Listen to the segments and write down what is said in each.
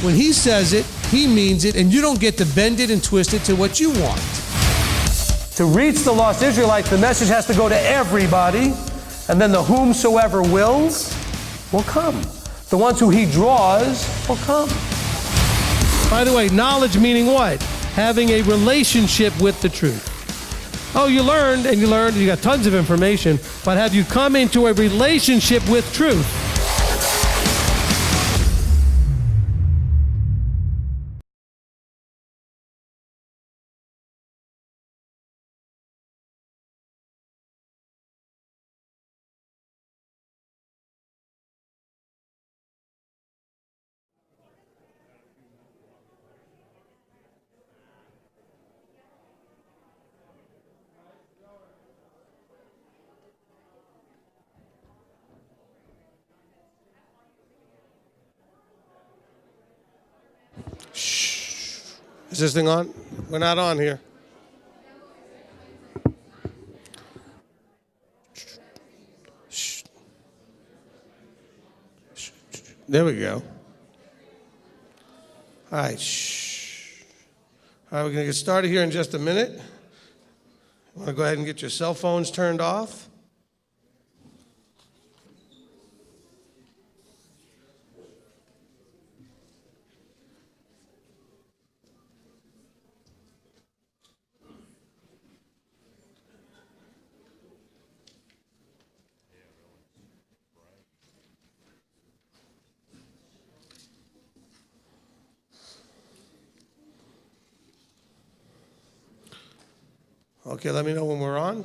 When he says it, he means it, and you don't get to bend it and twist it to what you want. To reach the lost Israelites, the message has to go to everybody, and then the whomsoever wills will come. The ones who he draws will come. By the way, knowledge meaning what? Having a relationship with the truth. Oh, you learned, and you got tons of information, but have you come into a relationship with truth? Is this thing on? We're not on here. There we go. All right. All right, we're going to get started here in just a minute. You want to go ahead and get your cell phones turned off? Okay, let me know when we're on.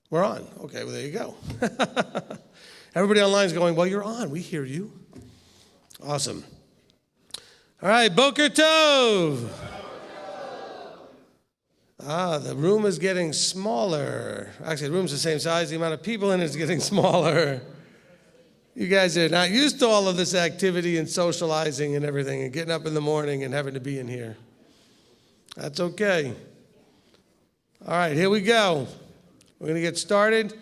We're on. Okay, well, there you go. Everybody online is going, well, you're on. We hear you. Awesome. All right, Boker Tov. The room is getting smaller. Actually, the room's the same size. The amount of people in it is getting smaller. You guys are not used to all of this activity and socializing and everything and getting up in the morning and having to be in here. That's okay. All right, here we go. We're going to get started. I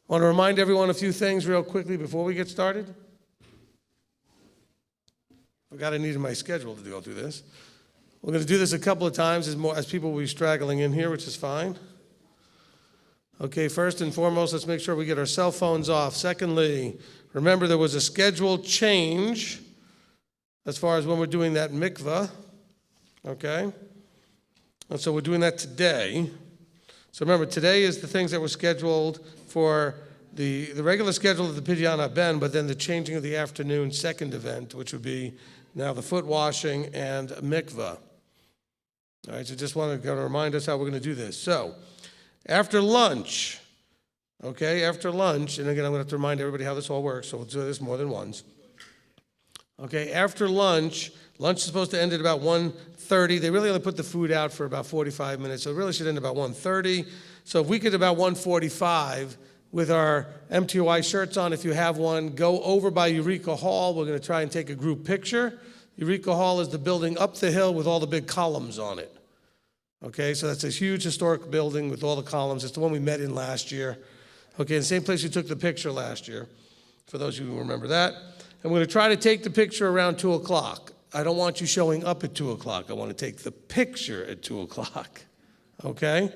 want to remind everyone a few things real quickly before we get started. Forgot I needed my schedule to go through this. We're going to do this a couple of times as people will be straggling in here, which is fine. Okay, first and foremost, let's make sure we get our cell phones off. Secondly, remember there was a schedule change as far as when we're doing that mikvah. Okay? And so we're doing that today. So remember, today is the things that were scheduled for the regular schedule of the Pidyon HaBen, but then the changing of the afternoon second event, which would be now the foot washing and mikvah. All right, so just want to remind us how we're going to do this. So after lunch, okay, after lunch, and again, I'm going to have to remind everybody how this all works, so we'll do this more than once. Okay, after lunch is supposed to end at about 1:30. They really only put the food out for about 45 minutes, so it really should end about 1:30. So if we could about 1:45 with our MTOI shirts on, if you have one, go over by Eureka Hall. We're going to try and take a group picture. Eureka Hall is the building up the hill with all the big columns on it. Okay, so that's a huge historic building with all the columns. It's the one we met in last year. Okay, the same place we took the picture last year, for those of you who remember that. And we're going to try to take the picture around 2 o'clock. I don't want you showing up at 2 o'clock. I want to take the picture at 2 o'clock, okay?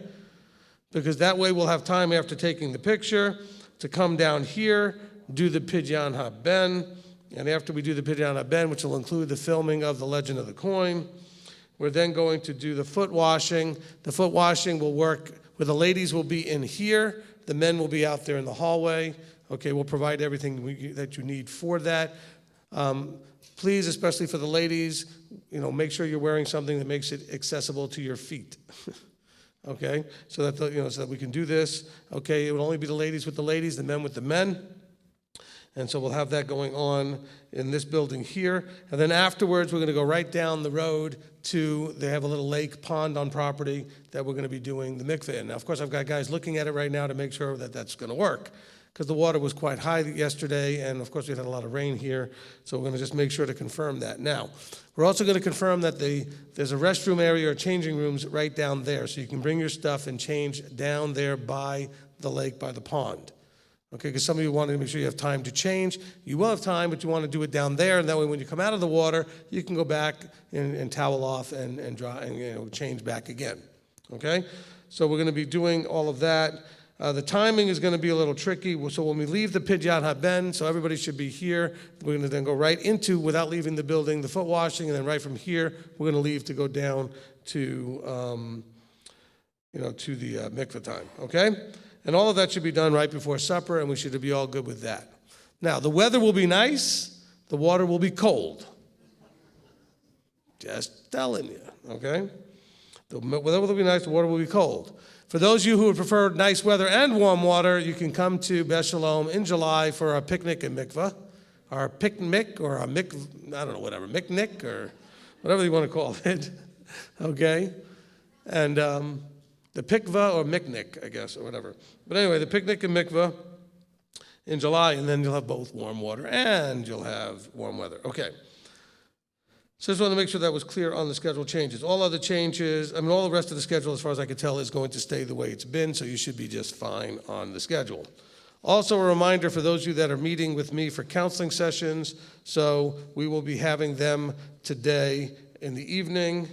Because that way we'll have time after taking the picture to come down here, do the Pidyon HaBen, and after we do the Pidyon HaBen, which will include the filming of the Legend of the Coin, we're then going to do the foot washing. The foot washing will work where the ladies will be in here, the men will be out there in the hallway. Okay, we'll provide everything that you need for that. Please, especially for the ladies, make sure you're wearing something that makes it accessible to your feet. Okay, so that we can do this. Okay, it will only be the ladies with the ladies, the men with the men. And so we'll have that going on in this building here. And then afterwards, we're going to go right down the road they have a little lake pond on property that we're going to be doing the mikveh in. Now, of course, I've got guys looking at it right now to make sure that that's going to work, because the water was quite high yesterday, and of course we had a lot of rain here, so we're going to just make sure to confirm that. Now, we're also going to confirm that there's a restroom area or changing rooms right down there, so you can bring your stuff and change down there by the lake, by the pond. Okay, because some of you want to make sure you have time to change. You will have time, but you want to do it down there, and that way when you come out of the water, you can go back and towel off and dry and change back again. Okay? So we're going to be doing all of that. The timing is going to be a little tricky. So when we leave the Pidyon HaBen, so everybody should be here, we're going to then go right into, without leaving the building, the foot washing, and then right from here, we're going to leave to go down to, to the mikveh time. Okay? And all of that should be done right before supper, and we should be all good with that. Now, the weather will be nice. The water will be cold. Just telling you, okay? The weather will be nice. The water will be cold. For those of you who would prefer nice weather and warm water, you can come to Beth Shalom in July for our picnic and mikveh, our picnic or our miknick or whatever you want to call it, okay? And the pikvah or miknick, I guess, or whatever. But anyway, the picnic and mikveh in July, and then you'll have both warm water and you'll have warm weather. Okay. So I just want to make sure that was clear on the schedule changes. All other changes, all the rest of the schedule, as far as I can tell, is going to stay the way it's been, so you should be just fine on the schedule. Also, a reminder for those of you that are meeting with me for counseling sessions, so we will be having them today in the evening.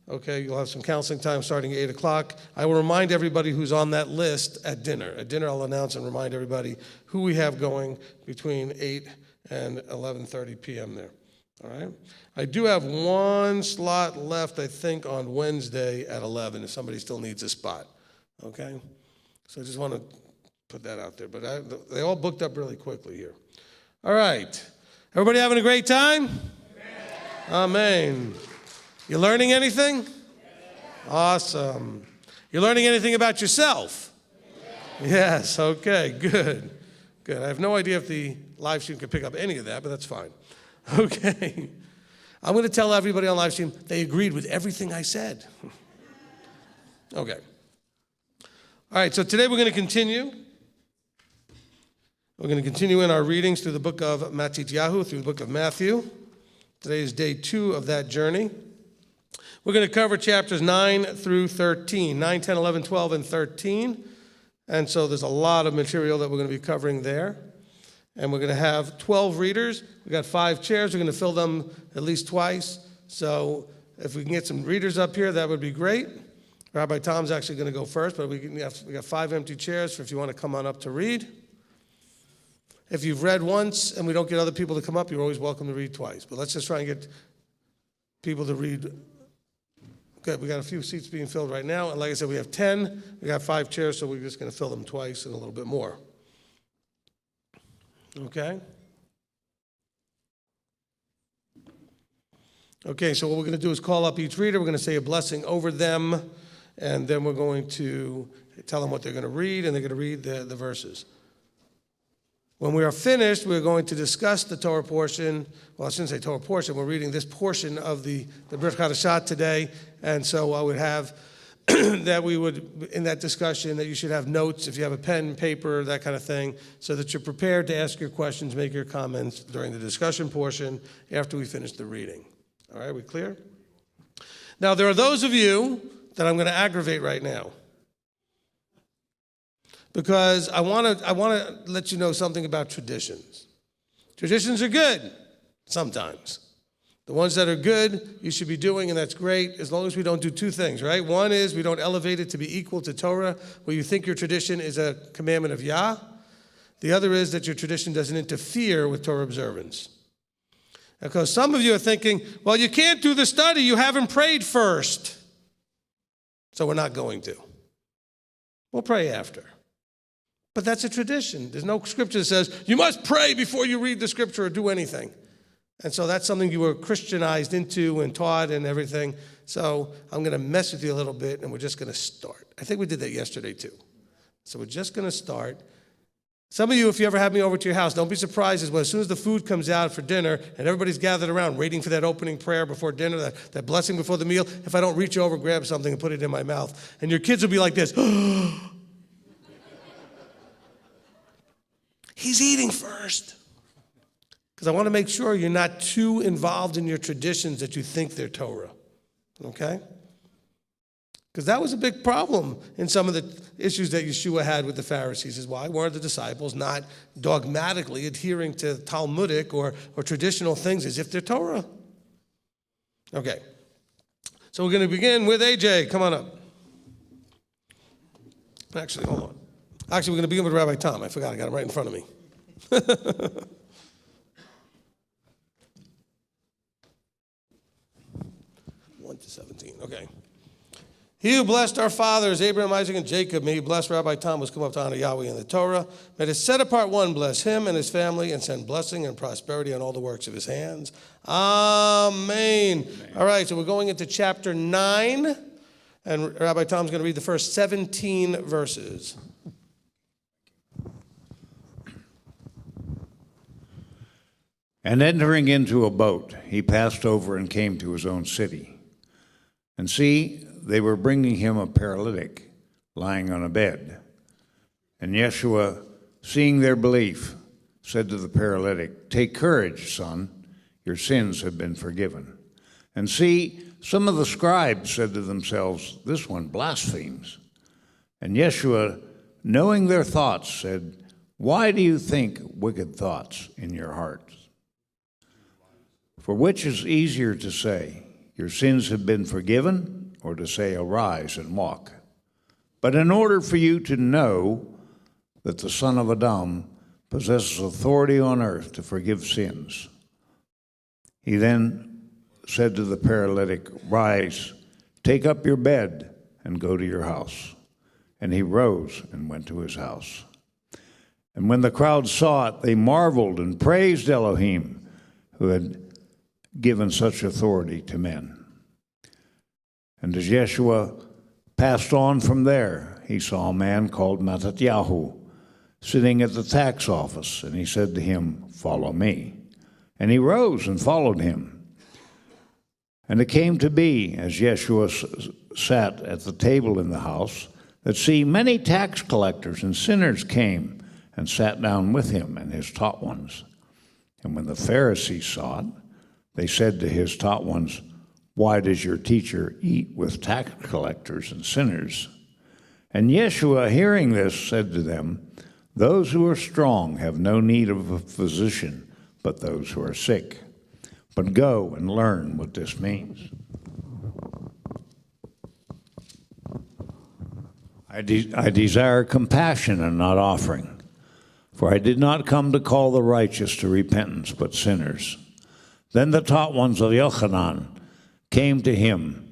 Okay, you'll have some counseling time starting at 8 o'clock. I will remind everybody who's on that list at dinner. At dinner, I'll announce and remind everybody who we have going between 8 and 11:30 p.m. there. All right? I do have one slot left, I think, on Wednesday at 11, if somebody still needs a spot. Okay? So I just want to put that out there. But they all booked up really quickly here. All right. Everybody having a great time? Amen. You learning anything? Awesome. You learning anything about yourself? Yes, okay, good. Good. I have no idea if the live stream can pick up any of that, but that's fine. Okay. I'm going to tell everybody on live stream they agreed with everything I said. Okay. All right, so today we're going to continue. We're going to continue in our readings through the book of Matityahu, through the book of Matthew. Today is day 2 of that journey. We're going to cover chapters 9 through 13, 9, 10, 11, 12, and 13. And so there's a lot of material that we're going to be covering there. And we're going to have 12 readers. We've got 5 chairs. We're going to fill them at least twice. So if we can get some readers up here, that would be great. Rabbi Tom's actually going to go first, but we got 5 empty chairs for if you want to come on up to read. If you've read once and we don't get other people to come up, you're always welcome to read twice. But let's just try and get people to read. Good, we got a few seats being filled right now. And like I said, we have 10. We got 5 chairs, so we're just going to fill them twice and a little bit more. Okay? Okay, so what we're going to do is call up each reader. We're going to say a blessing over them, and then we're going to tell them what they're going to read, and they're going to read the verses. When we are finished, we're going to discuss the Torah portion. Well, I shouldn't say Torah portion. We're reading this portion of the Brit Chadashah today, and so I would have that we would, in that discussion, that you should have notes, if you have a pen, paper, that kind of thing, so that you're prepared to ask your questions, make your comments during the discussion portion after we finish the reading. All right, we clear? Now, there are those of you that I'm going to aggravate right now, because I want to let you know something about traditions. Traditions are good sometimes. The ones that are good, you should be doing, and that's great, as long as we don't do 2 things, right? One is we don't elevate it to be equal to Torah, where you think your tradition is a commandment of Yah. The other is that your tradition doesn't interfere with Torah observance. Because some of you are thinking, well, you can't do the study, you haven't prayed first. So we're not going to. We'll pray after. But that's a tradition. There's no scripture that says, you must pray before you read the scripture or do anything. And so that's something you were Christianized into and taught and everything. So I'm going to mess with you a little bit, and we're just going to start. I think we did that yesterday too. So we're just going to start. Some of you, if you ever have me over to your house, don't be surprised as soon as the food comes out for dinner and everybody's gathered around waiting for that opening prayer before dinner, that blessing before the meal, if I don't reach over, grab something and put it in my mouth. And your kids will be like this. He's eating first. Because I want to make sure you're not too involved in your traditions that you think they're Torah. Okay? Because that was a big problem in some of the issues that Yeshua had with the Pharisees, is why weren't the disciples not dogmatically adhering to Talmudic or traditional things as if they're Torah? Okay. So we're going to begin with AJ. Come on up. Actually, hold on. Actually, we're going to begin with Rabbi Tom. I forgot. I got him right in front of me. 1-17. Okay. He who blessed our fathers, Abraham, Isaac, and Jacob, may he bless Rabbi Tom, who's come up to honor Yahweh in the Torah. May the set apart one bless him and his family and send blessing and prosperity on all the works of his hands. Amen. All right, so we're going into chapter 9, and Rabbi Tom's going to read the first 17 verses. And entering into a boat, he passed over and came to his own city. And see, they were bringing him a paralytic, lying on a bed. And Yeshua, seeing their belief, said to the paralytic, "Take courage, son, your sins have been forgiven." And see, some of the scribes said to themselves, "This one blasphemes." And Yeshua, knowing their thoughts, said, "Why do you think wicked thoughts in your hearts? For which is easier to say, 'Your sins have been forgiven,' or to say, 'Arise and walk'? But in order for you to know that the Son of Adam possesses authority on earth to forgive sins." He then said to the paralytic, "Rise, take up your bed, and go to your house." And he rose and went to his house. And when the crowd saw it, they marveled and praised Elohim, who had given such authority to men. And as Yeshua passed on from there, he saw a man called Mattatyahu sitting at the tax office, and he said to him, "Follow me." And he rose and followed him. And it came to be, as Yeshua sat at the table in the house, that see, many tax collectors and sinners came and sat down with him and his taught ones. And when the Pharisees saw it, they said to his taught ones, "Why does your teacher eat with tax collectors and sinners?" And Yeshua, hearing this, said to them, "Those who are strong have no need of a physician, but those who are sick. But go and learn what this means. I desire compassion and not offering, for I did not come to call the righteous to repentance, but sinners." Then the taught ones of Yochanan came to him,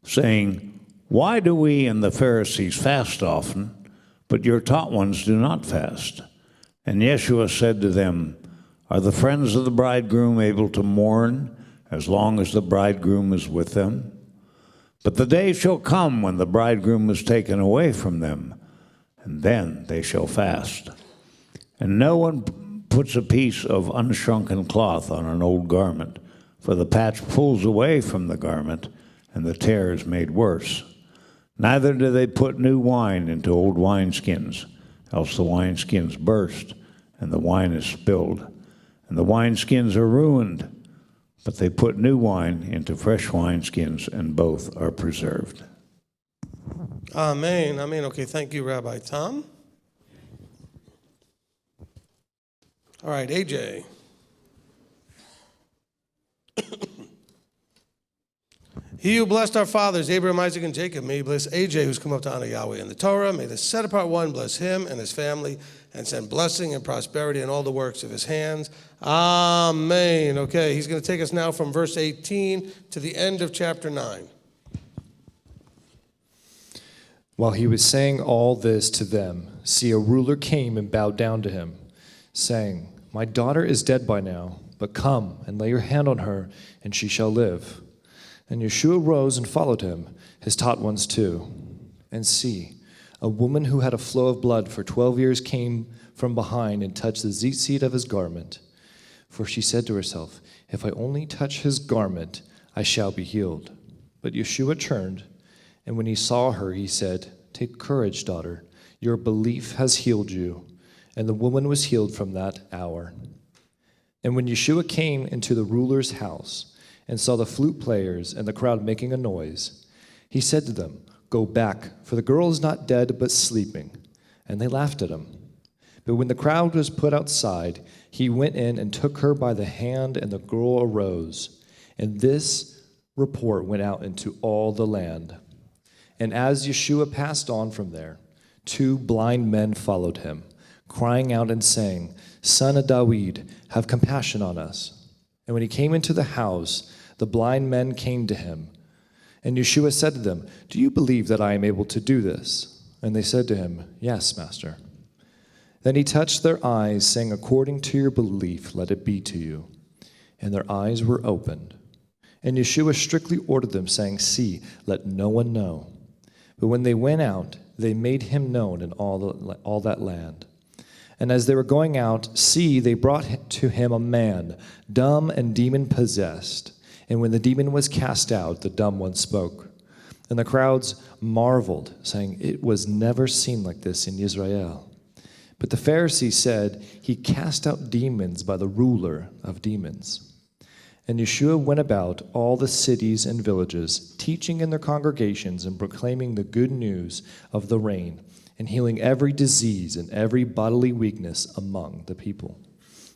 saying, "Why do we and the Pharisees fast often, but your taught ones do not fast?" And Yeshua said to them, "Are the friends of the bridegroom able to mourn as long as the bridegroom is with them? But the day shall come when the bridegroom is taken away from them, and then they shall fast. And no one puts a piece of unshrunken cloth on an old garment, for the patch pulls away from the garment, and the tear is made worse. Neither do they put new wine into old wineskins, else the wineskins burst, and the wine is spilled, and the wineskins are ruined. But they put new wine into fresh wineskins, and both are preserved." Amen. Amen. Okay, thank you, Rabbi Tom. All right, AJ. He who blessed our fathers, Abraham, Isaac, and Jacob, may he bless AJ, who's come up to honor Yahweh in the Torah. May the set apart one bless him and his family and send blessing and prosperity in all the works of his hands. Amen. Okay, he's going to take us now from verse 18 to the end of chapter 9. While he was saying all this to them, see, a ruler came and bowed down to him, saying, "My daughter is dead by now, but come and lay your hand on her, and she shall live." And Yeshua rose and followed him, his taught ones too. And see, a woman who had a flow of blood for 12 years came from behind and touched the seat of his garment. For she said to herself, "If I only touch his garment, I shall be healed." But Yeshua turned, and when he saw her, he said, "Take courage, daughter. Your belief has healed you." And the woman was healed from that hour. And when Yeshua came into the ruler's house and saw the flute players and the crowd making a noise, he said to them, "Go back, for the girl is not dead, but sleeping." And they laughed at him. But when the crowd was put outside, he went in and took her by the hand, and the girl arose. And this report went out into all the land. And as Yeshua passed on from there, 2 blind men followed him, crying out and saying, "Son of David, have compassion on us." And when he came into the house, the blind men came to him. And Yeshua said to them, "Do you believe that I am able to do this?" And they said to him, "Yes, Master." Then he touched their eyes, saying, "According to your belief, let it be to you." And their eyes were opened. And Yeshua strictly ordered them, saying, "See, let no one know." But when they went out, they made him known in all that land. And as they were going out, see, they brought to him a man, dumb and demon-possessed. And when the demon was cast out, the dumb one spoke. And the crowds marveled, saying, "It was never seen like this in Israel." But the Pharisees said, "He cast out demons by the ruler of demons." And Yeshua went about all the cities and villages, teaching in their congregations and proclaiming the good news of the reign, and healing every disease and every bodily weakness among the people.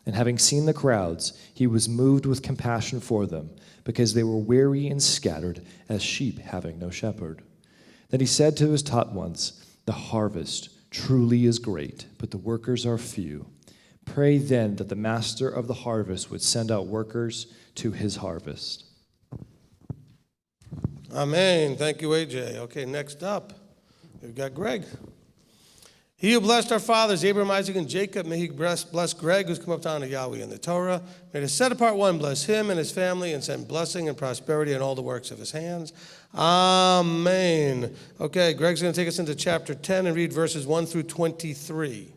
And having seen the crowds, he was moved with compassion for them, because they were weary and scattered as sheep having no shepherd. Then he said to his taught ones, "The harvest truly is great, but the workers are few. Pray then that the master of the harvest would send out workers to his harvest." Amen. Thank you, AJ. Okay, next up, we've got Greg. He who blessed our fathers, Abraham, Isaac, and Jacob, may he bless Greg, who's come up to honor Yahweh in the Torah. May the set-apart one bless him and his family and send blessing and prosperity in all the works of his hands. Amen. Okay, Greg's going to take us into chapter 10 and read verses 1 through 23.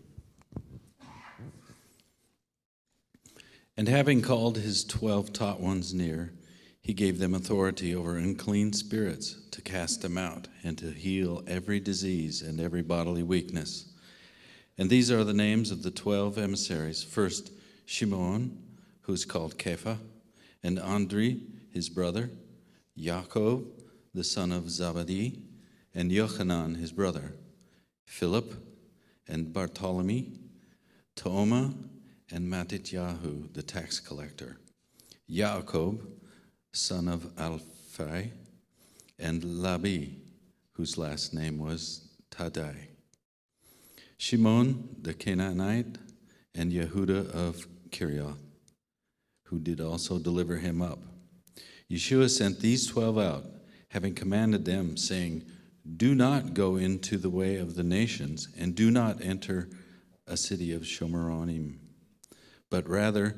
And having called his 12 taught ones near, he gave them authority over unclean spirits to cast them out and to heal every disease and every bodily weakness. And these are the names of the 12 emissaries. First, Shimon, who is called Kepha, and Andri, his brother, Yaakov, the son of Zabadi, and Yochanan, his brother, Philip, and Bartholomew, Toma, and Matityahu, the tax collector, Yaakov, son of Alphae, and Labi, whose last name was Tadai, Shimon the Canaanite, and Yehuda of Kirioth, who did also deliver him up. Yeshua sent these 12 out, having commanded them, saying, "Do not go into the way of the nations, and do not enter a city of Shomronim, but rather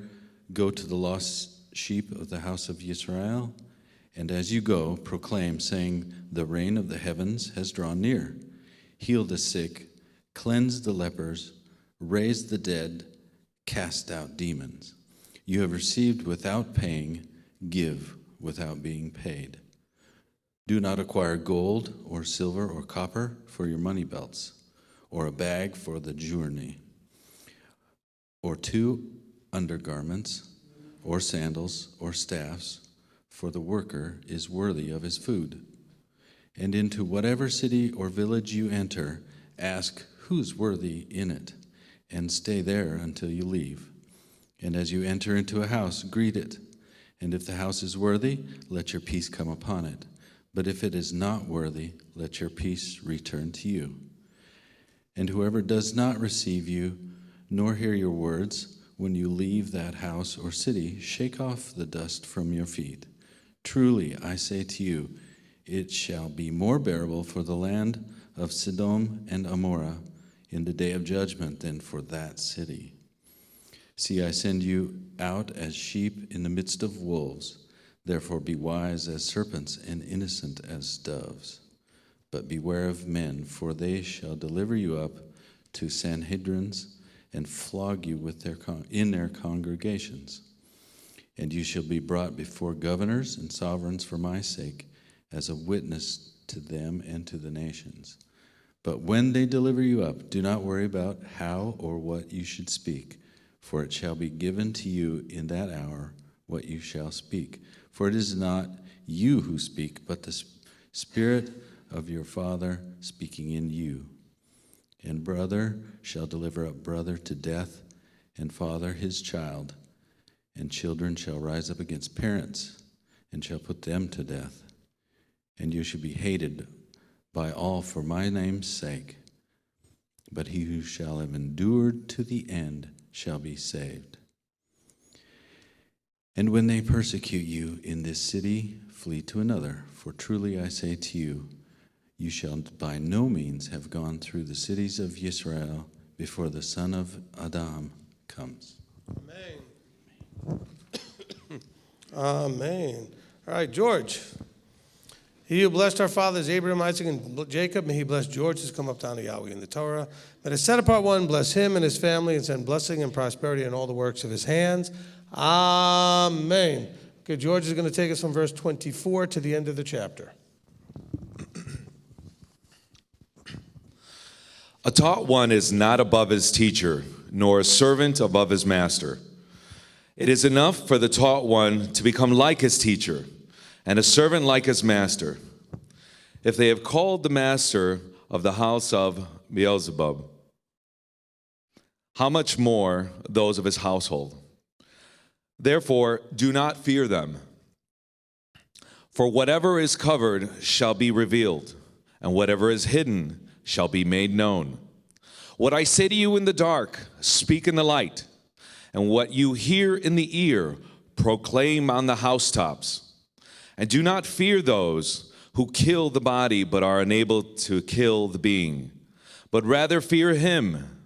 go to the lost sheep of the house of Israel. And as you go, proclaim, saying, the reign of the heavens has drawn near. Heal the sick, cleanse the lepers, raise the dead, cast out demons. You have received without paying, give without being paid. Do not acquire gold or silver or copper for your money belts, or a bag for the journey, or 2 undergarments, or sandals, or staffs, for the worker is worthy of his food. And into whatever city or village you enter, ask who's worthy in it, and stay there until you leave. And as you enter into a house, greet it. And if the house is worthy, let your peace come upon it. But if it is not worthy, let your peace return to you. And whoever does not receive you, nor hear your words, when you leave that house or city, shake off the dust from your feet. Truly, I say to you, it shall be more bearable for the land of Sodom and Amorah in the day of judgment than for that city. See, I send you out as sheep in the midst of wolves. Therefore be wise as serpents and innocent as doves. But beware of men, for they shall deliver you up to Sanhedrins and flog you with in their congregations. And you shall be brought before governors and sovereigns for my sake, as a witness to them and to the nations. But when they deliver you up, do not worry about how or what you should speak, for it shall be given to you in that hour what you shall speak. For it is not you who speak, but the Spirit of your father speaking in you. And brother shall deliver up brother to death, and father his child. And children shall rise up against parents, and shall put them to death. And you shall be hated by all for my name's sake. But he who shall have endured to the end shall be saved. And when they persecute you in this city, flee to another. For truly I say to you, you shall by no means have gone through the cities of Israel before the Son of Adam comes. Amen. Amen. All right, George. He who blessed our fathers, Abraham, Isaac, and Jacob, may he bless George who's come up down to Yahweh in the Torah. May the set apart one bless him and his family and send blessing and prosperity in all the works of his hands. Amen. Okay, George is going to take us from verse 24 to the end of the chapter. A taught one is not above his teacher, nor a servant above his master. It is enough for the taught one to become like his teacher, and a servant like his master. If they have called the master of the house of Beelzebub, how much more those of his household? Therefore, do not fear them. For whatever is covered shall be revealed, and whatever is hidden shall be made known. What I say to you in the dark, speak in the light, and what you hear in the ear, proclaim on the housetops. And do not fear those who kill the body but are unable to kill the being, but rather fear him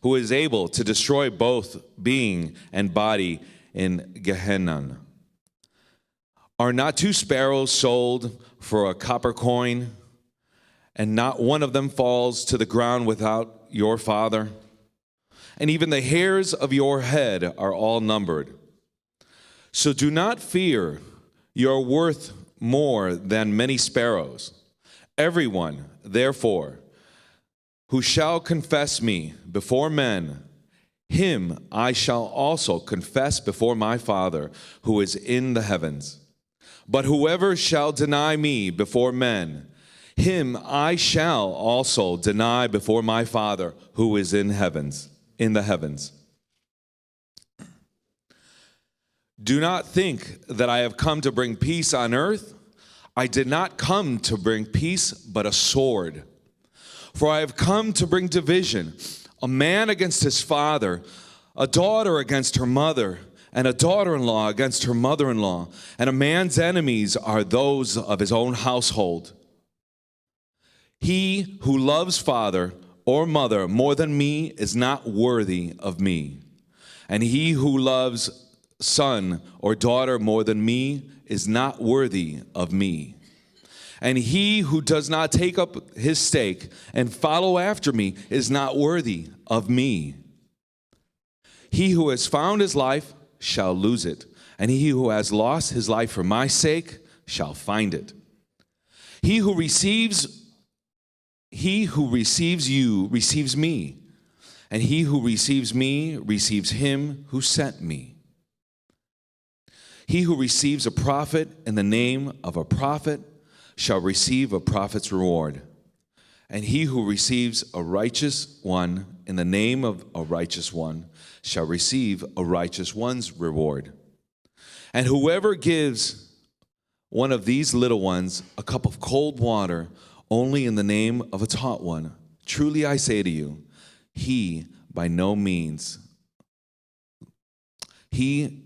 who is able to destroy both being and body in Gehenna. Are not 2 sparrows sold for a copper coin, and not one of them falls to the ground without your Father? And even the hairs of your head are all numbered. So do not fear, you are worth more than many sparrows. Everyone, therefore, who shall confess me before men, him I shall also confess before my Father who is in the heavens. But whoever shall deny me before men, him I shall also deny before my Father who is in the heavens. Do not think that I have come to bring peace on earth. I did not come to bring peace, but a sword. For I have come to bring division, a man against his father, a daughter against her mother, and a daughter-in-law against her mother-in-law. And a man's enemies are those of his own household. He who loves father or mother more than me is not worthy of me. And he who loves son or daughter more than me is not worthy of me. And he who does not take up his stake and follow after me is not worthy of me. He who has found his life shall lose it, and he who has lost his life for my sake shall find it. He who receives you receives me, and he who receives me receives him who sent me. He who receives a prophet in the name of a prophet shall receive a prophet's reward. And he who receives a righteous one in the name of a righteous one shall receive a righteous one's reward. And whoever gives one of these little ones a cup of cold water only in the name of a taught one, truly I say to you, he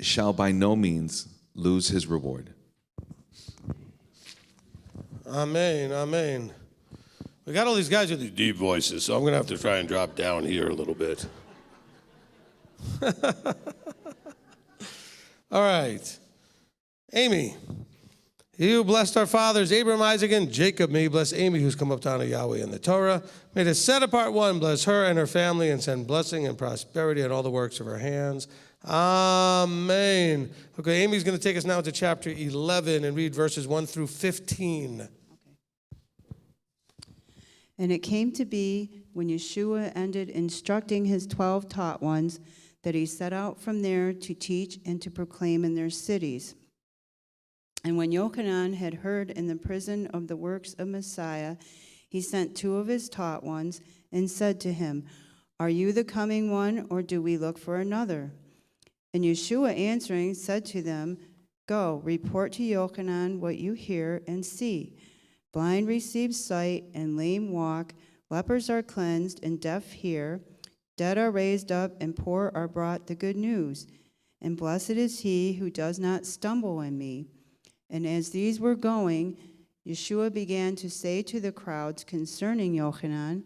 shall by no means lose his reward. Amen, amen. We got all these guys with these deep voices, so I'm going to have to try and drop down here a little bit. All right. Amy. He who blessed our fathers, Abraham, Isaac, and Jacob, may he bless Amy, who's come up down to Yahweh in the Torah. May the set apart one bless her and her family and send blessing and prosperity in all the works of her hands. Amen. Okay, Amy's going to take us now to chapter 11 and read verses 1 through 15. And it came to be, when Yeshua ended instructing his 12 taught ones, that he set out from there to teach and to proclaim in their cities. And when Yochanan had heard in the prison of the works of Messiah, he sent 2 of his taught ones and said to him, Are you the coming one, or do we look for another? And Yeshua answering said to them, Go, report to Yochanan what you hear and see. Blind receive sight, and lame walk, lepers are cleansed, and deaf hear, dead are raised up, and poor are brought the good news. And blessed is he who does not stumble in me. And as these were going, Yeshua began to say to the crowds concerning Yochanan,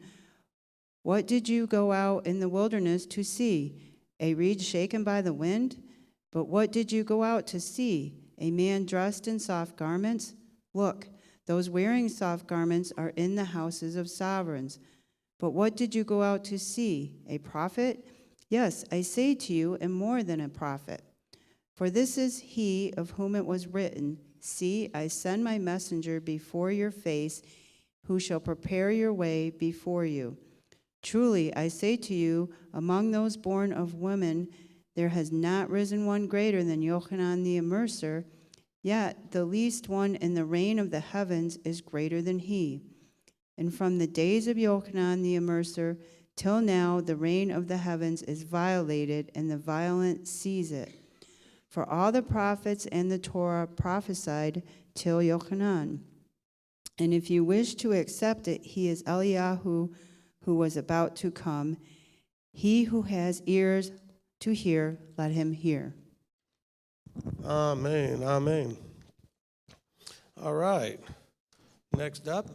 What did you go out in the wilderness to see? A reed shaken by the wind? But what did you go out to see? A man dressed in soft garments? Look, those wearing soft garments are in the houses of sovereigns. But what did you go out to see? A prophet? Yes, I say to you, and more than a prophet. For this is he of whom it was written, See, I send my messenger before your face, who shall prepare your way before you. Truly, I say to you, among those born of women, there has not risen one greater than Yochanan the Immerser, yet the least one in the reign of the heavens is greater than he. And from the days of Yochanan the Immerser till now, the reign of the heavens is violated, and the violent seize it. For all the prophets and the Torah prophesied till Yochanan. And if you wish to accept it, he is Eliyahu, who was about to come. He who has ears to hear, let him hear. Amen. Amen. All right. Next up,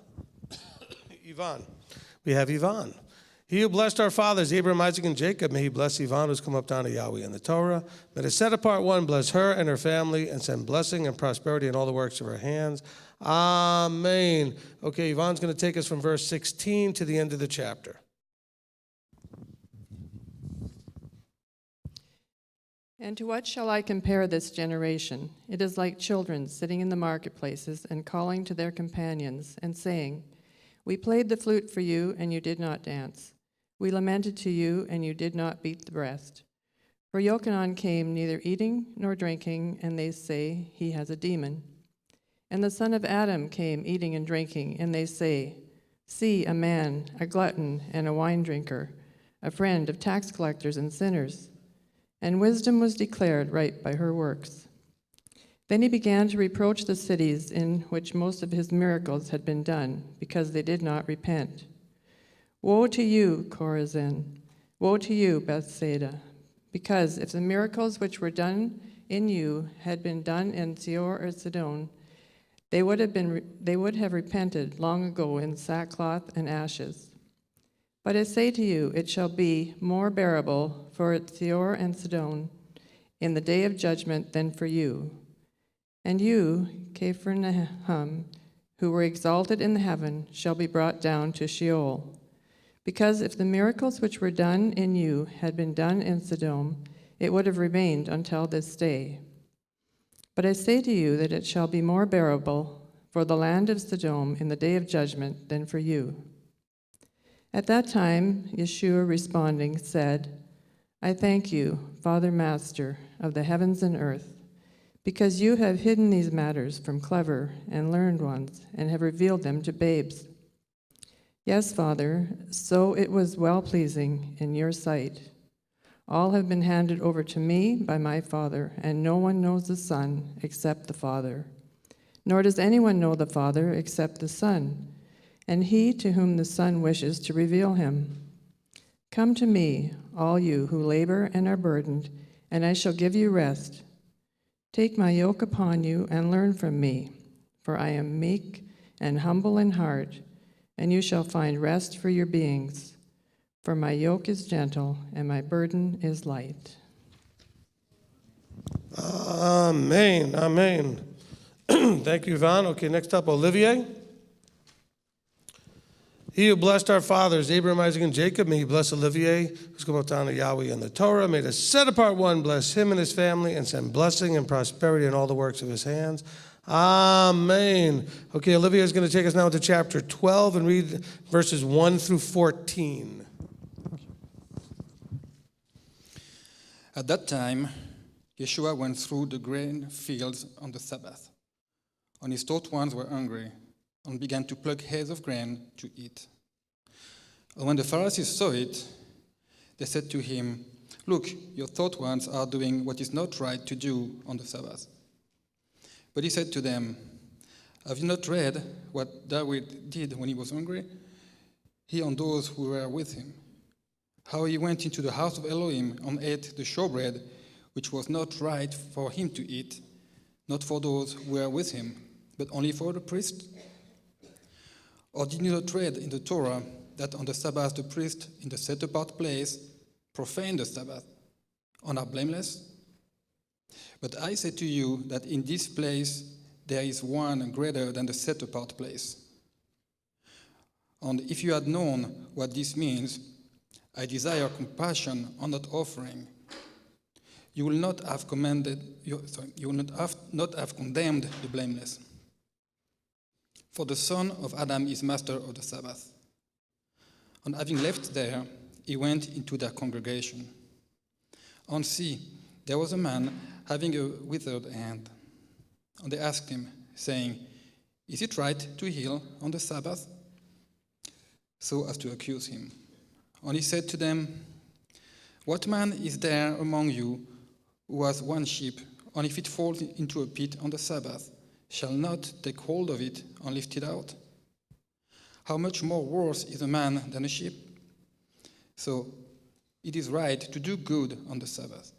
Yvonne. We have Yvonne. He who blessed our fathers, Abraham, Isaac, and Jacob, may he bless Yvonne, who's come up down to Yahweh in the Torah. May the set apart one bless her and her family and send blessing and prosperity in all the works of her hands. Amen. Okay, Yvonne's going to take us from verse 16 to the end of the chapter. And to what shall I compare this generation? It is like children sitting in the marketplaces and calling to their companions and saying, We played the flute for you, and you did not dance. We lamented to you, and you did not beat the breast. For Yochanan came neither eating nor drinking, and they say, He has a demon. And the son of Adam came eating and drinking, and they say, See, a man, a glutton and a wine drinker, a friend of tax collectors and sinners. And wisdom was declared right by her works. Then he began to reproach the cities in which most of his miracles had been done, because they did not repent. Woe to you, Chorazin! Woe to you, Bethsaida! Because if the miracles which were done in you had been done in Seor or Sidon, they would have repented long ago in sackcloth and ashes. But I say to you, it shall be more bearable for Seor and Sidon in the day of judgment than for you. And you, Capernaum, who were exalted in the heaven, shall be brought down to Sheol. Because if the miracles which were done in you had been done in Sodom, it would have remained until this day. But I say to you that it shall be more bearable for the land of Sodom in the day of judgment than for you. At that time, Yeshua responding said, I thank you, Father Master of the heavens and earth, because you have hidden these matters from clever and learned ones and have revealed them to babes. Yes, Father, so it was well-pleasing in your sight. All have been handed over to me by my Father, and no one knows the Son except the Father. Nor does anyone know the Father except the Son, and he to whom the Son wishes to reveal him. Come to me, all you who labor and are burdened, and I shall give you rest. Take my yoke upon you and learn from me, for I am meek and humble in heart, and you shall find rest for your beings. For my yoke is gentle and my burden is light. Amen. Amen. Thank you, Yvonne. Okay, next up, Olivier. He who blessed our fathers, Abraham, Isaac, and Jacob, may he bless Olivier, who's come up down to Yahweh in the Torah. May the set-apart one bless him and his family and send blessing and prosperity in all the works of his hands. Amen. Okay, Olivier is going to take us now to chapter 12 and read verses 1 through 14. At that time, Yeshua went through the grain fields on the Sabbath. and his taught ones were hungry, and began to pluck heads of grain to eat. And when the Pharisees saw it, they said to him, "Look, your taught ones are doing what is not right to do on the Sabbath." But he said to them, "Have you not read what David did when he was hungry? He and those who were with him. How he went into the house of Elohim and ate the showbread, which was not right for him to eat, not for those who were with him, but only for the priest? Or did you not read in the Torah that on the Sabbath the priest in the set-apart place profane the Sabbath and are blameless? But I say to you that in this place there is one greater than the set-apart place. And if you had known what this means, I desire compassion and not offering, you will not have condemned the blameless. For the Son of Adam is master of the Sabbath." And having left there, he went into their congregation. And see, there was a man having a withered hand. And they asked him, saying, "Is it right to heal on the Sabbath?" So as to accuse him. And he said to them, "What man is there among you who has one sheep, and if it falls into a pit on the Sabbath, shall not take hold of it and lift it out? How much more worse is a man than a sheep? So it is right to do good on the Sabbath."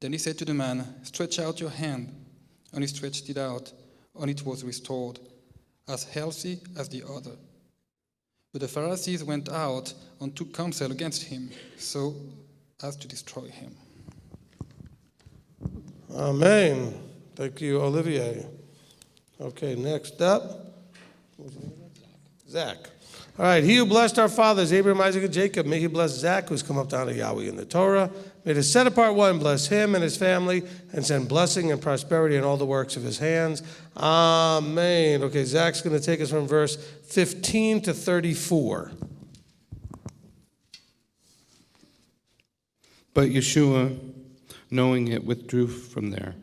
Then he said to the man, "Stretch out your hand." And he stretched it out, and it was restored, as healthy as the other. But the Pharisees went out and took counsel against him, so as to destroy him. Amen. Thank you, Olivier. Okay, next up, Zach. All right, he who blessed our fathers, Abraham, Isaac, and Jacob, may he bless Zach, who's come up down to Yahweh in the Torah. May the set-apart one bless him and his family and send blessing and prosperity in all the works of his hands. Amen. Okay, Zach's going to take us from verse 15 to 34. But Yeshua, knowing it, withdrew from there.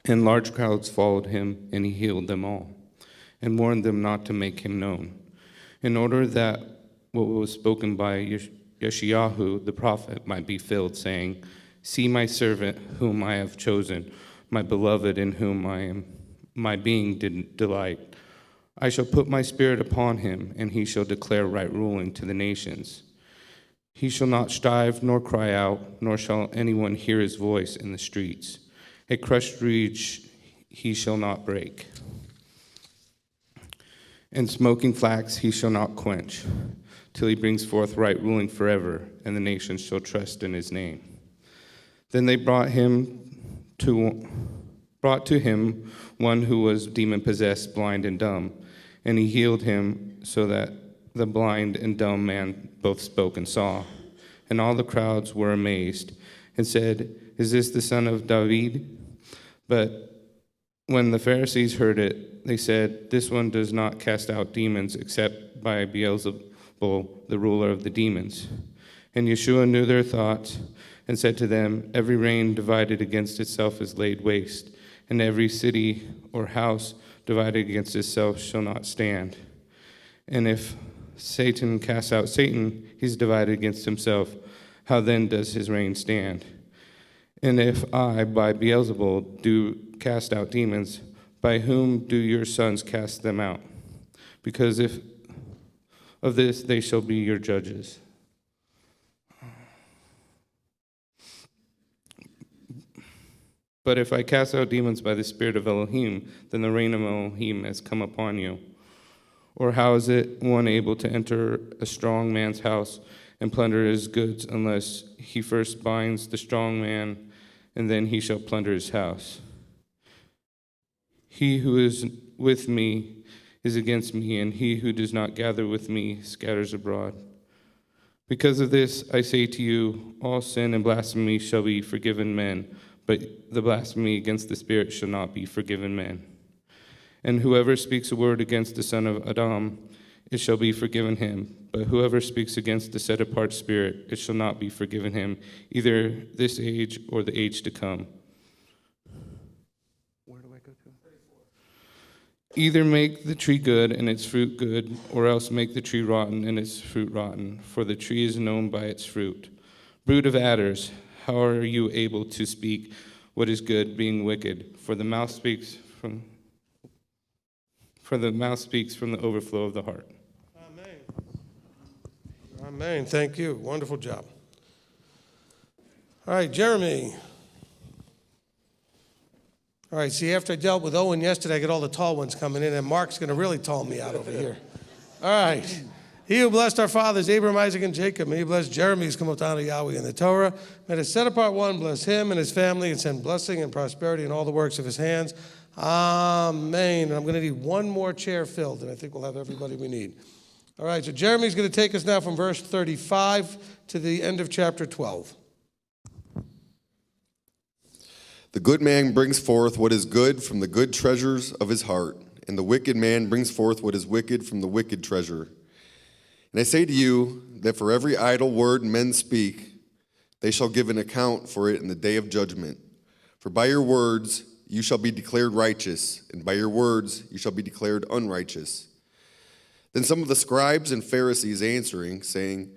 And large crowds followed him, and he healed them all, and warned them not to make him known, in order that what was spoken by Yeshayahu the prophet might be filled, saying, "See my servant whom I have chosen, my beloved in whom my being did delight. I shall put my spirit upon him, and he shall declare right ruling to the nations. He shall not strive nor cry out, nor shall anyone hear his voice in the streets. A crushed reed he shall not break, and smoking flax he shall not quench, till he brings forth right ruling forever, and the nations shall trust in his name." Then they brought to him one who was demon-possessed, blind and dumb, and he healed him, so that the blind and dumb man both spoke and saw. And all the crowds were amazed, and said, "Is this the son of David?" But when the Pharisees heard it, they said, "This one does not cast out demons except by Beelzebul, the ruler of the demons." And Yeshua knew their thoughts, and said to them, "Every reign divided against itself is laid waste, and every city or house divided against itself shall not stand. And if Satan casts out Satan, he's divided against himself. How then does his reign stand? And if I, by Beelzebul, do cast out demons, by whom do your sons cast them out? Because if of this they shall be your judges. But if I cast out demons by the Spirit of Elohim, then the reign of Elohim has come upon you. Or how is it one able to enter a strong man's house and plunder his goods, unless he first binds the strong man, and then he shall plunder his house? He who is with me is against me, and he who does not gather with me scatters abroad. Because of this, I say to you, all sin and blasphemy shall be forgiven men, but the blasphemy against the Spirit shall not be forgiven men. And whoever speaks a word against the Son of Adam, it shall be forgiven him. But whoever speaks against the set-apart Spirit, it shall not be forgiven him, either this age or the age to come. Where do I go to? Either make the tree good and its fruit good, or else make the tree rotten and its fruit rotten, for the tree is known by its fruit. Brood of adders, how are you able to speak what is good, being wicked? For the mouth speaks from the overflow of the heart. Amen. Amen. Thank you. Wonderful job. All right, Jeremy. All right, see, after I dealt with Owen yesterday, I got all the tall ones coming in, and Mark's going to really tall me out over here. All right. He who blessed our fathers, Abraham, Isaac, and Jacob, may he bless Jeremy, who's come up down to Yahweh in the Torah. May the set apart one bless him and his family and send blessing and prosperity in all the works of his hands. Amen. And I'm going to need one more chair filled, and I think we'll have everybody we need. All right, so Jeremy's going to take us now from verse 35 to the end of chapter 12. The good man brings forth what is good from the good treasures of his heart, and the wicked man brings forth what is wicked from the wicked treasure. And I say to you that for every idle word men speak, they shall give an account for it in the day of judgment. For by your words you shall be declared righteous, and by your words you shall be declared unrighteous. Then some of the scribes and Pharisees answering, saying,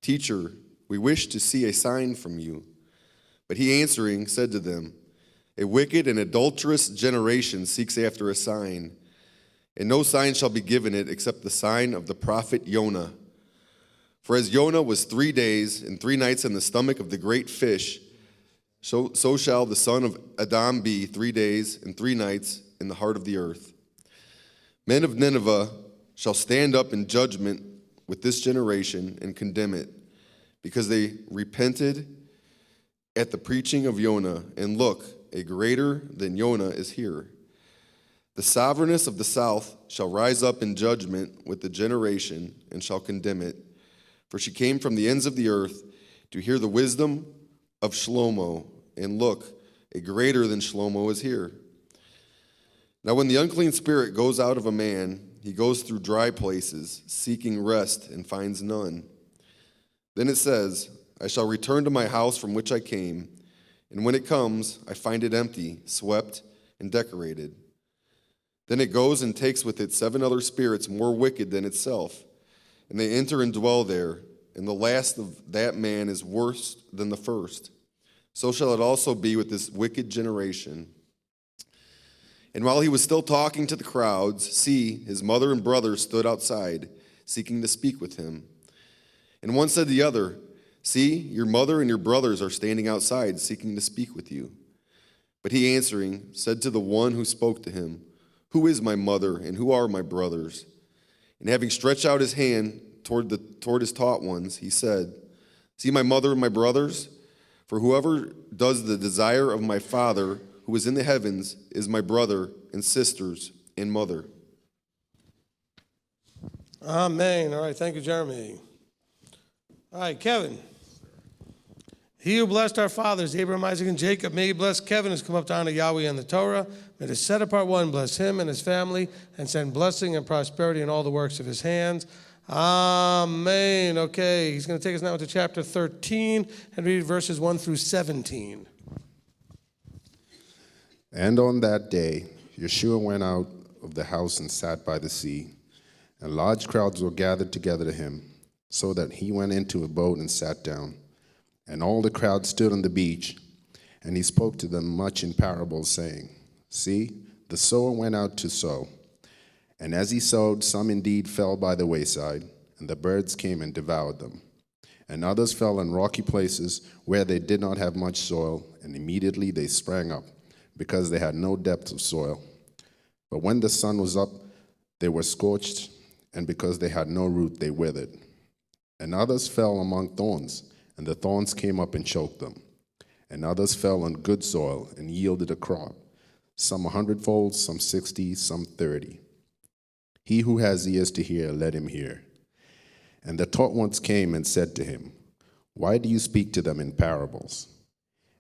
Teacher, we wish to see a sign from you. But he answering said to them, A wicked and adulterous generation seeks after a sign, and no sign shall be given it except the sign of the prophet Jonah. For as Jonah was 3 days and 3 nights in the stomach of the great fish, so shall the son of Adam be 3 days and 3 nights in the heart of the earth. Men of Nineveh shall stand up in judgment with this generation and condemn it, because they repented at the preaching of Jonah, and look, a greater than Jonah is here. The sovereigness of the south shall rise up in judgment with the generation and shall condemn it. For she came from the ends of the earth to hear the wisdom of Shlomo, and look, a greater than Shlomo is here. Now when the unclean spirit goes out of a man, he goes through dry places, seeking rest, and finds none. Then it says, I shall return to my house from which I came, and when it comes, I find it empty, swept, and decorated. Then it goes and takes with it 7 other spirits more wicked than itself, and they enter and dwell there, and the last of that man is worse than the first. So shall it also be with this wicked generation. And while he was still talking to the crowds, see, his mother and brothers stood outside, seeking to speak with him. And one said to the other, See, your mother and your brothers are standing outside, seeking to speak with you. But he answering said to the one who spoke to him, Who is my mother, and who are my brothers? And having stretched out his hand toward his taught ones, he said, See my mother and my brothers? For whoever does the desire of my Father who is in the heavens is my brother and sisters and mother. Amen. All right, thank you, Jeremy. All right, Kevin. He who blessed our fathers, Abraham, Isaac, and Jacob, may he bless Kevin who's come up down to Yahweh in the Torah. May the set apart one bless him and his family and send blessing and prosperity in all the works of his hands. Amen. Okay, he's going to take us now to chapter 13 and read verses 1 through 17. And on that day, Yeshua went out of the house and sat by the sea, and large crowds were gathered together to him, so that he went into a boat and sat down. And all the crowd stood on the beach, and he spoke to them much in parables, saying, See, the sower went out to sow. And as he sowed, some indeed fell by the wayside, and the birds came and devoured them. And others fell on rocky places where they did not have much soil, and immediately they sprang up, because they had no depth of soil. But when the sun was up, they were scorched, and because they had no root, they withered. And others fell among thorns, and the thorns came up and choked them. And others fell on good soil and yielded a crop, some 100-fold, some 60, some 30. He who has ears to hear, let him hear. And the taught ones came and said to him, Why do you speak to them in parables?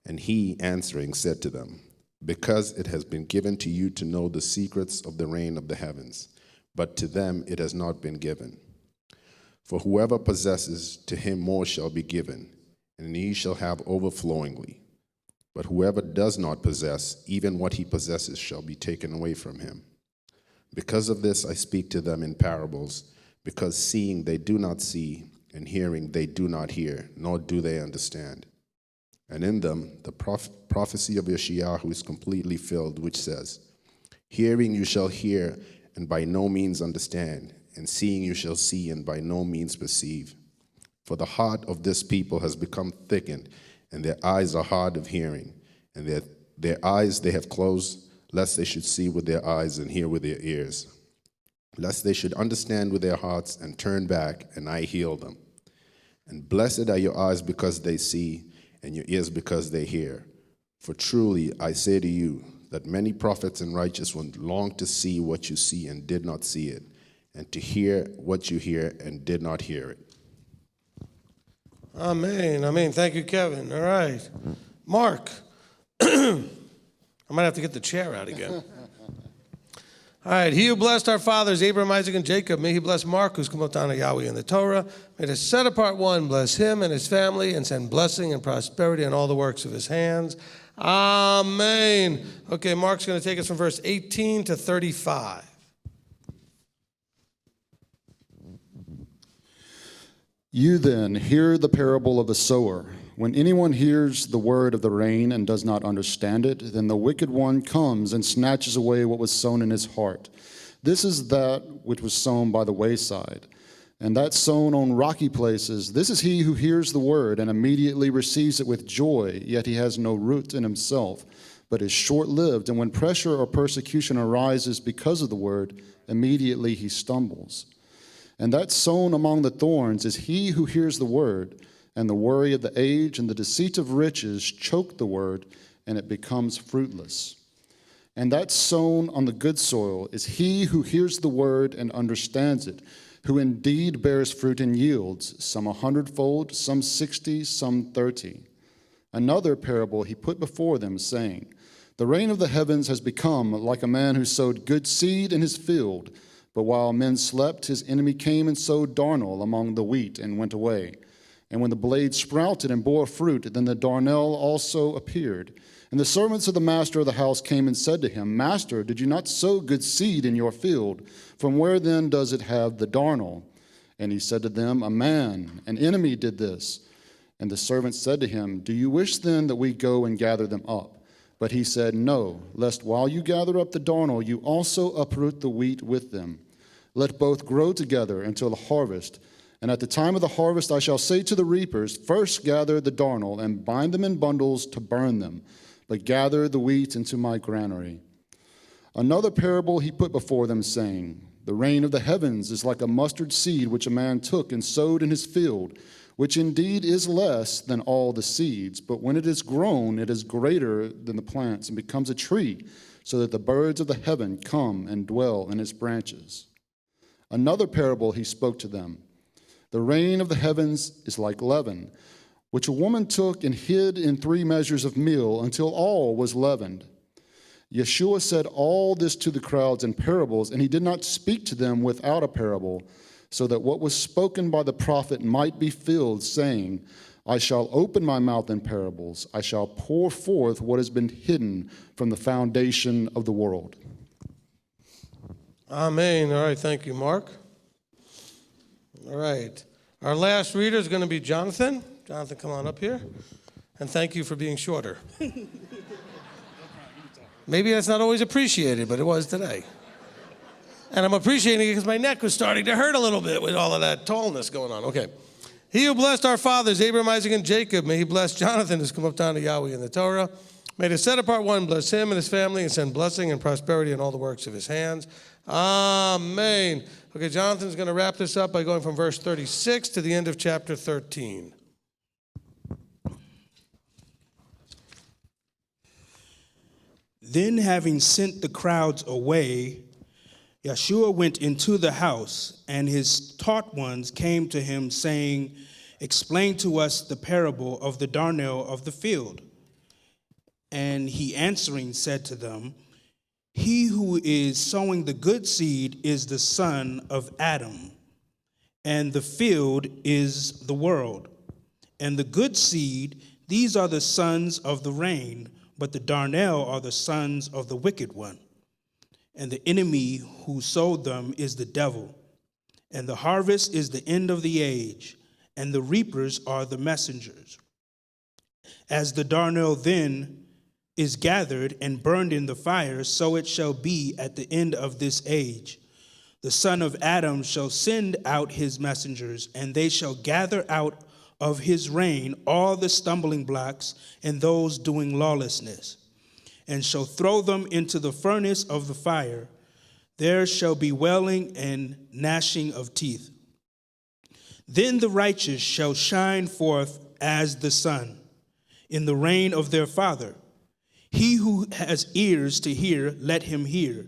And he, answering, said to them, Because it has been given to you to know the secrets of the reign of the heavens, but to them it has not been given. For whoever possesses, to him more shall be given, and he shall have overflowingly. But whoever does not possess, even what he possesses shall be taken away from him. Because of this I speak to them in parables, because seeing they do not see, and hearing they do not hear, nor do they understand. And in them the prophecy of Yeshayahu is completely filled, which says, Hearing you shall hear, and by no means understand, and seeing you shall see, and by no means perceive. For the heart of this people has become thickened, and their eyes are hard of hearing, and their eyes they have closed, lest they should see with their eyes and hear with their ears, lest they should understand with their hearts and turn back, and I heal them. And blessed are your eyes because they see, and your ears because they hear. For truly I say to you that many prophets and righteous ones longed to see what you see and did not see it, and to hear what you hear and did not hear it. Amen. Amen. Thank you, Kevin. All right. Mark. I might have to get the chair out again. All right. He who blessed our fathers, Abraham, Isaac, and Jacob, may he bless Mark, who's come up down to Yahweh in the Torah. May the set apart one bless him and his family and send blessing and prosperity on all the works of his hands. Amen. Okay, Mark's going to take us from verse 18 to 35. You then hear the parable of the sower. When anyone hears the word of the rain and does not understand it, then the wicked one comes and snatches away what was sown in his heart. This is that which was sown by the wayside. And that sown on rocky places, this is he who hears the word and immediately receives it with joy, yet he has no root in himself, but is short-lived. And when pressure or persecution arises because of the word, immediately he stumbles. And that sown among the thorns is he who hears the word, and the worry of the age and the deceit of riches choke the word, and it becomes fruitless. And that sown on the good soil is he who hears the word and understands it, who indeed bears fruit and yields, some 100-fold, some 60, some 30. Another parable he put before them, saying, The rain of the heavens has become like a man who sowed good seed in his field. But while men slept, his enemy came and sowed darnel among the wheat and went away. And when the blade sprouted and bore fruit, then the darnel also appeared. And the servants of the master of the house came and said to him, Master, did you not sow good seed in your field? From where then does it have the darnel? And he said to them, A man, an enemy, did this. And the servants said to him, Do you wish then that we go and gather them up? But he said, No, lest while you gather up the darnel, you also uproot the wheat with them. Let both grow together until the harvest. And at the time of the harvest I shall say to the reapers, First gather the darnel and bind them in bundles to burn them, but gather the wheat into my granary. Another parable he put before them, saying, The rain of the heavens is like a mustard seed which a man took and sowed in his field, which indeed is less than all the seeds, but when it is grown, it is greater than the plants and becomes a tree, so that the birds of the heaven come and dwell in its branches. Another parable he spoke to them. The rain of the heavens is like leaven, which a woman took and hid in 3 measures of meal until all was leavened. Yeshua said all this to the crowds in parables, and he did not speak to them without a parable, so that what was spoken by the prophet might be filled, saying, I shall open my mouth in parables. I shall pour forth what has been hidden from the foundation of the world. Amen. All right, thank you, Mark. All right. Our last reader is going to be Jonathan. Jonathan, come on up here. And thank you for being shorter. Maybe that's not always appreciated, but it was today. And I'm appreciating it because my neck was starting to hurt a little bit with all of that tallness going on. Okay. He who blessed our fathers, Abraham, Isaac, and Jacob, may he bless Jonathan, who's come up down to Yahweh in the Torah. May the set apart one bless him and his family and send blessing and prosperity in all the works of his hands. Amen. Okay, Jonathan's going to wrap this up by going from verse 36 to the end of chapter 13. Then, having sent the crowds away, Yeshua went into the house, and his taught ones came to him, saying, Explain to us the parable of the darnel of the field. And he answering said to them, He who is sowing the good seed is the son of Adam, and the field is the world. And the good seed, these are the sons of the rain, but the darnel are the sons of the wicked one. and the enemy who sowed them is the devil. And the harvest is the end of the age, and the reapers are the messengers. As the darnel then is gathered and burned in the fire, so it shall be at the end of this age. The son of Adam shall send out his messengers, and they shall gather out of his reign all the stumbling blocks and those doing lawlessness, and shall throw them into the furnace of the fire. There shall be wailing and gnashing of teeth. Then the righteous shall shine forth as the sun in the reign of their Father. He who has ears to hear, let him hear.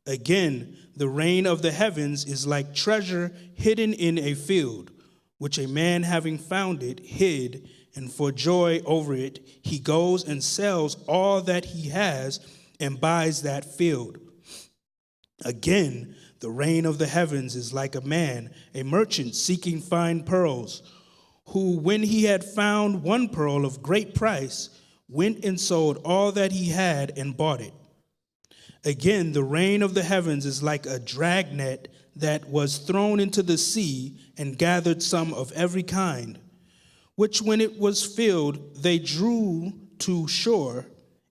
Again, the reign of the heavens is like treasure hidden in a field, which a man having found it hid, and for joy over it he goes and sells all that he has and buys that field. Again, the reign of the heavens is like a man, a merchant seeking fine pearls, who, when he had found one pearl of great price, went and sold all that he had and bought it. Again, the reign of the heavens is like a dragnet that was thrown into the sea and gathered some of every kind, which when it was filled, they drew to shore,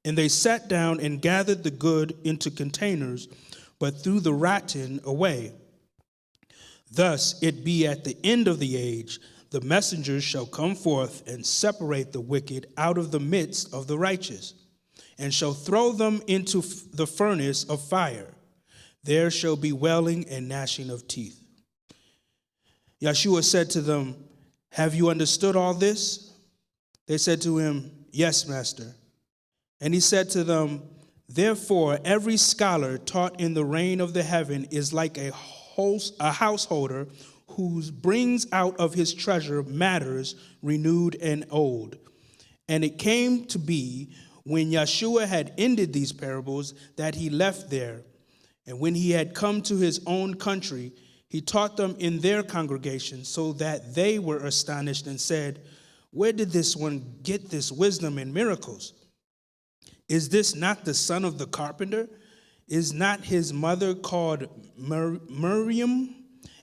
and they sat down and gathered the good into containers, but threw the rotten away. Thus it be at the end of the age, the messengers shall come forth and separate the wicked out of the midst of the righteous, and shall throw them into the furnace of fire. There shall be wailing and gnashing of teeth. Yeshua said to them, have you understood all this? They said to him, yes, Master. And he said to them, therefore, every scholar taught in the reign of the heaven is like a householder who brings out of his treasure matters renewed and old. And it came to be, when Yeshua had ended these parables, that he left there. And when he had come to his own country, he taught them in their congregation, so that they were astonished and said, where did this one get this wisdom and miracles? Is this not the son of the carpenter? Is not his mother called Miriam,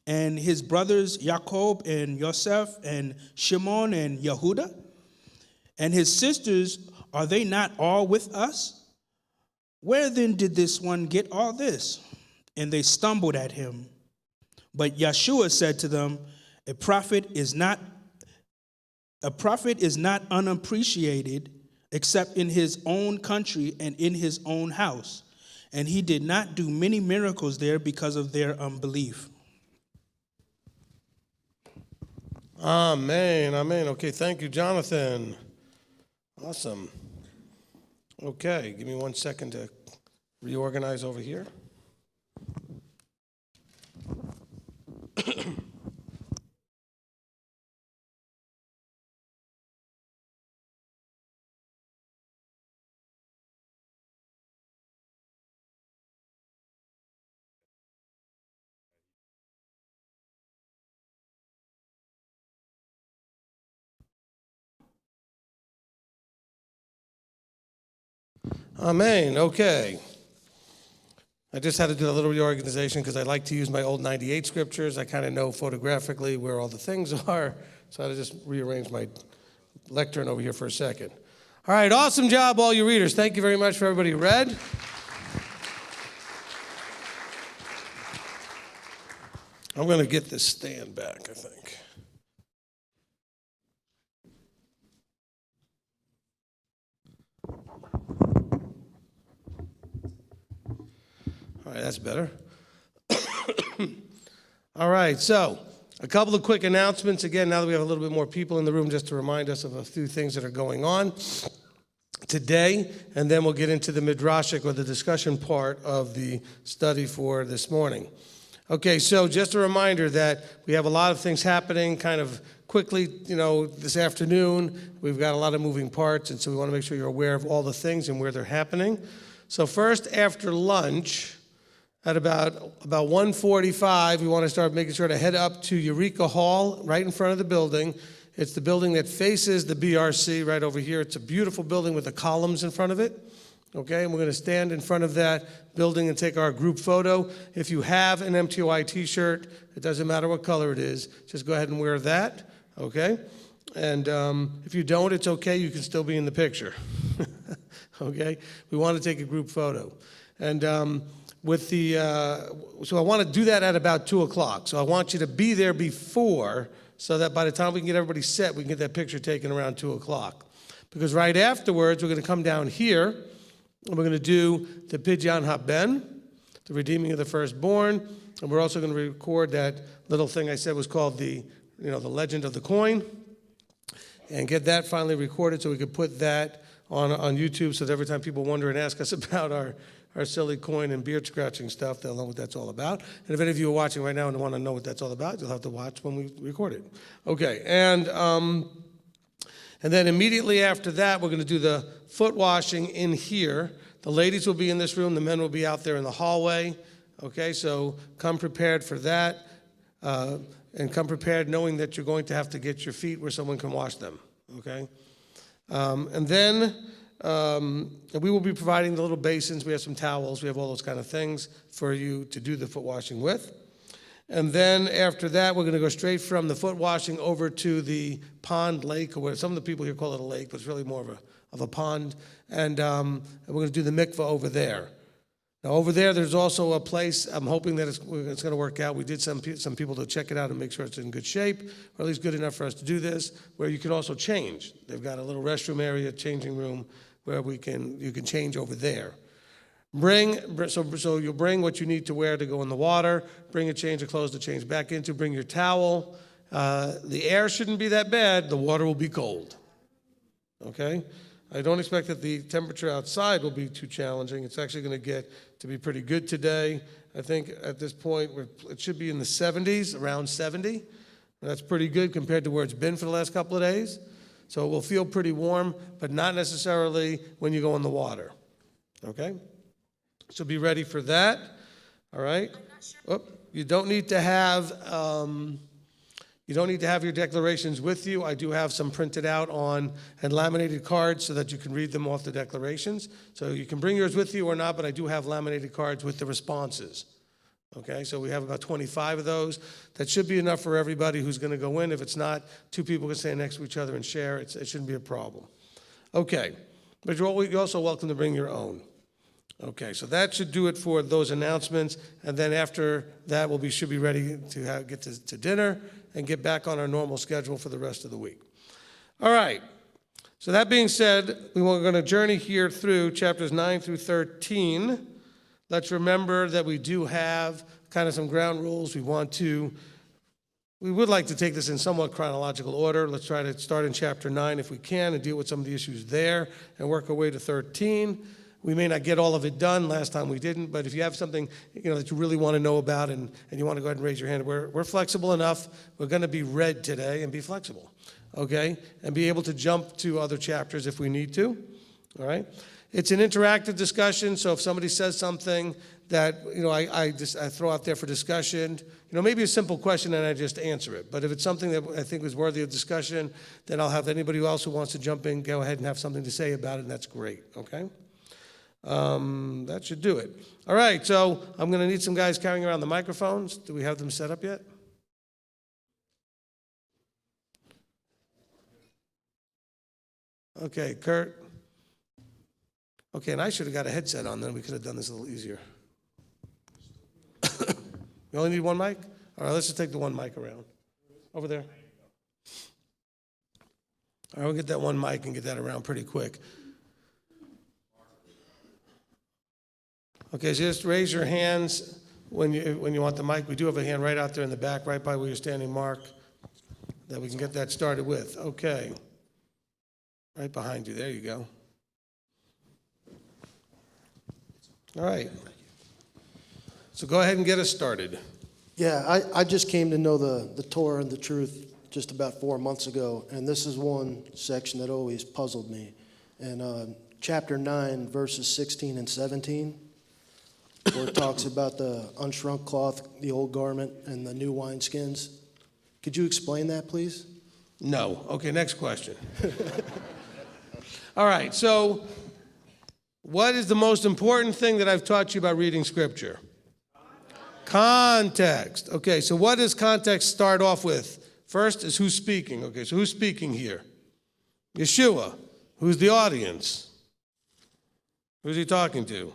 and his brothers Jacob and Joseph and Shimon and Yehuda? And his sisters, are they not all with us? Where then did this one get all this? And they stumbled at him. But Yeshua said to them, a prophet is not unappreciated except in his own country and in his own house. And he did not do many miracles there because of their unbelief. Amen, amen. Okay, thank you, Jonathan. Awesome. Okay, give me 1 second to reorganize over here. Amen. Okay. I just had to do a little reorganization because I like to use my old 98 scriptures. I kind of know photographically where all the things are, so I had to just rearrange my lectern over here for a second. All right, awesome job, all you readers. Thank you very much for everybody who read. I'm going to get this stand back, I think. All right, that's better. All right, so a couple of quick announcements. Again, now that we have a little bit more people in the room, just to remind us of a few things that are going on today, and then we'll get into the Midrashic, or the discussion part of the study for this morning. Okay, so just a reminder that we have a lot of things happening kind of quickly, this afternoon. We've got a lot of moving parts, and so we want to make sure you're aware of all the things and where they're happening. So first, after lunch, at about 1:45, we want to start making sure to head up to Eureka Hall, right in front of the building. It's the building that faces the BRC right over here. It's a beautiful building with the columns in front of it. Okay, and we're going to stand in front of that building and take our group photo. If you have an MTOI t-shirt, it doesn't matter what color it is, just go ahead and wear that, okay? And if you don't, it's okay, you can still be in the picture, okay? We want to take a group photo. And so I want to do that at about 2 o'clock. So I want you to be there before, so that by the time we can get everybody set, we can get that picture taken around 2 o'clock. Because right afterwards, we're going to come down here, and we're going to do the Pidyon Haben, the redeeming of the firstborn, and we're also going to record that little thing I said was called the legend of the coin, and get that finally recorded so we could put that on YouTube, so that every time people wonder and ask us about our silly coin and beard scratching stuff, they'll know what that's all about. And if any of you are watching right now and want to know what that's all about, you'll have to watch when we record it. Okay, and then immediately after that, we're going to do the foot washing in here. The ladies will be in this room. The men will be out there in the hallway. Okay, so come prepared for that. And come prepared knowing that you're going to have to get your feet where someone can wash them. Okay? And then we will be providing the little basins. We have some towels. We have all those kind of things for you to do the foot washing with. And then after that, we're going to go straight from the foot washing over to the pond, lake, or whatever. Some of the people here call it a lake, but it's really more of a pond. And we're going to do the mikvah over there. Now over there, there's also a place, I'm hoping that it's going to work out. We did some people to check it out and make sure it's in good shape, or at least good enough for us to do this, where you can also change. They've got a little restroom area, changing room, where you can change over there. So you'll bring what you need to wear to go in the water, bring a change of clothes to change back into, bring your towel. The air shouldn't be that bad, the water will be cold. Okay? I don't expect that the temperature outside will be too challenging. It's actually going to get to be pretty good today. I think at this point, it should be in the 70s, around 70. That's pretty good compared to where it's been for the last couple of days. So it will feel pretty warm, but not necessarily when you go in the water. Okay? So be ready for that. All right? You don't need to have your declarations with you. I do have some printed out and laminated cards so that you can read them off the declarations. So you can bring yours with you or not, but I do have laminated cards with the responses. Okay, so we have about 25 of those. That should be enough for everybody who's going to go in. If it's not, 2 people can stand next to each other and share. It shouldn't be a problem. Okay, but you're also welcome to bring your own. Okay, so that should do it for those announcements. And then after that, we should be ready to get to dinner and get back on our normal schedule for the rest of the week. All right, so that being said, we're going to journey here through chapters 9 through 13. Let's remember that we do have kind of some ground rules. We would like to take this in somewhat chronological order. Let's try to start in chapter 9 if we can and deal with some of the issues there and work our way to 13. We may not get all of it done. Last time we didn't, but if you have something that you really want to know about and you want to go ahead and raise your hand, we're flexible enough. We're going to be read today and be flexible, okay? And be able to jump to other chapters if we need to, all right? It's an interactive discussion, so if somebody says something that I throw out there for discussion, maybe a simple question and I just answer it. But if it's something that I think is worthy of discussion, then I'll have anybody else who wants to jump in go ahead and have something to say about it, and that's great, okay? That should do it. All right, so I'm going to need some guys carrying around the microphones. Do we have them set up yet? Okay, Kurt. Okay, and I should have got a headset on, then we could have done this a little easier. You only need one mic? All right, let's just take the one mic around. Over there. All right, we'll get that one mic and get that around pretty quick. Okay, so just raise your hands when you want the mic. We do have a hand right out there in the back, right by where you're standing, Mark, that we can get that started with. Okay. Right behind you. There you go. All right. So go ahead and get us started. Yeah, I just came to know the Torah and the truth just about 4 months ago, and this is one section that always puzzled me. In chapter 9, verses 16 and 17, where it talks about the unshrunk cloth, the old garment, and the new wineskins. Could you explain that, please? No. Okay, next question. All right, so What is the most important thing that I've taught you about reading Scripture? Context. Okay, so what does context start off with? First is who's speaking. Okay, so who's speaking here? Yeshua. Who's the audience? Who's he talking to?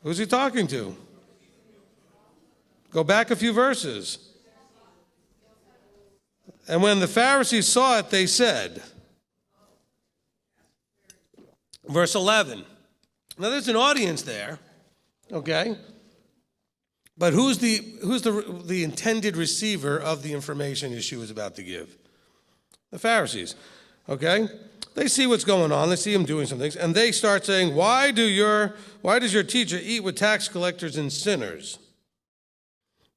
Who's he talking to? Go back a few verses. And when the Pharisees saw it, they said, verse 11. Now there's an audience there, okay? But who's the intended receiver of the information Yeshua is about to give? The Pharisees, okay? They see what's going on. They see him doing some things, and they start saying, why does your teacher eat with tax collectors and sinners?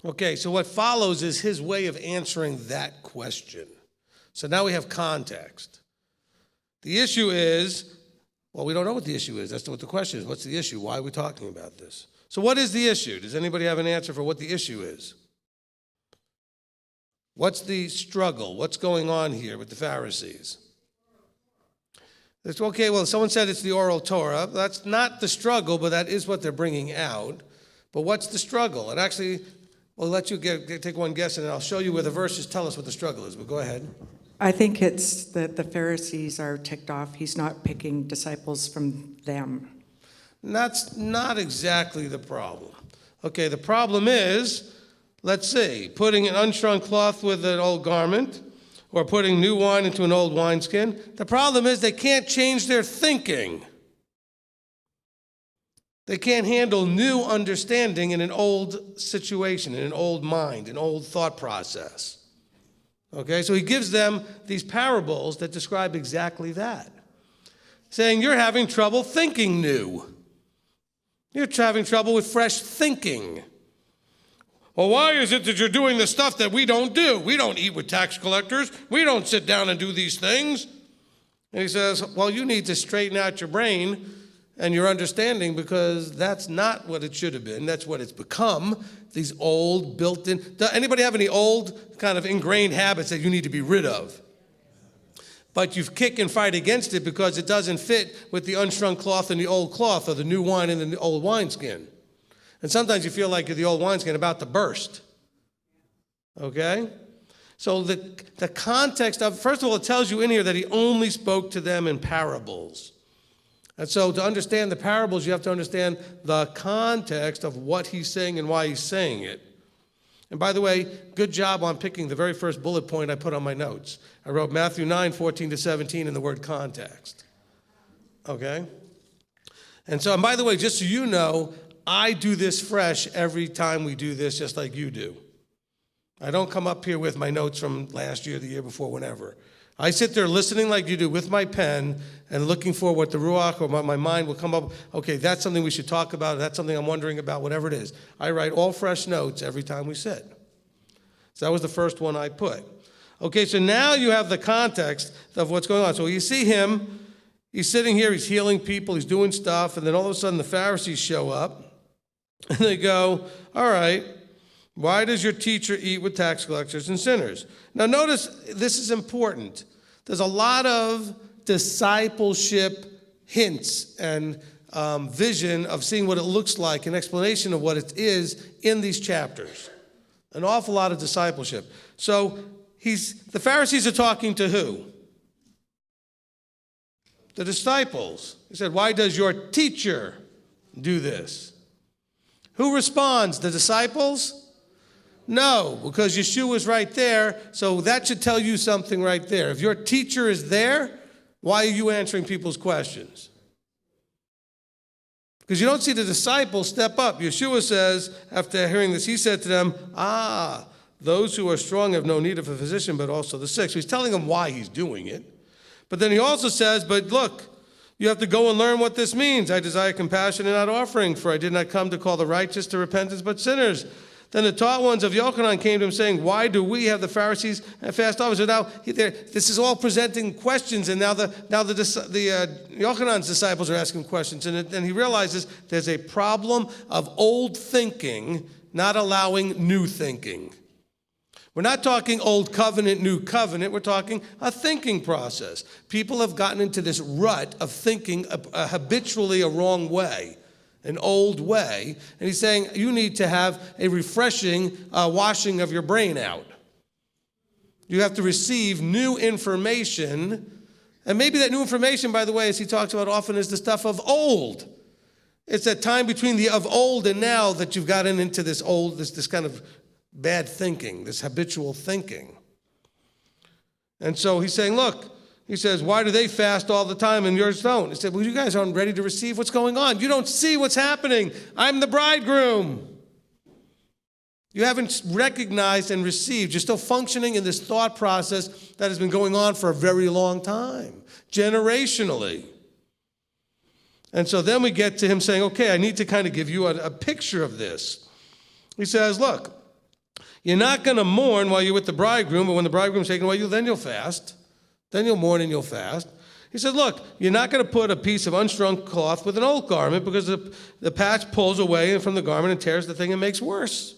Okay, so what follows is his way of answering that question. So now we have context. The issue is, well, we don't know what the issue is. That's what the question is. What's the issue? Why are we talking about this? So what is the issue? Does anybody have an answer for what the issue is? What's the struggle? What's going on here with the Pharisees? It's okay, well, someone said it's the oral Torah. That's not the struggle, but that is what they're bringing out. But what's the struggle? And actually, we'll let you take one guess, and I'll show you where the verses tell us what the struggle is. But go ahead. I think it's that the Pharisees are ticked off. He's not picking disciples from them. That's not exactly the problem. Okay, the problem is, let's see, putting an unshrunk cloth with an old garment, or putting new wine into an old wineskin. The problem is they can't change their thinking. They can't handle new understanding in an old situation, in an old mind, an old thought process. Okay, so he gives them these parables that describe exactly that. Saying, you're having trouble thinking new. You're having trouble with fresh thinking. Well, why is it that you're doing the stuff that we don't do? We don't eat with tax collectors. We don't sit down and do these things. And he says, well, you need to straighten out your brain and your understanding, because that's not what it should have been. That's what it's become. These old, built-in. Anybody have any old kind of ingrained habits that you need to be rid of? But you kick and fight against it because it doesn't fit with the unshrunk cloth and the old cloth, or the new wine and the old wineskin. And sometimes you feel like you're the old wineskin about to burst. Okay? So the context of, first of all, it tells you in here that he only spoke to them in parables. And so to understand the parables, you have to understand the context of what he's saying and why he's saying it. And by the way, good job on picking the very first bullet point I put on my notes. I wrote Matthew 9:14-17 in the word context. Okay? And so, and by the way, just so you know, I do this fresh every time we do this, just like you do. I don't come up here with my notes from last year, the year before, whenever. I sit there listening like you do with my pen and looking for what the Ruach or my mind will come up. Okay, that's something we should talk about. That's something I'm wondering about, whatever it is. I write all fresh notes every time we sit. So that was the first one I put. Okay, so now you have the context of what's going on. So you see him, he's sitting here, he's healing people, he's doing stuff, and then all of a sudden the Pharisees show up, and they go, all right, why does your teacher eat with tax collectors and sinners? Now notice, this is important. There's a lot of discipleship hints and vision of seeing what it looks like, an explanation of what it is in these chapters. An awful lot of discipleship. So the Pharisees are talking to who? The disciples. He said, why does your teacher do this? Who responds? The disciples? No, because Yeshua is right there, so that should tell you something right there. If your teacher is there, why are you answering people's questions? Because you don't see the disciples step up. Yeshua says, after hearing this, he said to them, those who are strong have no need of a physician, but also the sick. So he's telling them why he's doing it. But then he also says, but look, you have to go and learn what this means. I desire compassion and not offering, for I did not come to call the righteous to repentance, but sinners. Then the taught ones of Yochanan came to him saying, why do we have the Pharisees and fast offers? So now this is all presenting questions, and now the Yochanan's disciples are asking questions, and he realizes there's a problem of old thinking not allowing new thinking. We're not talking old covenant, new covenant. We're talking a thinking process. People have gotten into this rut of thinking habitually a wrong way, an old way. And he's saying you need to have a refreshing washing of your brain out. You have to receive new information. And maybe that new information, by the way, as he talks about often, is the stuff of old. It's that time between the of old and now that you've gotten into this old, this kind of bad thinking, this habitual thinking. And so he's saying, look, he says, why do they fast all the time and yours don't? He said, well, you guys aren't ready to receive what's going on. You don't see what's happening. I'm the bridegroom. You haven't recognized and received. You're still functioning in this thought process that has been going on for a very long time, generationally. And so then we get to him saying, okay, I need to kind of give you a picture of this. He says, look, you're not going to mourn while you're with the bridegroom, but when the bridegroom's taken away, then you'll fast. Then you'll mourn and you'll fast. He says, look, you're not going to put a piece of unstrung cloth with an old garment because the patch pulls away from the garment and tears the thing and makes worse.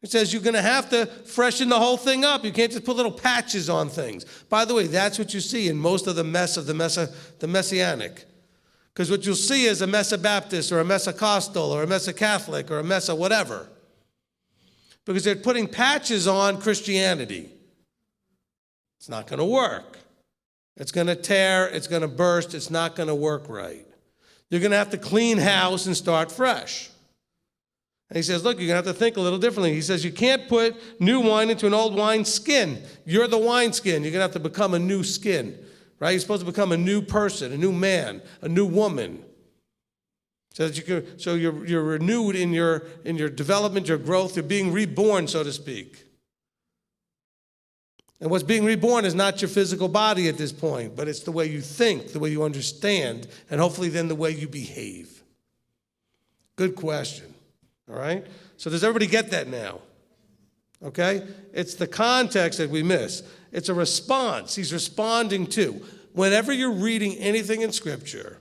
He says you're going to have to freshen the whole thing up. You can't just put little patches on things. By the way, that's what you see in most of the mess of the Messianic. Because what you'll see is a Messa Baptist or a Messa Costal or a Messa Catholic or a Messa whatever. Because they're putting patches on Christianity. It's not going to work. It's going to tear. It's going to burst. It's not going to work right. You're going to have to clean house and start fresh. And he says, look, you're going to have to think a little differently. He says, you can't put new wine into an old wine skin. You're the wine skin. You're going to have to become a new skin. Right? You're supposed to become a new person, a new man, a new woman. So that you're renewed in your development, your growth. You're being reborn, so to speak. And what's being reborn is not your physical body at this point, but it's the way you think, the way you understand, and hopefully then the way you behave. Good question. All right? So does everybody get that now? Okay? It's the context that we miss. It's a response. He's responding to. Whenever you're reading anything in Scripture,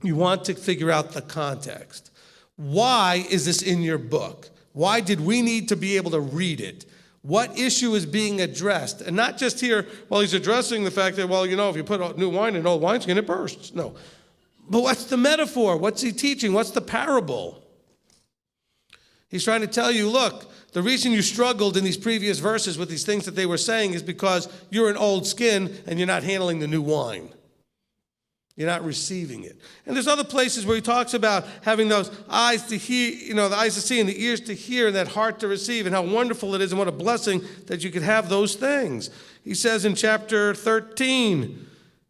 you want to figure out the context. Why is this in your book? Why did we need to be able to read it? What issue is being addressed? And not just here, well, he's addressing the fact that, well, if you put new wine in old wineskin, it bursts. No. But what's the metaphor? What's he teaching? What's the parable? He's trying to tell you, look, the reason you struggled in these previous verses with these things that they were saying is because you're an old skin and you're not handling the new wine. You're not receiving it. And there's other places where he talks about having those eyes to hear, the eyes to see and the ears to hear and that heart to receive and how wonderful it is and what a blessing that you could have those things. He says in chapter 13,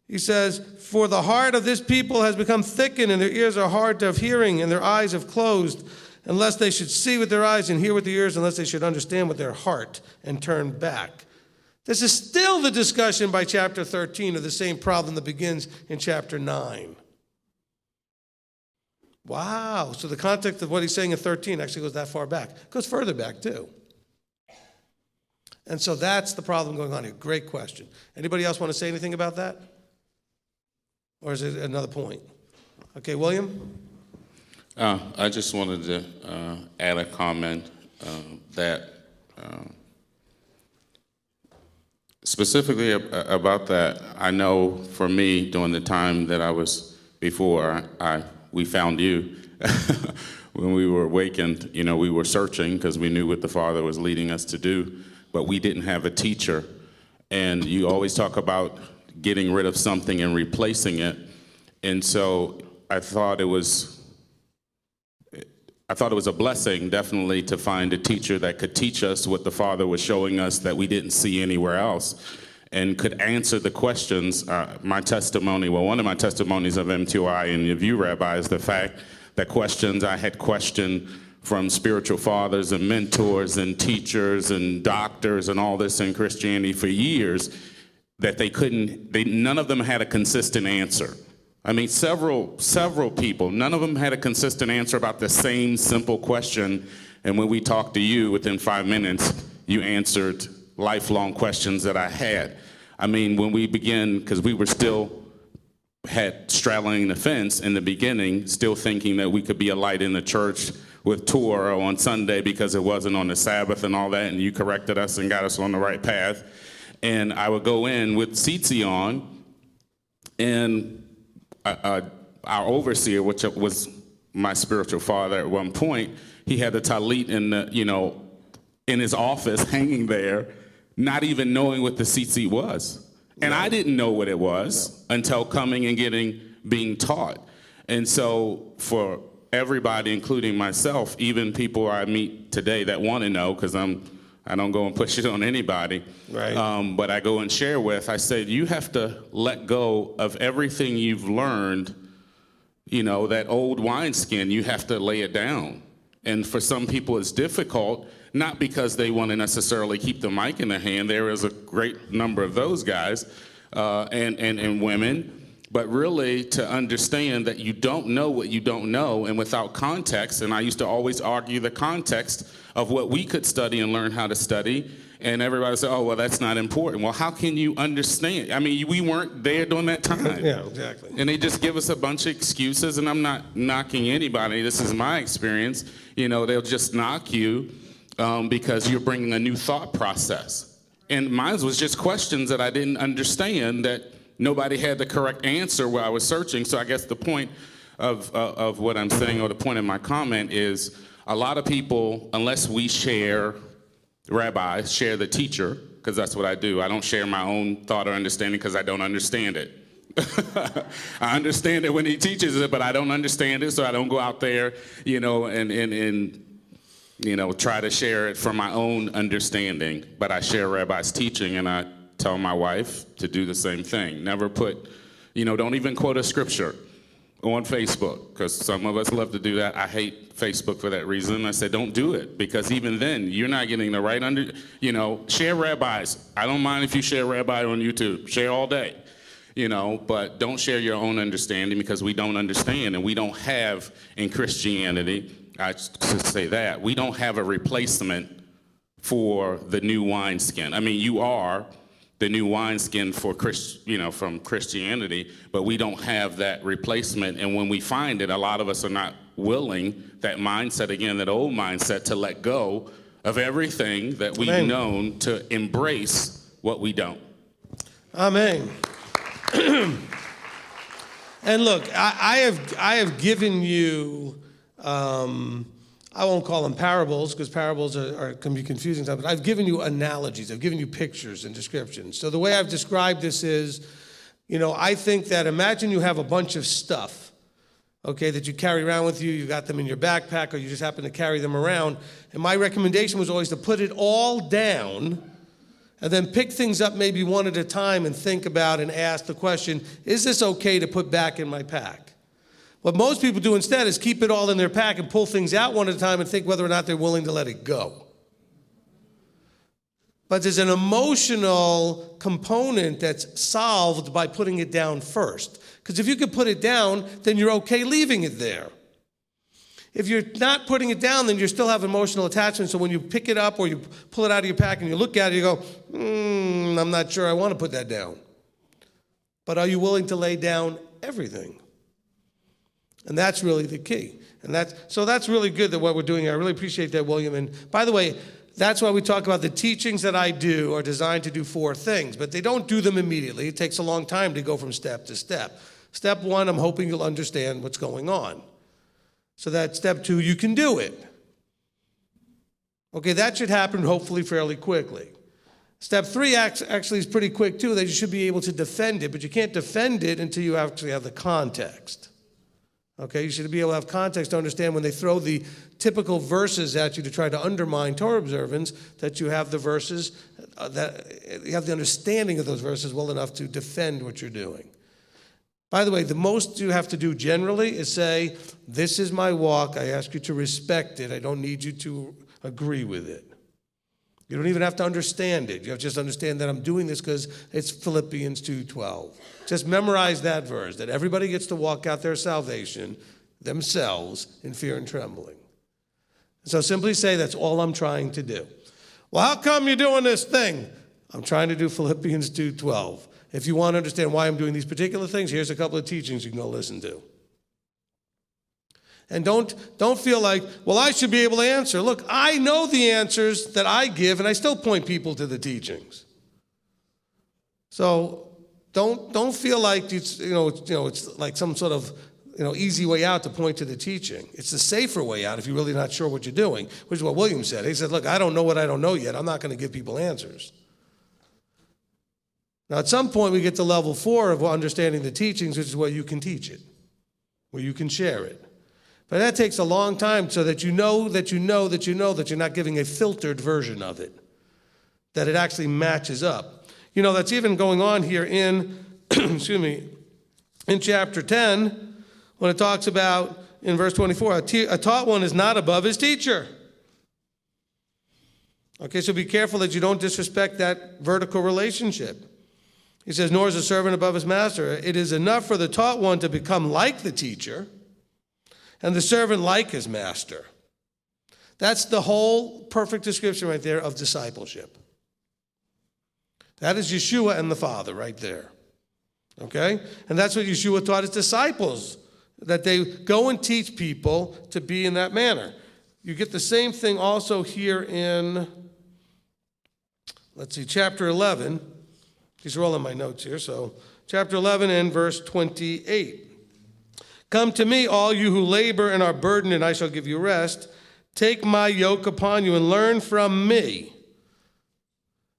he says, for the heart of this people has become thickened and their ears are hard of hearing and their eyes have closed, unless they should see with their eyes and hear with their ears, unless they should understand with their heart and turn back. This is still the discussion by chapter 13 of the same problem that begins in chapter 9. Wow. So the context of what he's saying in 13 actually goes that far back. It goes further back, too. And so that's the problem going on here. Great question. Anybody else want to say anything about that? Or is it another point? Okay, William? I just wanted to add a comment that specifically about that. I know for me, during the time that I was before we found you, when we were awakened, we were searching because we knew what the Father was leading us to do, but we didn't have a teacher. And you always talk about getting rid of something and replacing it. And so I thought it was a blessing, definitely, to find a teacher that could teach us what the Father was showing us that we didn't see anywhere else and could answer the questions. My testimony, one of my testimonies of M2I and of you, Rabbi, is the fact that questions I had questioned from spiritual fathers and mentors and teachers and doctors and all this in Christianity for years, that none of them had a consistent answer. I mean, several people, none of them had a consistent answer about the same simple question. And when we talked to you, within 5 minutes, you answered lifelong questions that I had. I mean, when we began, because we were straddling the fence in the beginning, still thinking that we could be a light in the church with Torah on Sunday because it wasn't on the Sabbath and all that, and you corrected us and got us on the right path. And I would go in with tzitzit on, and our overseer, which was my spiritual father at one point, he had the talit in his office hanging there, not even knowing what the tzitzit was. And I didn't know what it was until coming and being taught. And so for everybody, including myself, even people I meet today that want to know, because I don't go and push it on anybody, right. But I go and share with, I said, you have to let go of everything you've learned, that old wineskin, you have to lay it down. And for some people it's difficult, not because they want to necessarily keep the mic in their hand. There is a great number of those guys and women, but really to understand that you don't know what you don't know, and without context, and I used to always argue the context of what we could study and learn how to study, and everybody said, oh, well, that's not important. Well, how can you understand? I mean, we weren't there during that time. Yeah, exactly. And they just give us a bunch of excuses, and I'm not knocking anybody. This is my experience. They'll just knock you because you're bringing a new thought process. And mine was just questions that I didn't understand, that nobody had the correct answer where I was searching. So I guess the point of what I'm saying, or the point of my comment, is a lot of people, unless we share, rabbis share the teacher, because that's what I do. I don't share my own thought or understanding because I don't understand it. I understand it when he teaches it, but I don't understand it, so I don't go out there, and try to share it from my own understanding. But I share Rabbi's teaching, and I tell my wife to do the same thing. Never put, don't even quote a scripture on Facebook, because some of us love to do that. I hate Facebook for that reason. I said, don't do it, because even then, you're not getting the right share rabbis. I don't mind if you share rabbi on YouTube. Share all day. But don't share your own understanding, because we don't understand, and we don't have in Christianity, I should say that, we don't have a replacement for the new wineskin. I mean, you are the new wineskin for from Christianity, but we don't have that replacement. And when we find it, a lot of us are not willing, that mindset again, that old mindset, to let go of everything that we've Amen. known, to embrace what we don't. Amen. And look, I have given you, I won't call them parables, because parables can be confusing sometimes. I've given you analogies. I've given you pictures and descriptions. So the way I've described this is, I think that, imagine you have a bunch of stuff, okay, that you carry around with you. You got them in your backpack, or you just happen to carry them around. And my recommendation was always to put it all down and then pick things up maybe one at a time and think about and ask the question, is this okay to put back in my pack? What most people do instead is keep it all in their pack and pull things out one at a time and think whether or not they're willing to let it go. But there's an emotional component that's solved by putting it down first. Because if you can put it down, then you're okay leaving it there. If you're not putting it down, then you still have emotional attachment. So when you pick it up or you pull it out of your pack and you look at it, you go, I'm not sure I want to put that down. But are you willing to lay down everything? And that's really the key. And that's really good, that what we're doing here. I really appreciate that, William. And by the way, that's why we talk about the teachings that I do are designed to do 4 things, but they don't do them immediately. It takes a long time to go from step to step. Step 1, I'm hoping you'll understand what's going on. So that step 2, you can do it. Okay, that should happen hopefully fairly quickly. Step 3 actually is pretty quick too, that you should be able to defend it, but you can't defend it until you actually have the context. Okay, you should be able to have context to understand when they throw the typical verses at you to try to undermine Torah observance, that you have the verses, that you have the understanding of those verses well enough to defend what you're doing. By the way, the most you have to do generally is say, this is my walk, I ask you to respect it, I don't need you to agree with it. You don't even have to understand it. You have to just understand that I'm doing this because it's Philippians 2:12. Just memorize that verse, that everybody gets to walk out their salvation themselves in fear and trembling. So simply say, that's all I'm trying to do. Well, how come you're doing this thing? I'm trying to do Philippians 2:12. If you want to understand why I'm doing these particular things, here's a couple of teachings you can go listen to. And don't feel like, well, I should be able to answer. Look, I know the answers that I give, and I still point people to the teachings. So don't feel like it's like some sort of easy way out to point to the teaching. It's the safer way out if you're really not sure what you're doing, which is what William said. He said, look, I don't know what I don't know yet. I'm not going to give people answers. Now, at some point, we get to level 4 of understanding the teachings, which is where you can teach it, where you can share it. But that takes a long time so that you know that you're not giving a filtered version of it, that it actually matches up. That's even going on here in, in chapter 10, when it talks about, in verse 24, a taught one is not above his teacher. Okay, so be careful that you don't disrespect that vertical relationship. He says, nor is a servant above his master. It is enough for the taught one to become like the teacher, and the servant like his master. That's the whole perfect description right there of discipleship. That is Yeshua and the Father right there. Okay? And that's what Yeshua taught his disciples, that they go and teach people to be in that manner. You get the same thing also here in, chapter 11. These are all in my notes here. So, chapter 11 and verse 28. Come to me, all you who labor and are burdened, and I shall give you rest. Take my yoke upon you and learn from me.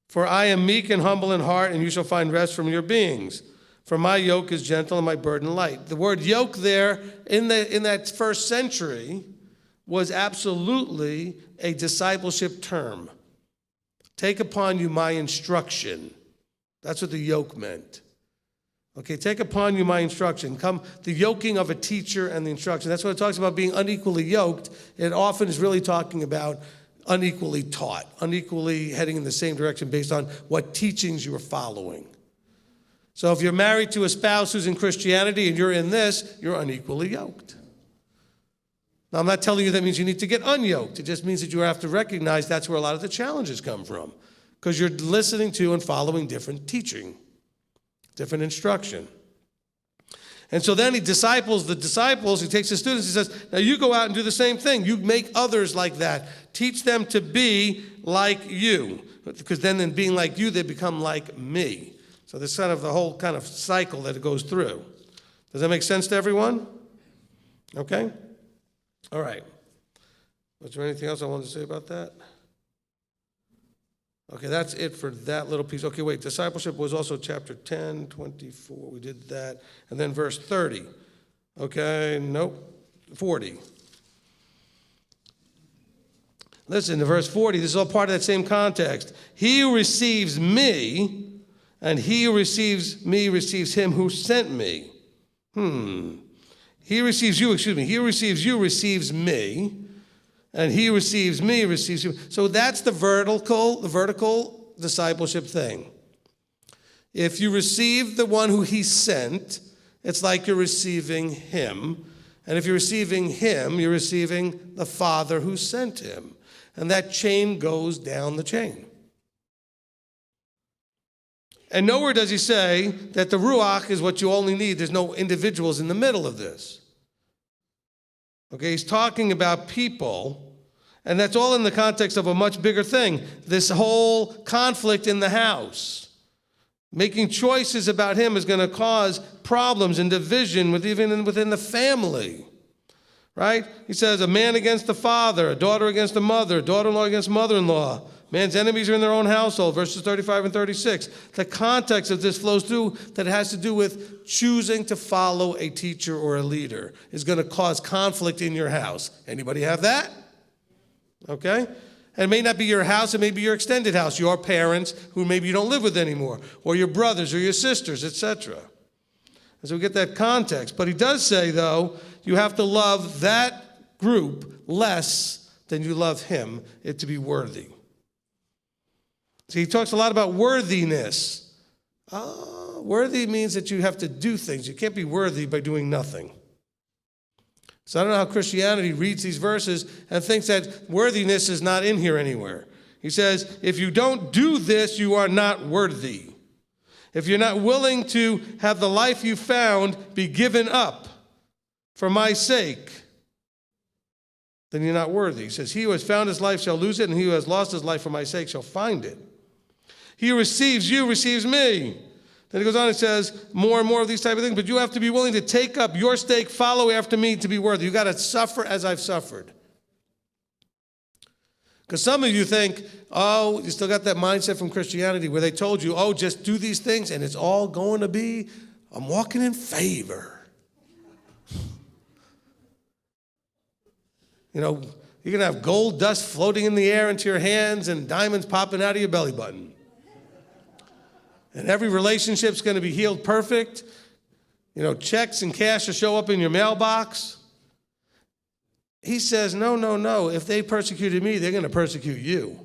For I am meek and humble in heart, and you shall find rest from your beings. For my yoke is gentle and my burden light. The word yoke there in that first century was absolutely a discipleship term. Take upon you my instruction. That's what the yoke meant. Okay, take upon you my instruction. Come, the yoking of a teacher and the instruction. That's what it talks about being unequally yoked. It often is really talking about unequally taught, unequally heading in the same direction based on what teachings you are following. So if you're married to a spouse who's in Christianity and you're in this, you're unequally yoked. Now, I'm not telling you that means you need to get unyoked. It just means that you have to recognize that's where a lot of the challenges come from, because you're listening to and following different teaching, different instruction. And so then he disciples the disciples, he takes the students, he says, now you go out and do the same thing. You make others like that. Teach them to be like you, because then in being like you, they become like me. So there's kind of the whole kind of cycle that it goes through. Does that make sense to everyone? Okay? All right. Was there anything else I wanted to say about that? Okay, that's it for that little piece. Okay, wait, discipleship was also chapter 10, 24, we did that. And then verse 30. Okay, nope, 40. Listen to verse 40, this is all part of that same context. He who receives me, and he who receives me receives him who sent me. He who receives you receives me. And he receives me, receives you. So that's the vertical discipleship thing. If you receive the one who he sent, it's like you're receiving him. And if you're receiving him, you're receiving the Father who sent him. And that chain goes down the chain. And nowhere does he say that the Ruach is what you only need. There's no individuals in the middle of this. Okay, he's talking about people, and that's all in the context of a much bigger thing. This whole conflict in the house. Making choices about him is going to cause problems and division even within the family. Right? He says a man against the father, a daughter against the mother, a daughter-in-law against mother-in-law. Man's enemies are in their own household, verses 35 and 36. The context of this flows through that it has to do with choosing to follow a teacher or a leader is going to cause conflict in your house. Anybody have that? Okay? And it may not be your house, it may be your extended house, your parents who maybe you don't live with anymore, or your brothers or your sisters, etc. And so we get that context. But he does say, though, you have to love that group less than you love him, it to be worthy. See, he talks a lot about worthiness. Worthy means that you have to do things. You can't be worthy by doing nothing. So I don't know how Christianity reads these verses and thinks that worthiness is not in here anywhere. He says, if you don't do this, you are not worthy. If you're not willing to have the life you found be given up for my sake, then you're not worthy. He says, he who has found his life shall lose it, and he who has lost his life for my sake shall find it. He who receives you receives me. Then he goes on and says more and more of these type of things, but you have to be willing to take up your stake, follow after me to be worthy. You got to suffer as I've suffered. Because some of you think, oh, you still got that mindset from Christianity where they told you, oh, just do these things and it's all going to be, I'm walking in favor. You know, you're going to have gold dust floating in the air into your hands and diamonds popping out of your belly button. And every relationship's going to be healed perfect. You know, checks and cash will show up in your mailbox. He says, no, no, no. If they persecuted me, they're going to persecute you.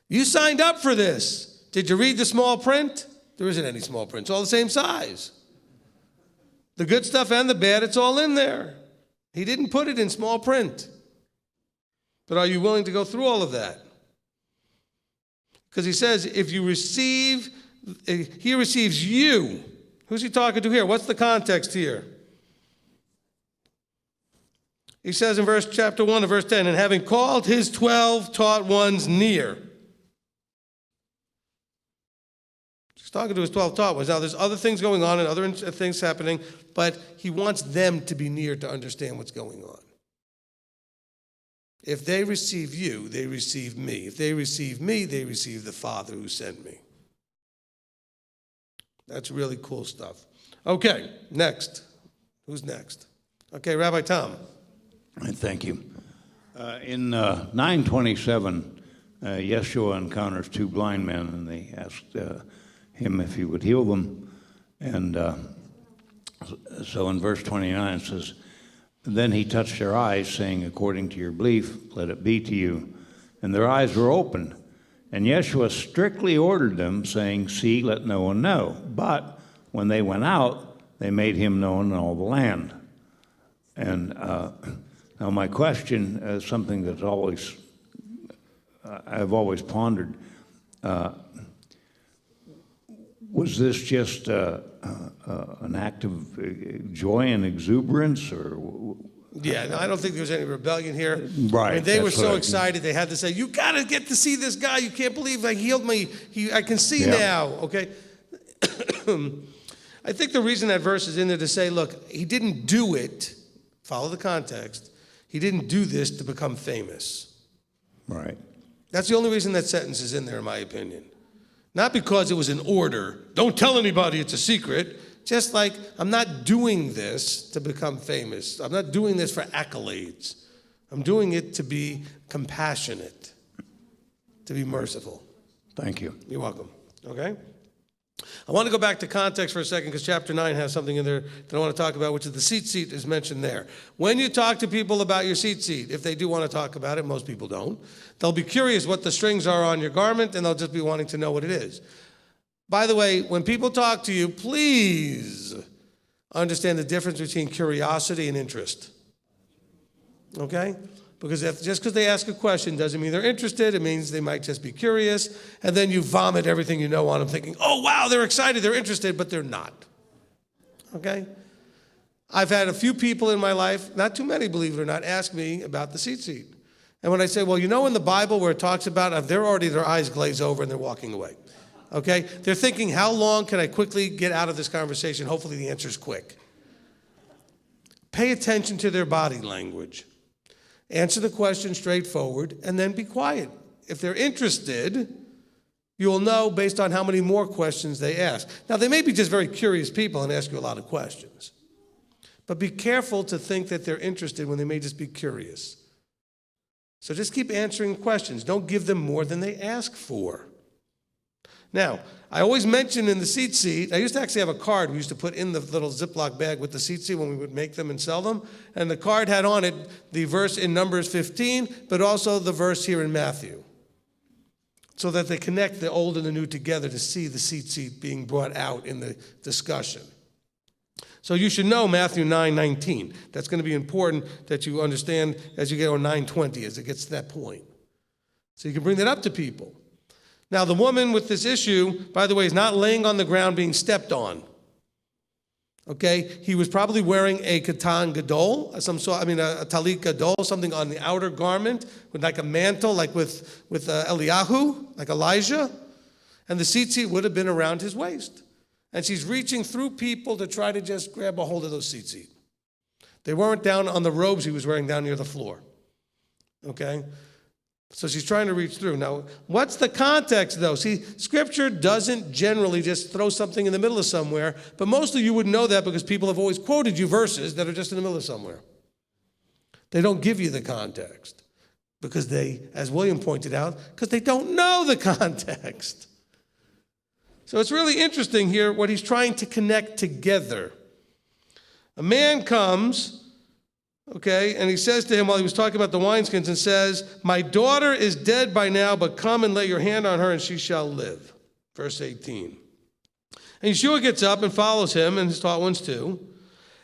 You signed up for this. Did you read the small print? There isn't any small print. It's all the same size. The good stuff and the bad, it's all in there. He didn't put it in small print. But are you willing to go through all of that? Because he says, if you receive, he receives you. Who's he talking to here? What's the context here? He says in chapter 1 of verse 10, and having called his 12 taught ones near. He's talking to his 12 taught ones. Now, there's other things going on and other things happening, but he wants them to be near to understand what's going on. If they receive you, they receive me. If they receive me, they receive the Father who sent me. That's really cool stuff. Okay, next. Who's next? Okay, Rabbi Tom. Thank you. In 9:27, Yeshua encounters two blind men, and they asked him if he would heal them. And so in verse 29 it says, then he touched their eyes, saying, according to your belief, let it be to you. And their eyes were opened. And Yeshua strictly ordered them, saying, see, let no one know. But when they went out, they made him known in all the land. And now my question is something that's always, I've always pondered. Was this just an act of joy and exuberance, or? Yeah, no, I don't think there was any rebellion here. Right. I mean, they were so excited they had to say, you got to get to see this guy. You can't believe I healed me. I can see now, okay? I think the reason that verse is in there to say, look, he didn't do it, follow the context, he didn't do this to become famous. Right. That's the only reason that sentence is in there, in my opinion. Not because it was an order. Don't tell anybody, it's a secret. Just like, I'm not doing this to become famous. I'm not doing this for accolades. I'm doing it to be compassionate, to be merciful. Thank you. You're welcome. Okay? I want to go back to context for a second because chapter 9 has something in there that I want to talk about, which is the seat is mentioned there. When you talk to people about your seat, if they do want to talk about it, most people don't, they'll be curious what the strings are on your garment, and they'll just be wanting to know what it is. By the way, when people talk to you, please understand the difference between curiosity and interest. Okay? Because just because they ask a question doesn't mean they're interested. It means they might just be curious. And then you vomit everything you know on them thinking, oh, wow, they're excited, they're interested, but they're not. Okay? I've had a few people in my life, not too many, believe it or not, ask me about the seat. And when I say, well, you know in the Bible where it talks about, they're already, their eyes glaze over and they're walking away. Okay? They're thinking, how long can I quickly get out of this conversation? Hopefully the answer is quick. Pay attention to their body language. Answer the question straightforward, and then be quiet. If they're interested, you'll know based on how many more questions they ask. Now, they may be just very curious people and ask you a lot of questions. But be careful to think that they're interested when they may just be curious. So just keep answering questions. Don't give them more than they ask for. Now, I always mention in the seat, I used to actually have a card we used to put in the little Ziploc bag with the seat when we would make them and sell them. And the card had on it the verse in Numbers 15, but also the verse here in Matthew. So that they connect the old and the new together to see the seat being brought out in the discussion. So you should know Matthew 9:19. That's going to be important that you understand as you get on 9:20, as it gets to that point. So you can bring that up to people. Now, the woman with this issue, by the way, is not laying on the ground being stepped on. Okay, he was probably wearing a katan gadol, a talit gadol, something on the outer garment, with like a mantle, like with Eliyahu, like Elijah, and the tzitzit would have been around his waist. And she's reaching through people to try to just grab a hold of those tzitzit. They weren't down on the robes he was wearing down near the floor. Okay? So she's trying to reach through. Now, what's the context, though? See, Scripture doesn't generally just throw something in the middle of somewhere, but mostly you would know that because people have always quoted you verses that are just in the middle of somewhere. They don't give you the context because they, as William pointed out, because they don't know the context. So it's really interesting here what he's trying to connect together. A man comes, okay, and he says to him while he was talking about the wineskins and says, my daughter is dead by now, but come and lay your hand on her and she shall live. Verse 18. And Yeshua gets up and follows him and his taught ones too.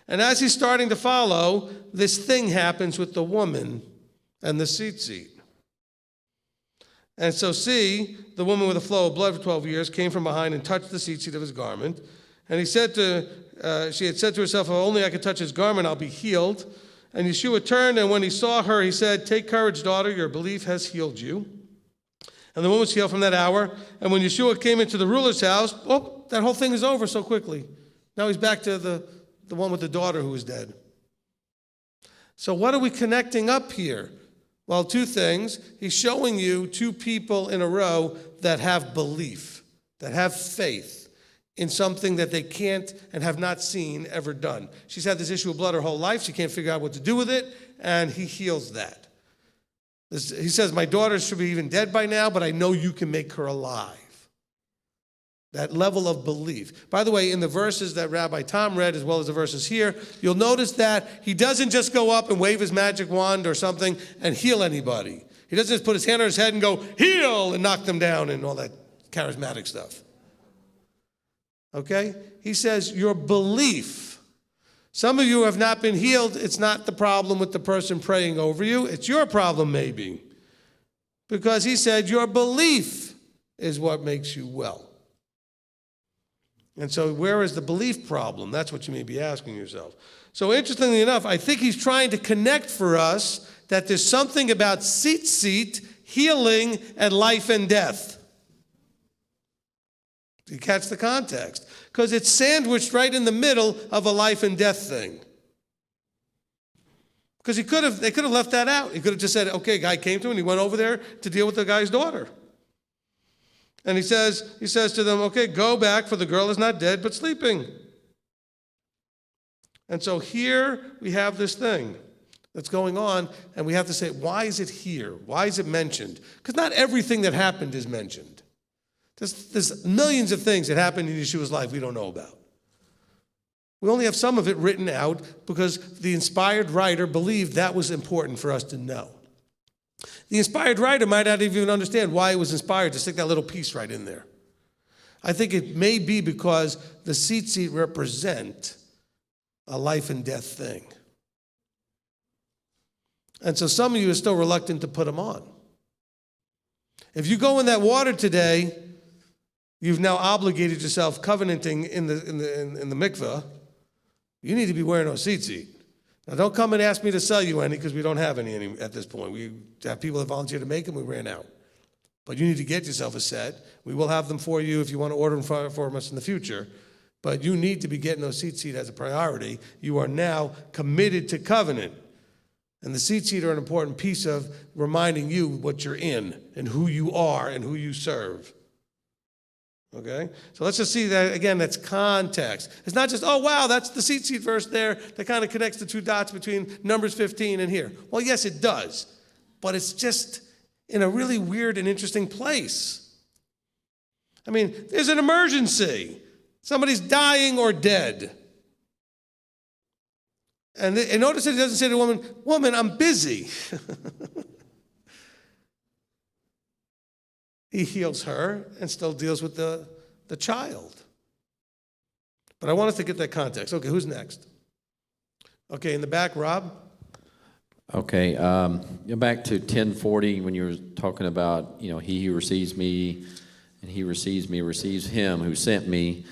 And as he's starting to follow, this thing happens with the woman and the tzitzit. And so see, the woman with a flow of blood for 12 years came from behind and touched the tzitzit of his garment. And she had said to herself, if only I could touch his garment, I'll be healed. And Yeshua turned, and when he saw her, he said, take courage, daughter, your belief has healed you. And the woman was healed from that hour. And when Yeshua came into the ruler's house, that whole thing is over so quickly. Now he's back to the one with the daughter who was dead. So what are we connecting up here? Well, two things. He's showing you two people in a row that have belief, that have faith in something that they can't and have not seen ever done. She's had this issue of blood her whole life. She can't figure out what to do with it, and he heals that. He says, my daughter should be even dead by now, but I know you can make her alive. That level of belief. By the way, in the verses that Rabbi Tom read, as well as the verses here, you'll notice that he doesn't just go up and wave his magic wand or something and heal anybody. He doesn't just put his hand on his head and go, heal, and knock them down and all that charismatic stuff. Okay? He says, your belief. Some of you have not been healed. It's not the problem with the person praying over you. It's your problem, maybe. Because he said, your belief is what makes you well. And so where is the belief problem? That's what you may be asking yourself. So interestingly enough, I think he's trying to connect for us that there's something about tzitzit, healing, and life and death. Do you catch the context? Because it's sandwiched right in the middle of a life and death thing. Because they could have left that out. He could have just said, okay, guy came to him and he went over there to deal with the guy's daughter. And he says to them, okay, go back, for the girl is not dead, but sleeping. And so here we have this thing that's going on, and we have to say, why is it here? Why is it mentioned? Because not everything that happened is mentioned. There's millions of things that happened in Yeshua's life we don't know about. We only have some of it written out because the inspired writer believed that was important for us to know. The inspired writer might not even understand why it was inspired to stick that little piece right in there. I think it may be because the tzitzit represent a life and death thing. And so some of you are still reluctant to put them on. If you go in that water today, you've now obligated yourself covenanting in the mikveh. You need to be wearing those tzitzit. Now, don't come and ask me to sell you any because we don't have any at this point. We have people that volunteer to make them. We ran out. But you need to get yourself a set. We will have them for you if you want to order them from us in the future. But you need to be getting those tzitzit as a priority. You are now committed to covenant. And the tzitzit are an important piece of reminding you what you're in and who you are and who you serve. Okay? So let's just see that, again, that's context. It's not just, oh, wow, that's the tzitzit verse there that kind of connects the two dots between Numbers 15 and here. Well, yes, it does. But it's just in a really weird and interesting place. I mean, there's an emergency. Somebody's dying or dead. And notice that he doesn't say to the woman, I'm busy. He heals her and still deals with the child. But I want us to get that context. Okay, who's next? Okay, in the back, Rob. Okay, go back to 10:40 when you were talking about, he who receives me and he receives me receives him who sent me.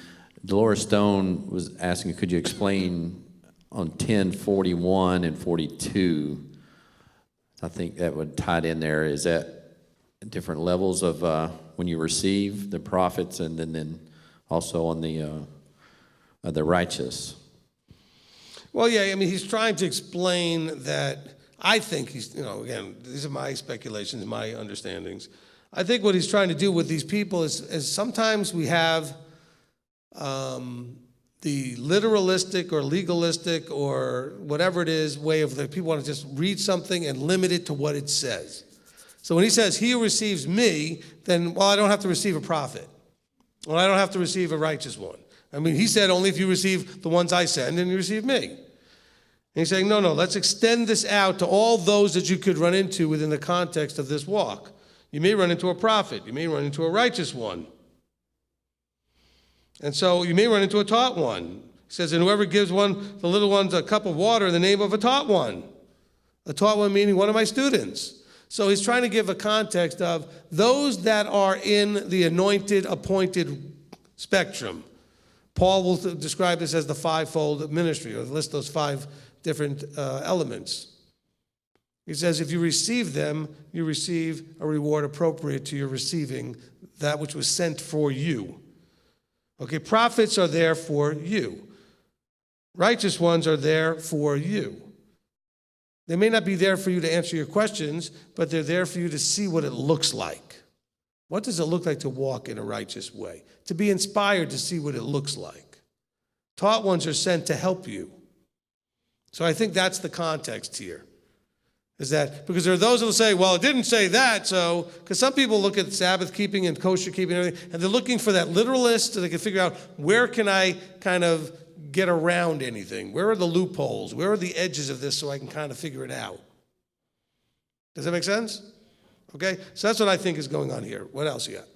Dolores Stone was asking, could you explain on 10:41 and 42? I think that would tie it in there. Is that different levels of when you receive the prophets, and then also on the righteous? Well, yeah, I mean, he's trying to explain that. I think he's, again, these are my speculations, my understandings. I think what he's trying to do with these people is sometimes we have the literalistic or legalistic or whatever it is way of the people want to just read something and limit it to what it says. So when he says, he who receives me, then, well, I don't have to receive a prophet. Well, I don't have to receive a righteous one. I mean, he said only if you receive the ones I send, then you receive me. And he's saying, no, let's extend this out to all those that you could run into within the context of this walk. You may run into a prophet. You may run into a righteous one. And so you may run into a taught one. He says, and whoever gives the little ones a cup of water in the name of a taught one. A taught one meaning one of my students. So he's trying to give a context of those that are in the anointed, appointed spectrum. Paul will describe this as the fivefold ministry, or list those 5 different elements. He says, if you receive them, you receive a reward appropriate to your receiving that which was sent for you. Okay, prophets are there for you. Righteous ones are there for you. They may not be there for you to answer your questions, but they're there for you to see what it looks like. What does it look like to walk in a righteous way? To be inspired to see what it looks like. Taught ones are sent to help you. So I think that's the context here. Is that because there are those who will say, well, it didn't say that, so, because some people look at Sabbath keeping and kosher keeping and everything, and they're looking for that literalist so they can figure out where can I kind of get around anything? Where are the loopholes? Where are the edges of this so I can kind of figure it out? Does that make sense? Okay, so that's what I think is going on here. What else you got?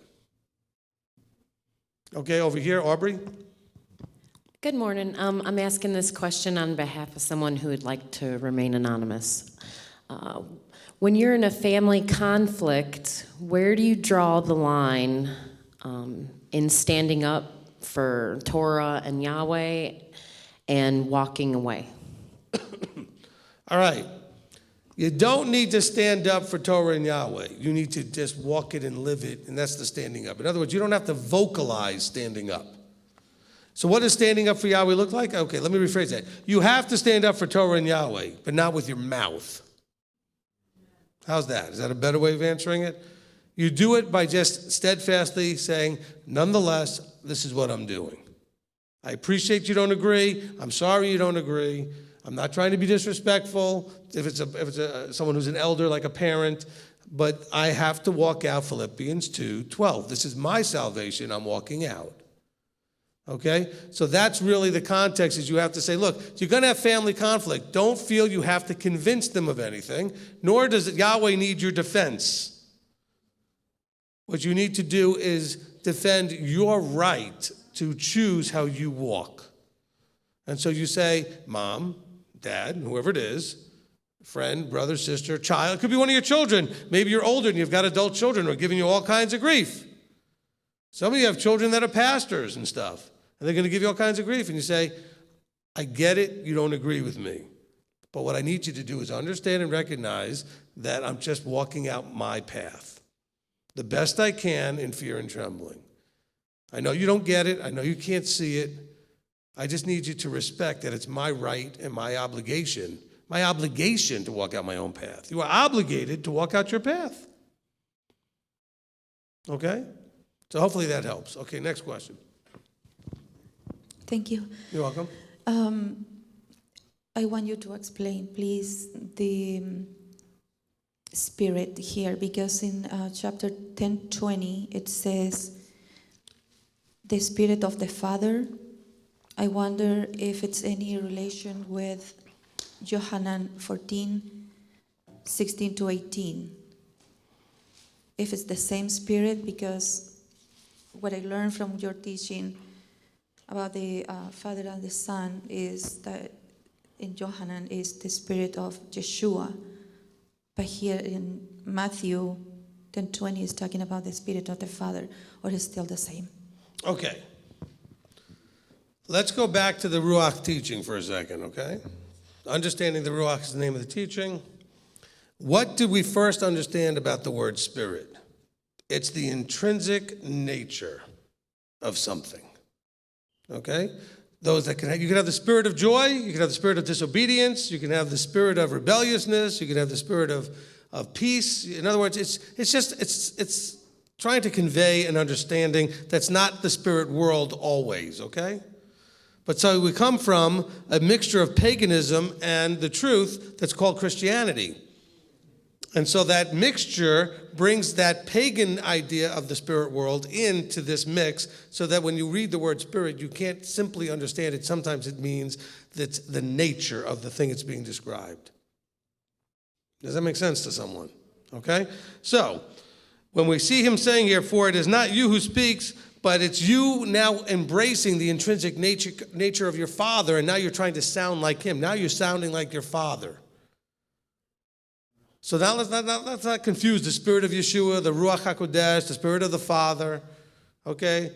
Okay, over here, Aubrey. Good morning. I'm asking this question on behalf of someone who would like to remain anonymous. When you're in a family conflict, where do you draw the line in standing up for Torah and Yahweh and walking away? All right. You don't need to stand up for Torah and Yahweh. You need to just walk it and live it, and that's the standing up. In other words, you don't have to vocalize standing up. So what does standing up for Yahweh look like? Okay, let me rephrase that. You have to stand up for Torah and Yahweh, but not with your mouth. How's that? Is that a better way of answering it? You do it by just steadfastly saying, nonetheless, this is what I'm doing. I appreciate you don't agree. I'm sorry you don't agree. I'm not trying to be disrespectful if it's someone who's an elder, like a parent, but I have to walk out Philippians 2:12. This is my salvation. I'm walking out. Okay? So that's really the context, is you have to say, look, you're going to have family conflict. Don't feel you have to convince them of anything, nor does Yahweh need your defense. What you need to do is defend your right to choose how you walk. And so you say, Mom, Dad, whoever it is, friend, brother, sister, child, it could be one of your children. Maybe you're older and you've got adult children who are giving you all kinds of grief. Some of you have children that are pastors and stuff. And they're going to give you all kinds of grief. And you say, I get it, you don't agree with me. But what I need you to do is understand and recognize that I'm just walking out my path, the best I can in fear and trembling. I know you don't get it. I know you can't see it. I just need you to respect that it's my right and my obligation to walk out my own path. You are obligated to walk out your path. Okay? So hopefully that helps. Okay, next question. Thank you. You're welcome. I want you to explain, please, the spirit here, because in chapter 10:20 it says, the spirit of the Father. I wonder if it's any relation with Johanan 14:16-18. If it's the same spirit, because what I learned from your teaching about the Father and the Son is that in Johanan is the spirit of Yeshua, but here in Matthew 10:20 is talking about the spirit of the Father, or is still the same? Okay. Let's go back to the Ruach teaching for a second, okay? Understanding the Ruach is the name of the teaching. What did we first understand about the word spirit? It's the intrinsic nature of something, okay? Those that you can have the spirit of joy, you can have the spirit of disobedience, you can have the spirit of rebelliousness, you can have the spirit of peace. In other words, it's trying to convey an understanding that's not the spirit world always, okay? But so we come from a mixture of paganism and the truth that's called Christianity. And so that mixture brings that pagan idea of the spirit world into this mix so that when you read the word spirit, you can't simply understand it. Sometimes it means that's the nature of the thing it's being described. Does that make sense to someone? Okay? So, when we see him saying here, for it is not you who speaks, but it's you now embracing the intrinsic nature of your father, and now you're trying to sound like him. Now you're sounding like your father. So now let's not confuse the spirit of Yeshua, the Ruach HaKodesh, the spirit of the Father, okay?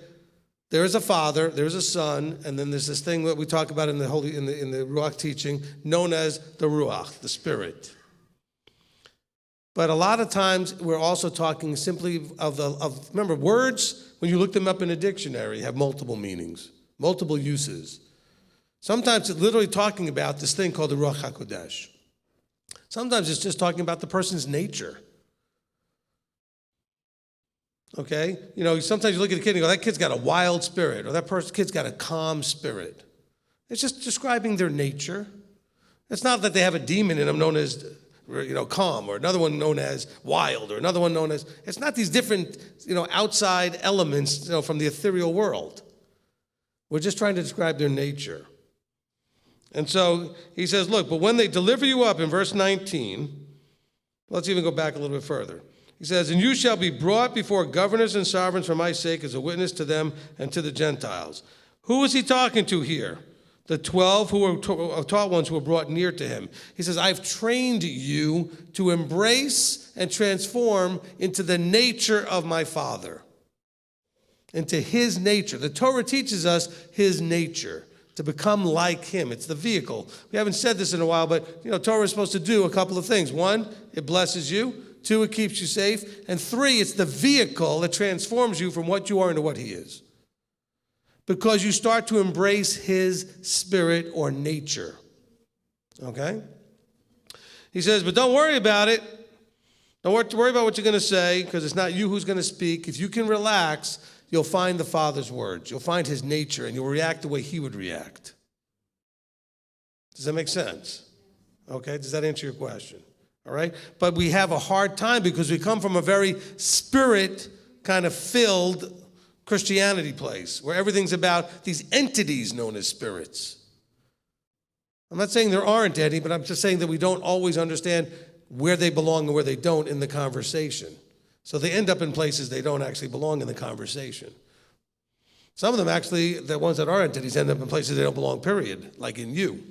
There is a Father, there is a Son, and then there's this thing that we talk about in the Ruach teaching known as the Ruach, the Spirit. But a lot of times we're also talking simply remember, words, when you look them up in a dictionary, have multiple meanings, multiple uses. Sometimes it's literally talking about this thing called the Ruach HaKodesh. Sometimes it's just talking about the person's nature. Okay? You know, sometimes you look at a kid and you go, that kid's got a wild spirit, or that kid's got a calm spirit. It's just describing their nature. It's not that they have a demon in them known as, calm, or another one known as wild, or another one known as, it's not these different, outside elements, from the ethereal world. We're just trying to describe their nature. And so he says, look, but when they deliver you up, in verse 19, let's even go back a little bit further. He says, and you shall be brought before governors and sovereigns for my sake as a witness to them and to the Gentiles. Who is he talking to here? The 12 who were taught ones who were brought near to him. He says, I've trained you to embrace and transform into the nature of my Father, into his nature. The Torah teaches us his nature, to become like him. It's the vehicle. We haven't said this in a while, but Torah is supposed to do a couple of things. One, it blesses you. Two, it keeps you safe. And three, it's the vehicle that transforms you from what you are into what he is. Because you start to embrace his spirit or nature. Okay? He says, but don't worry about it. Don't worry about what you're going to say, because it's not you who's going to speak. If you can relax, you'll find the Father's words. You'll find his nature, and you'll react the way he would react. Does that make sense? Okay, does that answer your question? All right? But we have a hard time because we come from a very spirit kind of filled Christianity place where everything's about these entities known as spirits. I'm not saying there aren't any, but I'm just saying that we don't always understand where they belong and where they don't in the conversation. So they end up in places they don't actually belong in the conversation. Some of them actually, the ones that are entities, end up in places they don't belong, period, like in you.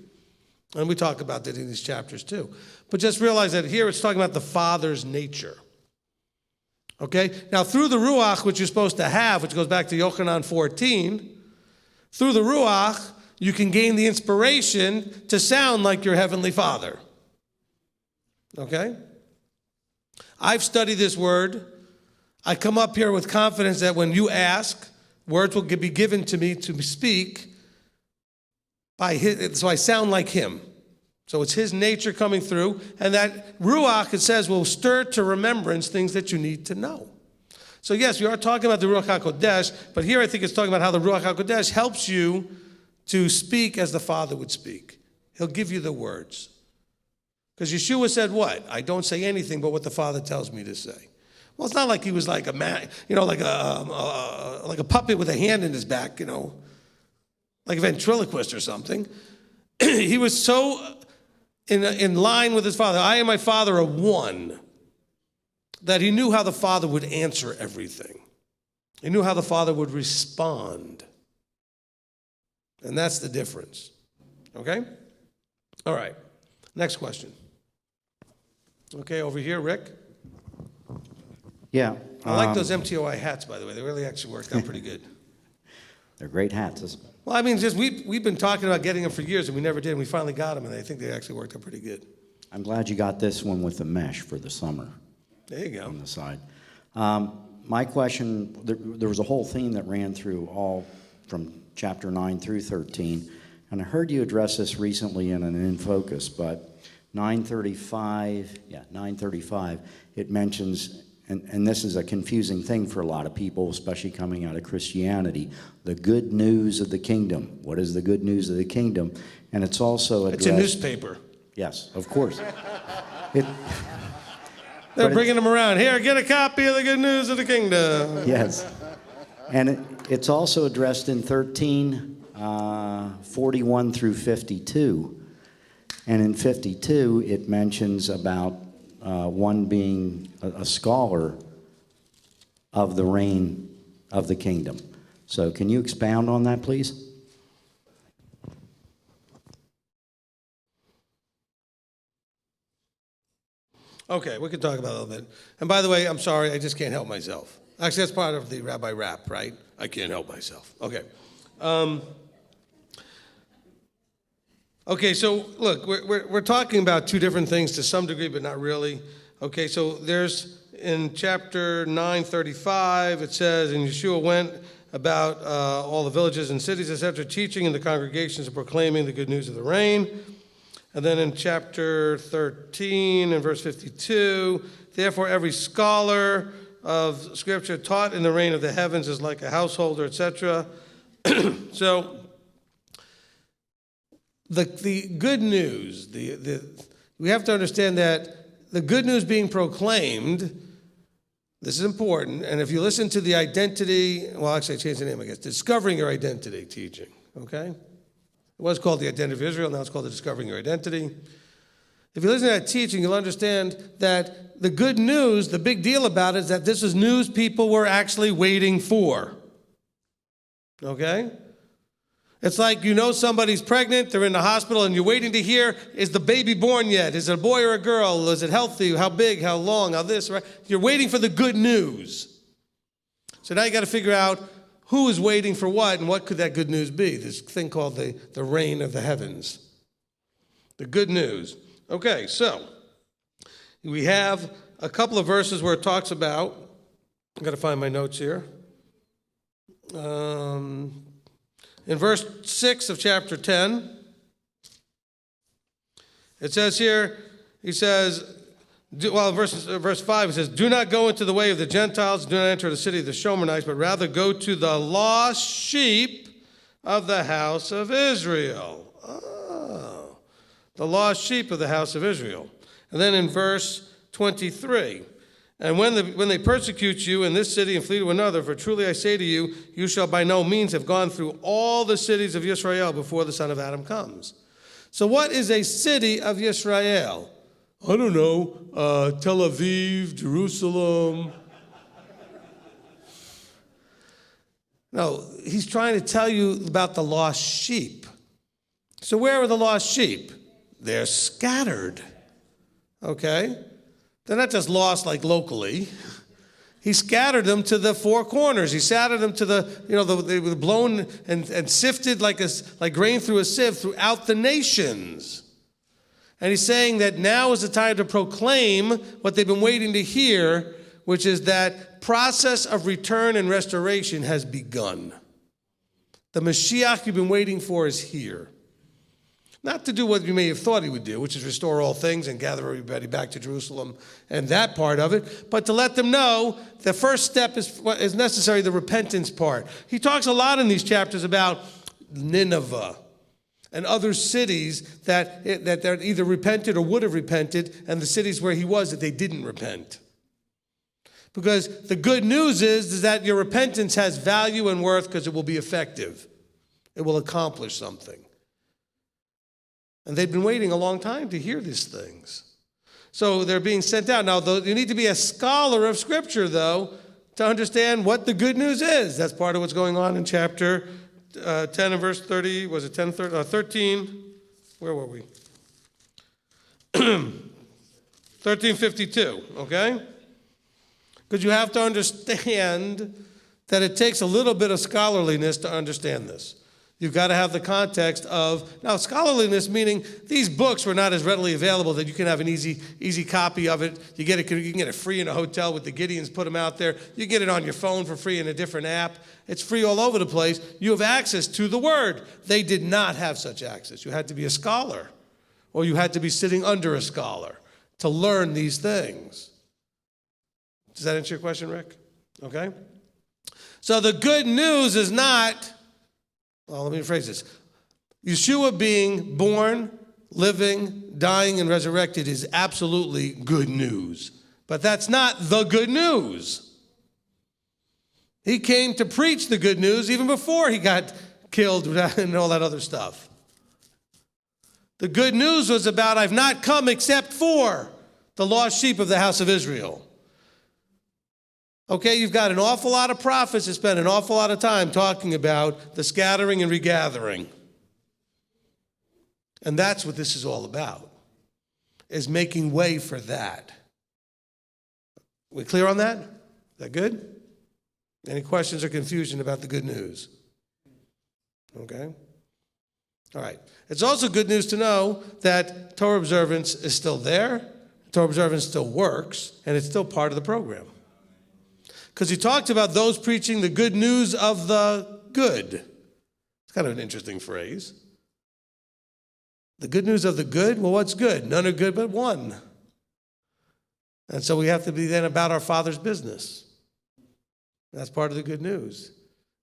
And we talk about that in these chapters too. But just realize that here it's talking about the Father's nature. Okay? Now through the Ruach, which you're supposed to have, which goes back to Yochanan 14, through the Ruach, you can gain the inspiration to sound like your Heavenly Father. Okay? I've studied this word. I come up here with confidence that when you ask, words will be given to me to speak by his, so I sound like him. So it's his nature coming through, and that Ruach, it says, will stir to remembrance things that you need to know. So yes, we are talking about the Ruach HaKodesh, but here I think it's talking about how the Ruach HaKodesh helps you to speak as the Father would speak. He'll give you the words. Because Yeshua said what? I don't say anything but what the Father tells me to say. Well, it's not like he was like a man, like a puppet with a hand in his back, like a ventriloquist or something. He was so in line with his Father. I and my Father are one. That he knew how the Father would answer everything. He knew how the Father would respond. And that's the difference. Okay? All right. Next question. Okay, over here, Rick. Yeah. I like those MTOI hats, by the way. They really actually worked out pretty good. They're great hats. Well, I mean, just we've been talking about getting them for years, and we never did, and we finally got them, and I think they actually worked out pretty good. I'm glad you got this one with the mesh for the summer. There you go. On the side. My question, there was a whole theme that ran through all from chapter 9 through 13, and I heard you address this recently in an In Focus, but 935, it mentions, and this is a confusing thing for a lot of people, especially coming out of Christianity, the good news of the kingdom. What is the good news of the kingdom? And it's also addressed... It's a newspaper. Yes, of course. They're bringing them around. Here, get a copy of the good news of the kingdom. Yes. And it's also addressed in 13:41 through 52. And in 52, it mentions about one being a scholar of the reign of the kingdom. So can you expound on that, please? Okay, we can talk about it a little bit. And by the way, I'm sorry, I just can't help myself. Actually, that's part of the rabbi rap, right? I can't help myself. Okay. Okay, so look, we're talking about two different things to some degree, but not really. Okay, so there's in chapter 9:35, it says, and Yeshua went about all the villages and cities, etc., teaching in the congregations and proclaiming the good news of the reign. And then in chapter 13 and verse 52, therefore every scholar of Scripture taught in the reign of the heavens is like a householder, etc. So the good news, we have to understand that the good news being proclaimed, this is important, and if you listen to the identity, well, actually I changed the name, I guess, Discovering Your Identity teaching, okay? It was called the Identity of Israel, now it's called the Discovering Your Identity. If you listen to that teaching, you'll understand that the good news, the big deal about it is that this is news people were actually waiting for. Okay? It's like you know somebody's pregnant, they're in the hospital, and you're waiting to hear, is the baby born yet? Is it a boy or a girl? Is it healthy? How big? How long? How this, right? You're waiting for the good news. So now you got to figure out who is waiting for what, and what could that good news be? This thing called the reign of the heavens. The good news. Okay, so we have a couple of verses where it talks about, I've got to find my notes here. In verse 6 of chapter 10, it says here, he says, verse 5, it says, do not go into the way of the Gentiles, do not enter the city of the Shomerites, but rather go to the lost sheep of the house of Israel. Oh, the lost sheep of the house of Israel. And then in verse 23, and when they persecute you in this city and flee to another, for truly I say to you, you shall by no means have gone through all the cities of Israel before the Son of Adam comes. So what is a city of Israel? I don't know, Tel Aviv, Jerusalem. No, he's trying to tell you about the lost sheep. So where are the lost sheep? They're scattered, okay? They're not just lost like locally. He scattered them to the four corners. He scattered them to they were blown and sifted like grain through a sieve throughout the nations. And he's saying that now is the time to proclaim what they've been waiting to hear, which is that process of return and restoration has begun. The Mashiach you've been waiting for is here. Not to do what you may have thought he would do, which is restore all things and gather everybody back to Jerusalem and that part of it, but to let them know the first step is necessary, the repentance part. He talks a lot in these chapters about Nineveh and other cities that either repented or would have repented, and the cities where he was that they didn't repent. Because the good news is that your repentance has value and worth because it will be effective. It will accomplish something. And they've been waiting a long time to hear these things. So they're being sent out. Now, you need to be a scholar of Scripture, though, to understand what the good news is. That's part of what's going on in chapter 10 and verse 30. Was it 10, 13? Where were we? 13:52, okay? Because you have to understand that it takes a little bit of scholarliness to understand this. You've got to have the context of, now scholarliness meaning these books were not as readily available that you can have an easy copy of it. You can get it free in a hotel with the Gideons, put them out there. You get it on your phone for free in a different app. It's free all over the place. You have access to the Word. They did not have such access. You had to be a scholar, or you had to be sitting under a scholar to learn these things. Does that answer your question, Rick? Okay. So the good news is not, well, let me rephrase this. Yeshua being born, living, dying, and resurrected is absolutely good news. But that's not the good news. He came to preach the good news even before he got killed and all that other stuff. The good news was about, I've not come except for the lost sheep of the house of Israel. Okay, you've got an awful lot of prophets that spend an awful lot of time talking about the scattering and regathering. And that's what this is all about, is making way for that. We clear on that? Is that good? Any questions or confusion about the good news? Okay. All right. It's also good news to know that Torah observance is still there, Torah observance still works, and it's still part of the program. Because he talked about those preaching the good news of the good. It's kind of an interesting phrase. The good news of the good? Well, what's good? None are good but one. And so we have to be then about our Father's business. That's part of the good news.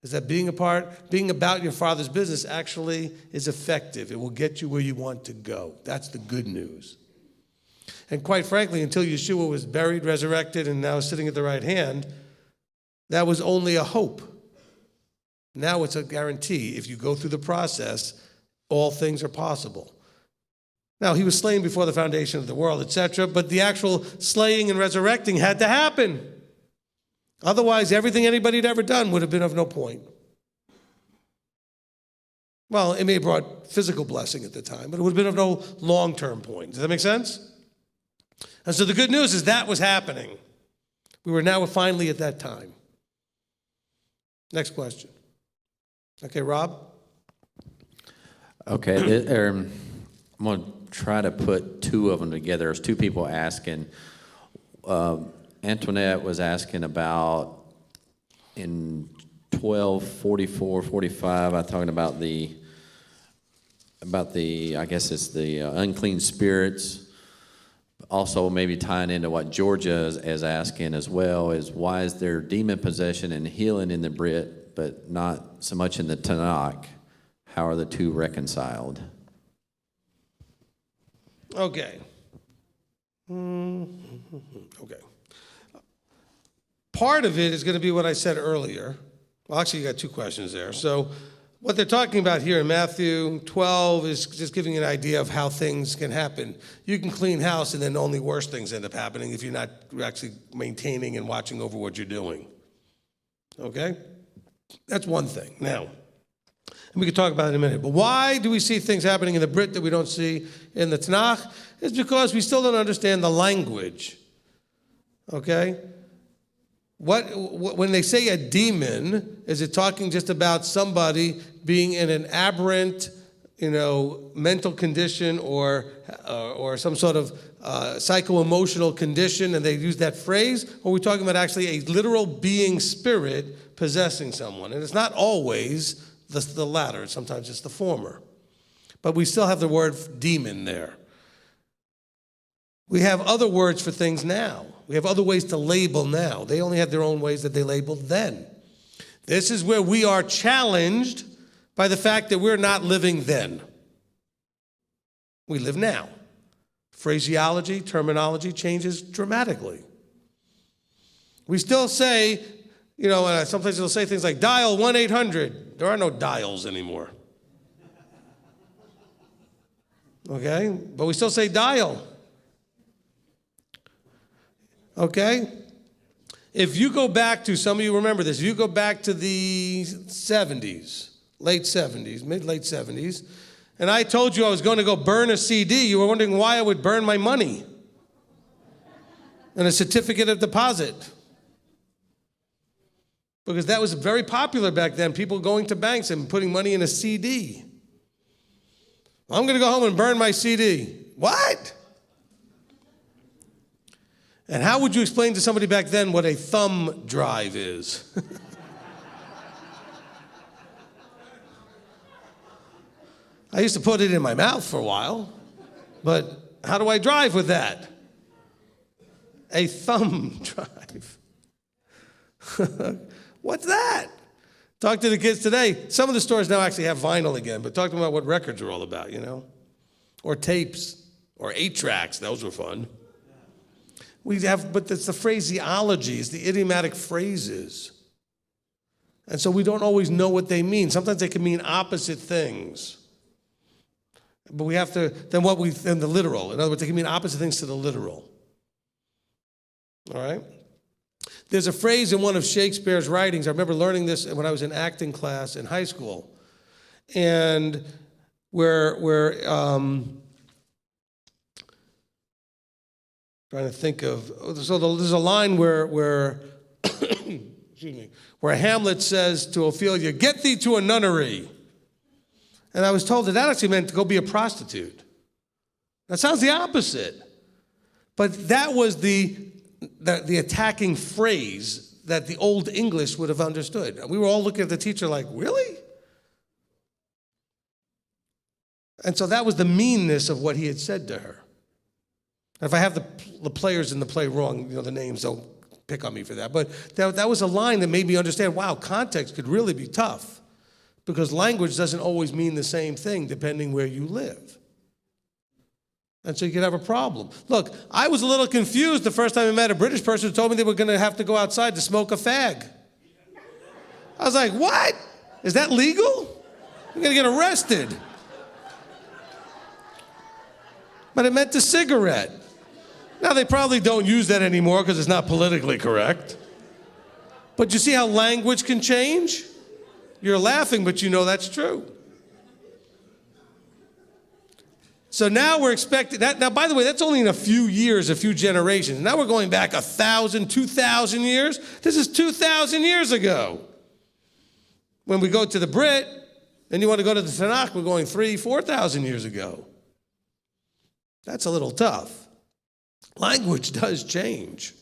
Is that being about your Father's business actually is effective. It will get you where you want to go. That's the good news. And quite frankly, until Yeshua was buried, resurrected, and now sitting at the right hand, that was only a hope. Now it's a guarantee. If you go through the process, all things are possible. Now, he was slain before the foundation of the world, etc., but the actual slaying and resurrecting had to happen. Otherwise, everything anybody had ever done would have been of no point. Well, it may have brought physical blessing at the time, but it would have been of no long-term point. Does that make sense? And so the good news is that was happening. We were now finally at that time. Next question. Okay, Rob? Okay, I'm going to try to put two of them together. There's two people asking. Antoinette was asking about in 12:44, 45, I'm talking about the I guess it's the unclean spirits. Also maybe tying into what Georgia is asking as well is why is there demon possession and healing in the Brit but not so much in the Tanakh? How are the two reconciled? Okay. Okay. Part of it is going to be what I said earlier. Well, actually, you got two questions there. So what they're talking about here in Matthew 12 is just giving you an idea of how things can happen. You can clean house and then only worse things end up happening if you're not actually maintaining and watching over what you're doing. Okay? That's one thing. Now, and we can talk about it in a minute. But why do we see things happening in the Brit that we don't see in the Tanakh? It's because we still don't understand the language. Okay? When they say a demon, is it talking just about somebody being in an aberrant, mental condition or some sort of psycho-emotional condition, and they use that phrase? Or are we talking about actually a literal being spirit possessing someone? And it's not always the latter. Sometimes it's the former. But we still have the word demon there. We have other words for things now. We have other ways to label now. They only had their own ways that they labeled then. This is where we are challenged by the fact that we're not living then. We live now. Phraseology, terminology changes dramatically. We still say, some places they'll say things like dial 1-800. There are no dials anymore. Okay? But we still say dial. Okay? If you go back to, some of you remember this, if you go back to the 70s, late 70s, mid-late 70s, and I told you I was going to go burn a CD, you were wondering why I would burn my money and a certificate of deposit. Because that was very popular back then, people going to banks and putting money in a CD. I'm going to go home and burn my CD. What? And how would you explain to somebody back then what a thumb drive is? I used to put it in my mouth for a while, but how do I drive with that? A thumb drive. What's that? Talk to the kids today. Some of the stores now actually have vinyl again, but talk to them about what records are all about, you know? Or tapes, or 8-tracks. Those were fun. But it's the phraseology, it's the idiomatic phrases. And so we don't always know what they mean. Sometimes they can mean opposite things. But we have to, then the literal. In other words, they can mean opposite things to the literal. All right? There's a phrase in one of Shakespeare's writings. I remember learning this when I was in acting class in high school. And trying to think of, there's a line where excuse me, where Hamlet says to Ophelia, "Get thee to a nunnery." And I was told that actually meant to go be a prostitute. That sounds the opposite. But that was the attacking phrase that the Old English would have understood. We were all looking at the teacher like, really? And so that was the meanness of what he had said to her. If I have the players in the play wrong, the names, don't pick on me for that. But that was a line that made me understand, wow, context could really be tough. Because language doesn't always mean the same thing depending where you live. And so you could have a problem. Look, I was a little confused the first time I met a British person who told me they were going to have to go outside to smoke a fag. I was like, what? Is that legal? You're going to get arrested. But it meant a cigarette. Now, they probably don't use that anymore because it's not politically correct. But you see how language can change? You're laughing, but you know that's true. So now we're expecting that. Now, by the way, that's only in a few years, a few generations. Now we're going back 1,000, 2,000 years. This is 2,000 years ago. When we go to the Brit, and you want to go to the Tanakh, we're going 3,000, 4,000 years ago. That's a little tough. Language does change.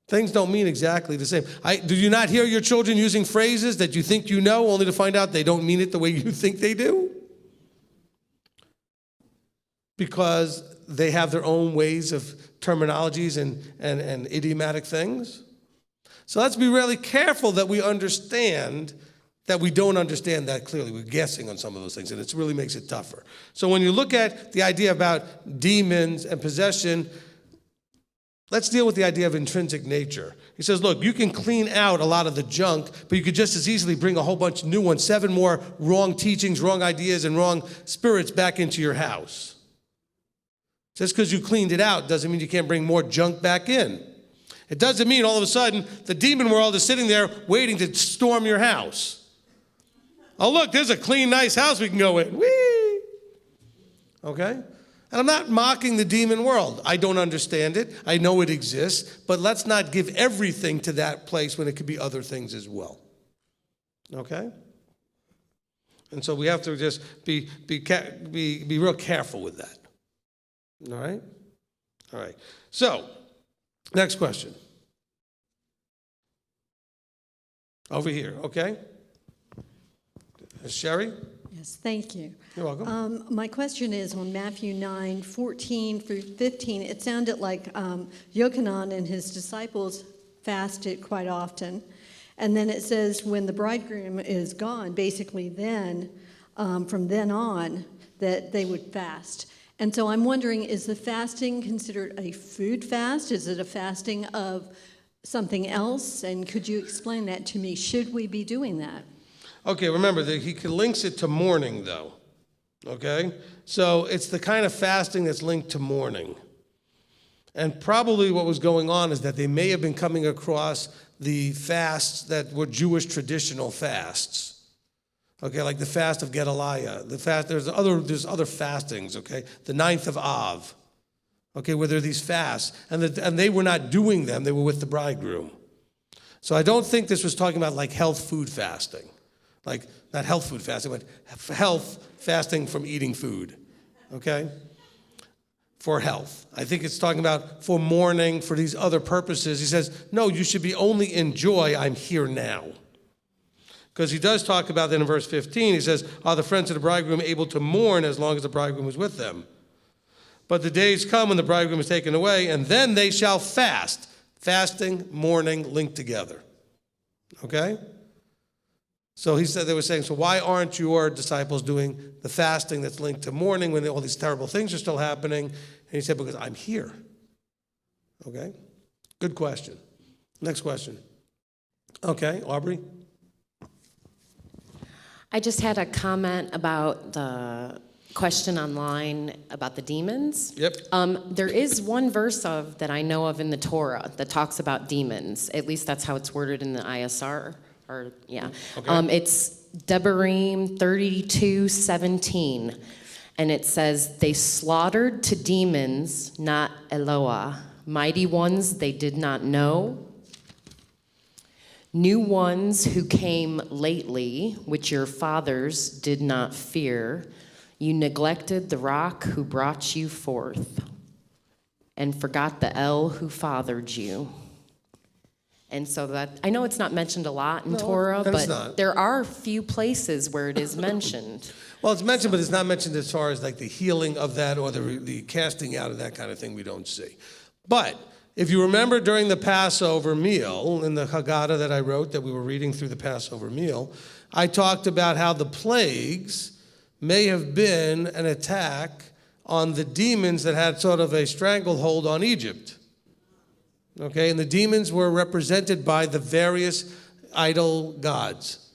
Things don't mean exactly the same. Do you not hear your children using phrases that you think you know, only to find out they don't mean it the way you think they do? Because they have their own ways of terminologies and idiomatic things. So let's be really careful that we understand that we don't understand that clearly. We're guessing on some of those things, and it really makes it tougher. So when you look at the idea about demons and possession, let's deal with the idea of intrinsic nature. He says, look, you can clean out a lot of the junk, but you could just as easily bring a whole bunch of new ones, 7 more wrong teachings, wrong ideas, and wrong spirits back into your house. Just because you cleaned it out doesn't mean you can't bring more junk back in. It doesn't mean all of a sudden the demon world is sitting there waiting to storm your house. Oh, look, there's a clean, nice house we can go in. Whee! Okay? And I'm not mocking the demon world. I don't understand it. I know it exists. But let's not give everything to that place when it could be other things as well. Okay? And so we have to just be real careful with that. All right? All right. So, next question. Over here, okay? Sherry? Yes, thank you. You're welcome. My question is on Matthew 9:14 through 15. It sounded like Yochanan and his disciples fasted quite often. And then it says when the bridegroom is gone, basically then, from then on, that they would fast. And so I'm wondering, is the fasting considered a food fast? Is it a fasting of something else? And could you explain that to me? Should we be doing that? Okay, remember that he links it to mourning, though. Okay? So it's the kind of fasting that's linked to mourning. And probably what was going on is that they may have been coming across the fasts that were Jewish traditional fasts. Okay, like the fast of Gedaliah. There's other fastings, okay? The 9th of Av. Okay, where there are these fasts. And they were not doing them, they were with the bridegroom. So I don't think this was talking about like health food fasting. Like, not health food fasting, but health fasting from eating food, okay? For health. I think it's talking about for mourning, for these other purposes. He says, no, you should be only in joy, I'm here now. Because he does talk about that in verse 15. He says, are the friends of the bridegroom able to mourn as long as the bridegroom is with them? But the days come when the bridegroom is taken away, and then they shall fast. Fasting, mourning, linked together. Okay? So he said, they were saying, so why aren't your disciples doing the fasting that's linked to mourning when all these terrible things are still happening? And he said, because I'm here. Okay? Good question. Next question. Okay, Aubrey? I just had a comment about the question online about the demons. Yep. There is one verse that I know of in the Torah that talks about demons. At least that's how it's worded in the ISR. Okay. It's Devarim 32:17, and it says, they slaughtered to demons, not Eloah, mighty ones they did not know, new ones who came lately, which your fathers did not fear. You neglected the rock who brought you forth, and forgot the El who fathered you. And so that, I know it's not mentioned a lot in Torah, but there are few places where it is mentioned. Well, it's mentioned, but it's not mentioned as far as like the healing of that or the casting out of that kind of thing we don't see. But if you remember during the Passover meal, in the Haggadah that I wrote that we were reading through the Passover meal, I talked about how the plagues may have been an attack on the demons that had sort of a stranglehold on Egypt. Okay, and the demons were represented by the various idol gods.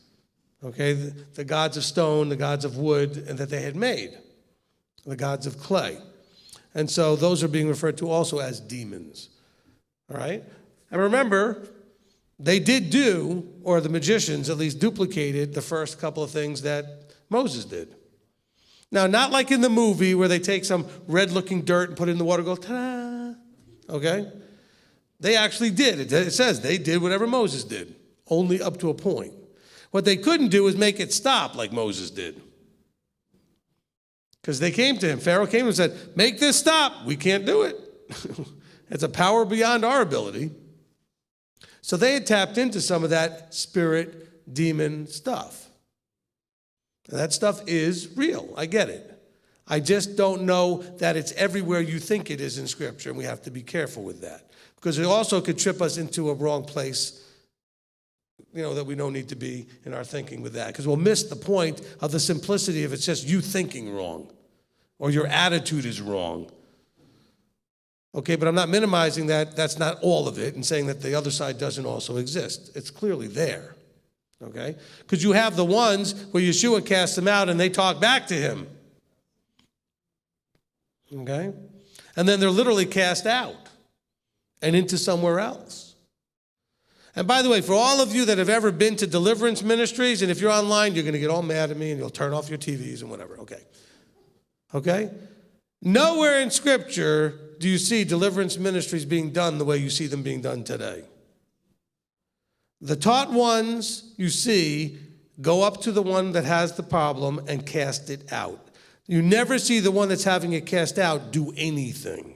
Okay, the gods of stone, the gods of wood, and that they had made, the gods of clay. And so those are being referred to also as demons. All right? And remember, they did do, or the magicians at least duplicated the first couple of things that Moses did. Now, not like in the movie where they take some red-looking dirt and put it in the water and go, ta-da, okay? They actually did. It says they did whatever Moses did, only up to a point. What they couldn't do is make it stop like Moses did. Because they came to him. Pharaoh came and said, make this stop. We can't do it. It's a power beyond our ability. So they had tapped into some of that spirit, demon stuff. And that stuff is real. I get it. I just don't know that it's everywhere you think it is in Scripture, and we have to be careful with that. Because it also could trip us into a wrong place, that we don't need to be in our thinking with that. Because we'll miss the point of the simplicity if it's just you thinking wrong or your attitude is wrong. Okay, but I'm not minimizing that. That's not all of it and saying that the other side doesn't also exist. It's clearly there. Okay? Because you have the ones where Yeshua casts them out and they talk back to him. Okay? And then they're literally cast out and into somewhere else. And by the way, for all of you that have ever been to deliverance ministries, and if you're online, you're going to get all mad at me and you'll turn off your TVs and whatever. Okay? Okay? Nowhere in Scripture do you see deliverance ministries being done the way you see them being done today. The taught ones you see go up to the one that has the problem and cast it out. You never see the one that's having it cast out do anything.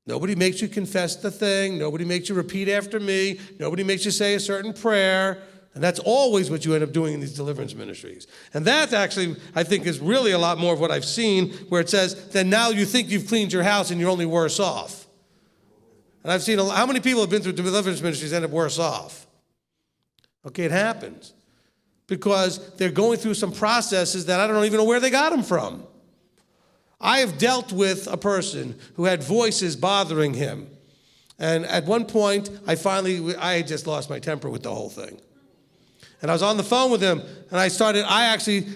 Nobody makes you confess the thing. Nobody makes you repeat after me. Nobody makes you say a certain prayer. And that's always what you end up doing in these deliverance ministries. And that actually, I think, is really a lot more of what I've seen, where it says, then now you think you've cleaned your house and you're only worse off. And I've seen, how many people have been through deliverance ministries and end up worse off? Okay, it happens. Because they're going through some processes that I don't even know where they got them from. I have dealt with a person who had voices bothering him. And at one point, I just lost my temper with the whole thing. And I was on the phone with him, and I actually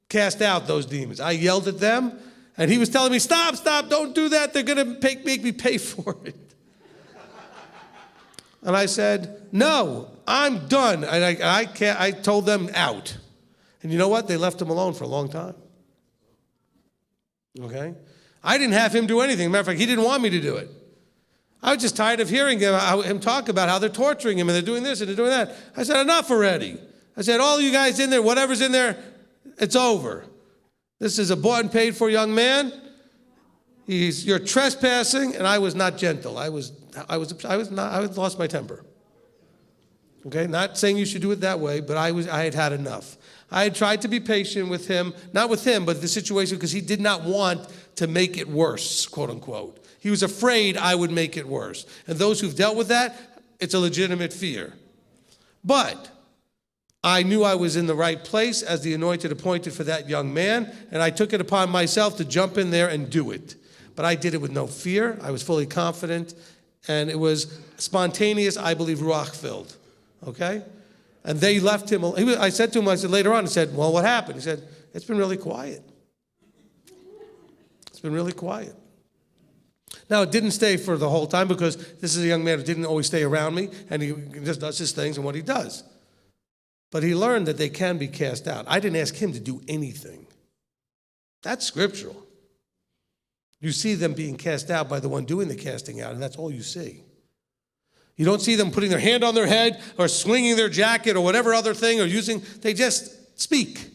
cast out those demons. I yelled at them, and he was telling me, stop, don't do that. They're going to make me pay for it. And I said, no, I'm done. And I told them out. And you know what? They left him alone for a long time. Okay? I didn't have him do anything. Matter of fact, he didn't want me to do it. I was just tired of hearing him talk about how they're torturing him and they're doing this and they're doing that. I said, enough already. I said, all you guys in there, whatever's in there, it's over. This is a bought and paid for young man. You're trespassing, and I was not gentle. I lost my temper. Okay, not saying you should do it that way, but I had had enough. I had tried to be patient with him, not with him, but the situation, because he did not want to make it worse, quote unquote. He was afraid I would make it worse. And those who've dealt with that, it's a legitimate fear. But I knew I was in the right place as the anointed appointed for that young man, and I took it upon myself to jump in there and do it. But I did it with no fear. I was fully confident, and it was spontaneous, I believe, ruach-filled. Okay? And they left him. I said to him, later on, I said, well, what happened? He said, it's been really quiet. It's been really quiet. Now, it didn't stay for the whole time because this is a young man who didn't always stay around me, and he just does his things and what he does. But he learned that they can be cast out. I didn't ask him to do anything. That's scriptural. You see them being cast out by the one doing the casting out, and that's all you see. You don't see them putting their hand on their head or swinging their jacket or whatever other thing or they just speak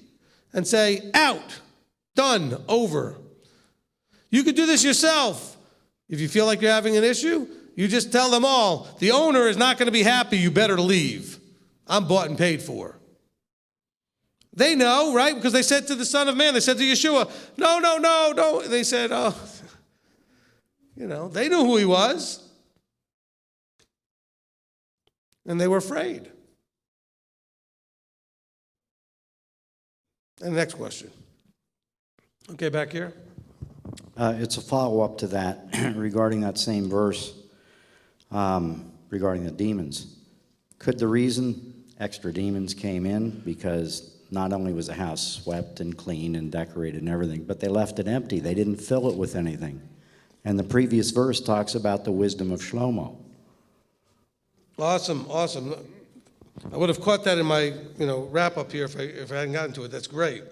and say, out, done, over. You could do this yourself. If you feel like you're having an issue, you just tell them all, the owner is not going to be happy, you better leave. I'm bought and paid for. They know, right? Because they said to the Son of Man, they said to Yeshua, no, don't. They said, they knew who he was. And they were afraid. And next question. Okay, back here. It's a follow-up to that regarding that same verse regarding the demons. Could the reason extra demons came in because not only was the house swept and clean and decorated and everything, but they left it empty. They didn't fill it with anything. And the previous verse talks about the wisdom of Shlomo. Awesome. I would have caught that in my wrap-up here if I hadn't gotten to it. That's great.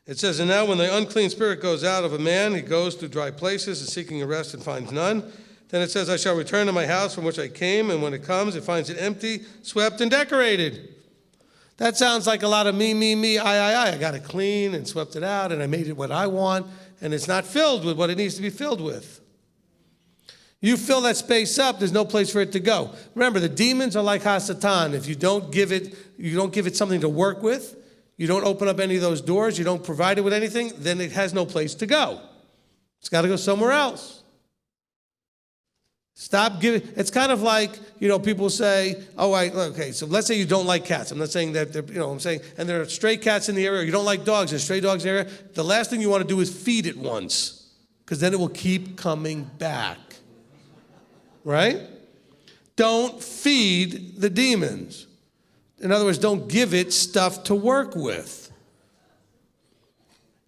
It says, and now when the unclean spirit goes out of a man, he goes to dry places, is seeking a rest and finds none. Then it says, I shall return to my house from which I came, and when it comes, it finds it empty, swept, and decorated. That sounds like a lot of me, I. I got it clean and swept it out, and I made it what I want, and it's not filled with what it needs to be filled with. You fill that space up, there's no place for it to go. Remember, the demons are like Hasatan. If you don't give it something to work with, you don't open up any of those doors, you don't provide it with anything, then it has no place to go. It's got to go somewhere else. Stop giving. It's kind of like, people say, okay, so let's say you don't like cats. I'm not saying that, I'm saying, and there are stray cats in the area, or you don't like dogs, and stray dogs in the area. The last thing you want to do is feed it once, because then it will keep coming back. Right? Don't feed the demons. In other words, don't give it stuff to work with.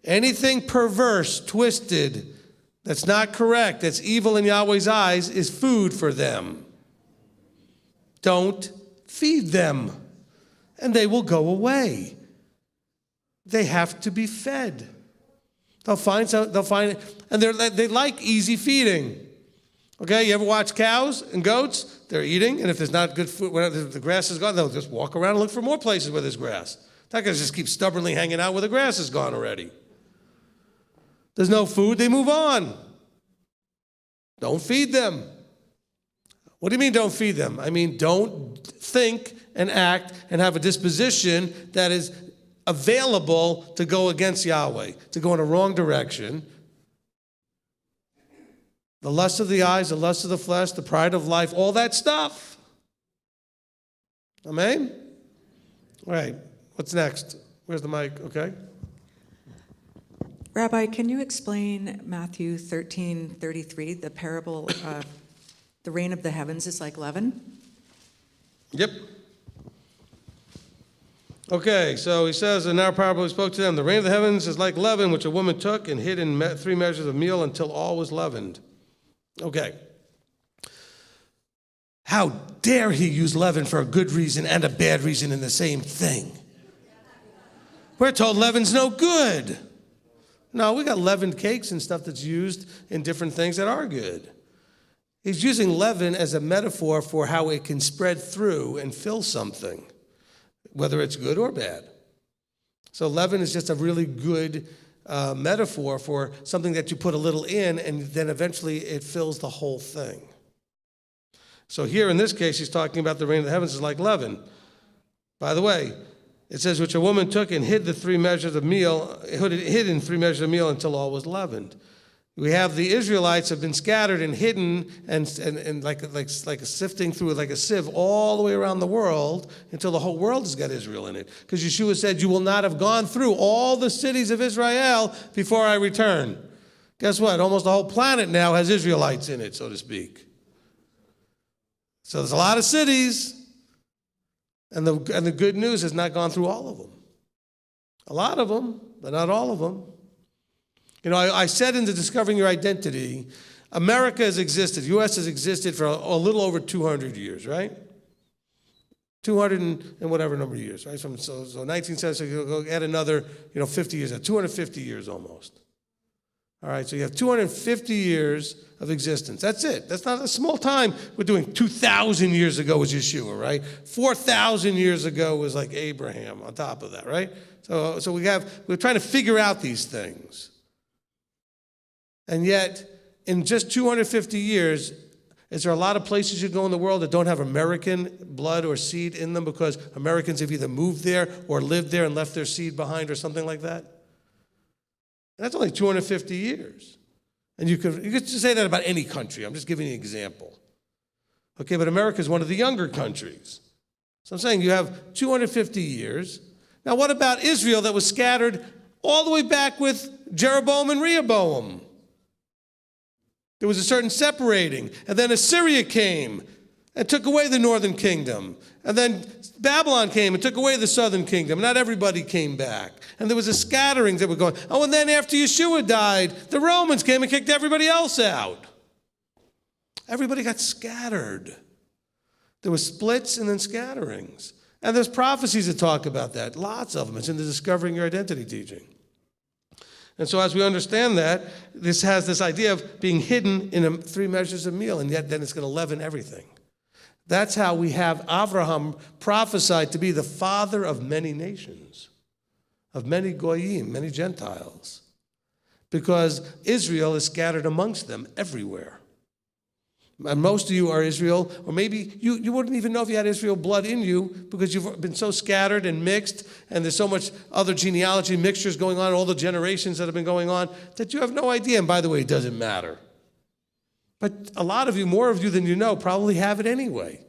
Anything perverse, twisted, that's not correct, that's evil in Yahweh's eyes, is food for them. Don't feed them, and they will go away. They have to be fed. They'll find, and they like easy feeding. Okay, you ever watch cows and goats? They're eating, and if there's not good food, when the grass is gone, they'll just walk around and look for more places where there's grass. They're not going to just keep stubbornly hanging out where the grass is gone already. There's no food, they move on. Don't feed them. What do you mean don't feed them? I mean don't think and act and have a disposition that is available to go against Yahweh, to go in a wrong direction. The lust of the eyes, the lust of the flesh, the pride of life, all that stuff. Amen? All right, what's next? Where's the mic? Okay. Rabbi, can you explain Matthew 13:33, the parable of the rain of the heavens is like leaven? Yep. Okay, so he says, in our parable he spoke to them, the rain of the heavens is like leaven, which a woman took and hid in 3 measures of meal until all was leavened. Okay. How dare he use leaven for a good reason and a bad reason in the same thing? We're told leaven's no good. No, we got leavened cakes and stuff that's used in different things that are good. He's using leaven as a metaphor for how it can spread through and fill something, whether it's good or bad. So leaven is just a really good metaphor for something that you put a little in, and then eventually it fills the whole thing. So here in this case, he's talking about the reign of the heavens is like leaven. By the way, it says, which a woman took and hid the 3 measures of meal, hid in 3 measures of meal until all was leavened. We have the Israelites have been scattered and hidden and like a sifting through like a sieve all the way around the world until the whole world has got Israel in it. Because Yeshua said, you will not have gone through all the cities of Israel before I return. Guess what? Almost the whole planet now has Israelites in it, so to speak. So there's a lot of cities, and the good news has not gone through all of them. A lot of them, but not all of them. You know, I said in the Discovering Your Identity, America has existed, U.S. has existed for a little over 200 years, right? 200 and whatever number of years, right? So 1970, go add another, 50 years, 250 years almost. All right, so you have 250 years of existence. That's it. That's not a small time. We're doing 2,000 years ago was Yeshua, right? 4,000 years ago was like Abraham on top of that, right? So we're trying to figure out these things. And yet, in just 250 years, is there a lot of places you go in the world that don't have American blood or seed in them because Americans have either moved there or lived there and left their seed behind or something like that? And that's only 250 years. And you could just say that about any country. I'm just giving you an example. Okay, but America is one of the younger countries. So I'm saying you have 250 years. Now, what about Israel that was scattered all the way back with Jeroboam and Rehoboam? There was a certain separating. And then Assyria came and took away the northern kingdom. And then Babylon came and took away the southern kingdom. Not everybody came back. And there was a scattering that were going. Oh, and then after Yeshua died, the Romans came and kicked everybody else out. Everybody got scattered. There were splits and then scatterings. And there's prophecies that talk about that. Lots of them. It's in the Discovering Your Identity teaching. And so as we understand that, this has this idea of being hidden in 3 measures of meal, and yet then it's going to leaven everything. That's how we have Abraham prophesied to be the father of many nations, of many goyim, many Gentiles, because Israel is scattered amongst them everywhere. And most of you are Israel, or maybe you wouldn't even know if you had Israel blood in you because you've been so scattered and mixed, and there's so much other genealogy mixtures going on, all the generations that have been going on, that you have no idea. And by the way, it doesn't matter. But a lot of you, more of you than you know, probably have it anyway.